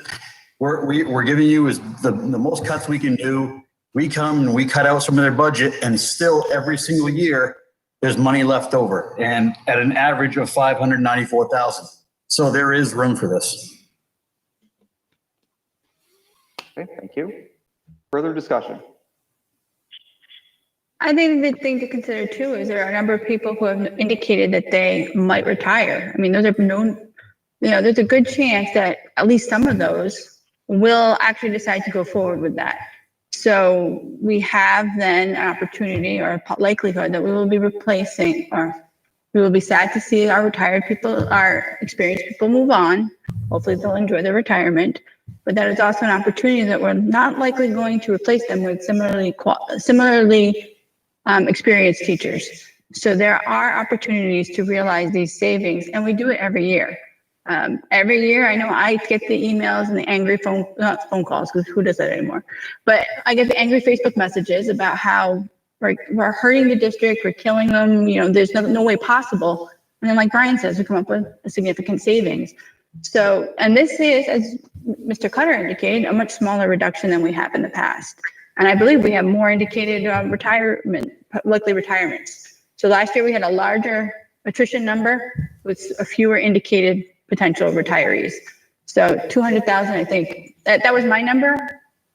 we're giving you is the most cuts we can do. We come and we cut out some of their budget, and still every single year there's money left over, and at an average of 594,000. So there is room for this. Okay, thank you. Further discussion? I think the thing to consider too is there are a number of people who have indicated that they might retire. I mean, those are known, there's a good chance that at least some of those will actually decide to go forward with that. So we have then an opportunity or a likelihood that we will be replacing, or we will be sad to see our retired people, our experienced people move on. Hopefully they'll enjoy their retirement, but that is also an opportunity that we're not likely going to replace them with similarly experienced teachers. So there are opportunities to realize these savings, and we do it every year. Every year, I know I get the emails and the angry not phone calls, because who does that anymore? But I get the angry Facebook messages about how we're hurting the district, we're killing them, there's no way possible. And then like Brian says, we come up with a significant savings. So, and this is, as Mr. Cutter indicated, a much smaller reduction than we have in the past. And I believe we have more indicated likely retirements. So last year we had a larger attrition number with a fewer indicated potential retirees. So 200,000, I think, that was my number,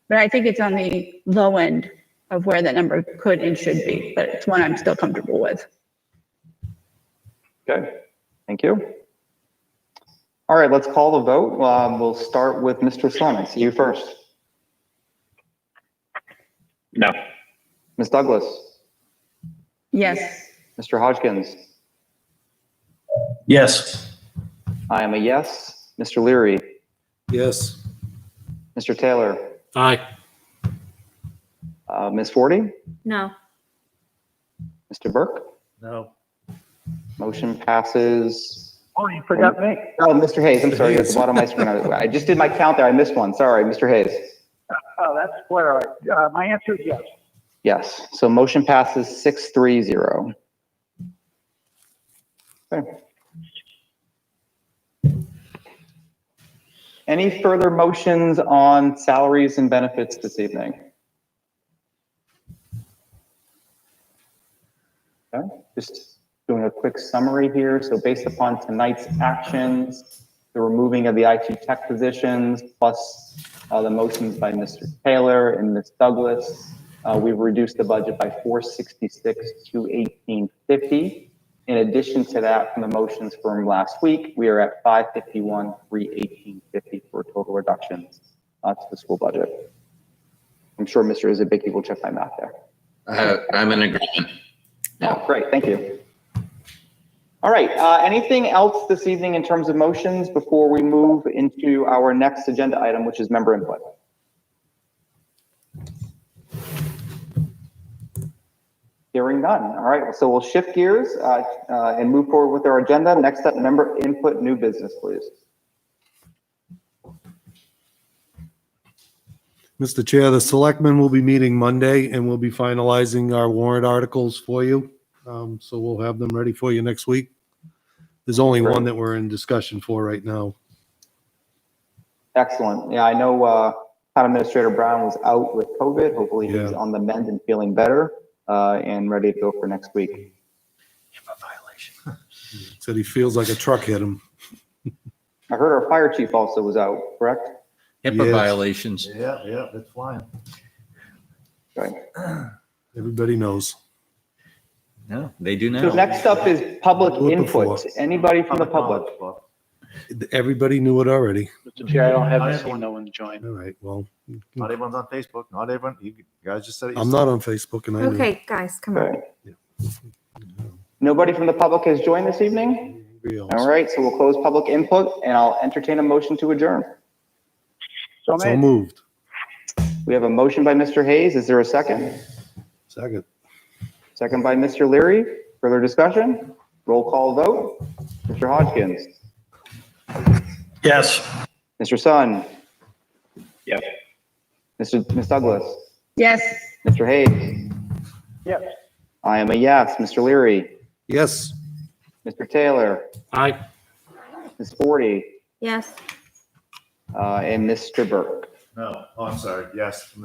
but I think it's on the low end of where that number could and should be, but it's one I'm still comfortable with. Okay, thank you. All right, let's call the vote. We'll start with Mr. Sun. I see you first. No. Ms. Douglas. Yes. Mr. Hodgkins. Yes. I am a yes. Mr. Leary. Yes. Mr. Taylor. Aye. Ms. Forty. No. Mr. Burke. No. Motion passes. Oh, you forgot me. Oh, Mr. Hayes, I'm sorry, at the bottom of my screen. I just did my count there. I missed one. Sorry, Mr. Hayes. Oh, that's quite all right. My answer is yes. Yes, so motion passes 6-3-0. Okay. Any further motions on salaries and benefits this evening? Okay, just doing a quick summary here. So based upon tonight's actions, the removing of the IT tech positions, plus the motions by Mr. Taylor and Ms. Douglas, we've reduced the budget by 466 to 1850. In addition to that, from the motions from last week, we are at 551, 1850 for total reductions to the school budget. I'm sure Mr. Isabicki will check my math there. I'm in agreement. Oh, great, thank you. All right, anything else this evening in terms of motions before we move into our next agenda item, which is member input? Hearing none. All right, so we'll shift gears and move forward with our agenda. Next up, member input, new business, please. Mr. Chair, the selectmen will be meeting Monday and we'll be finalizing our warrant articles for you. So we'll have them ready for you next week. There's only one that we're in discussion for right now. Excellent. Yeah, I know Town Administrator Brown was out with COVID. Hopefully he's on the mend and feeling better and ready to go for next week. HIPAA violation. Said he feels like a truck hit him. I heard our fire chief also was out, correct? HIPAA violations. Yeah, that's fine. Right. Everybody knows. No, they do now. So next up is public input. Anybody from the public? Everybody knew it already. Mr. Chair, I don't have seen no one join. All right, well. Not everyone's on Facebook. Not everyone. You guys just said it. I'm not on Facebook and I knew. Okay, guys, come on. Nobody from the public has joined this evening? All right, so we'll close public input and I'll entertain a motion to adjourn. So moved. We have a motion by Mr. Hayes. Is there a second? Second. Second by Mr. Leary. Further discussion? Roll call vote. Mr. Hodgkins. Yes. Mr. Sun. Yes. Ms. Douglas. Yes. Mr. Hayes. Yes. I am a yes. Mr. Leary. Yes. Mr. Taylor. Aye. Ms. Forty. Yes. and Mr. Burke. No, oh, I'm sorry, yes.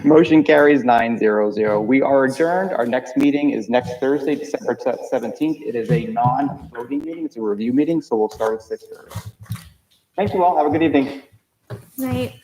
Motion carries 9-0-0. We are adjourned. Our next meeting is next Thursday, December 17th. It is a non-voting meeting. It's a review meeting, so we'll start at 6:30. Thank you all. Have a good evening. Right.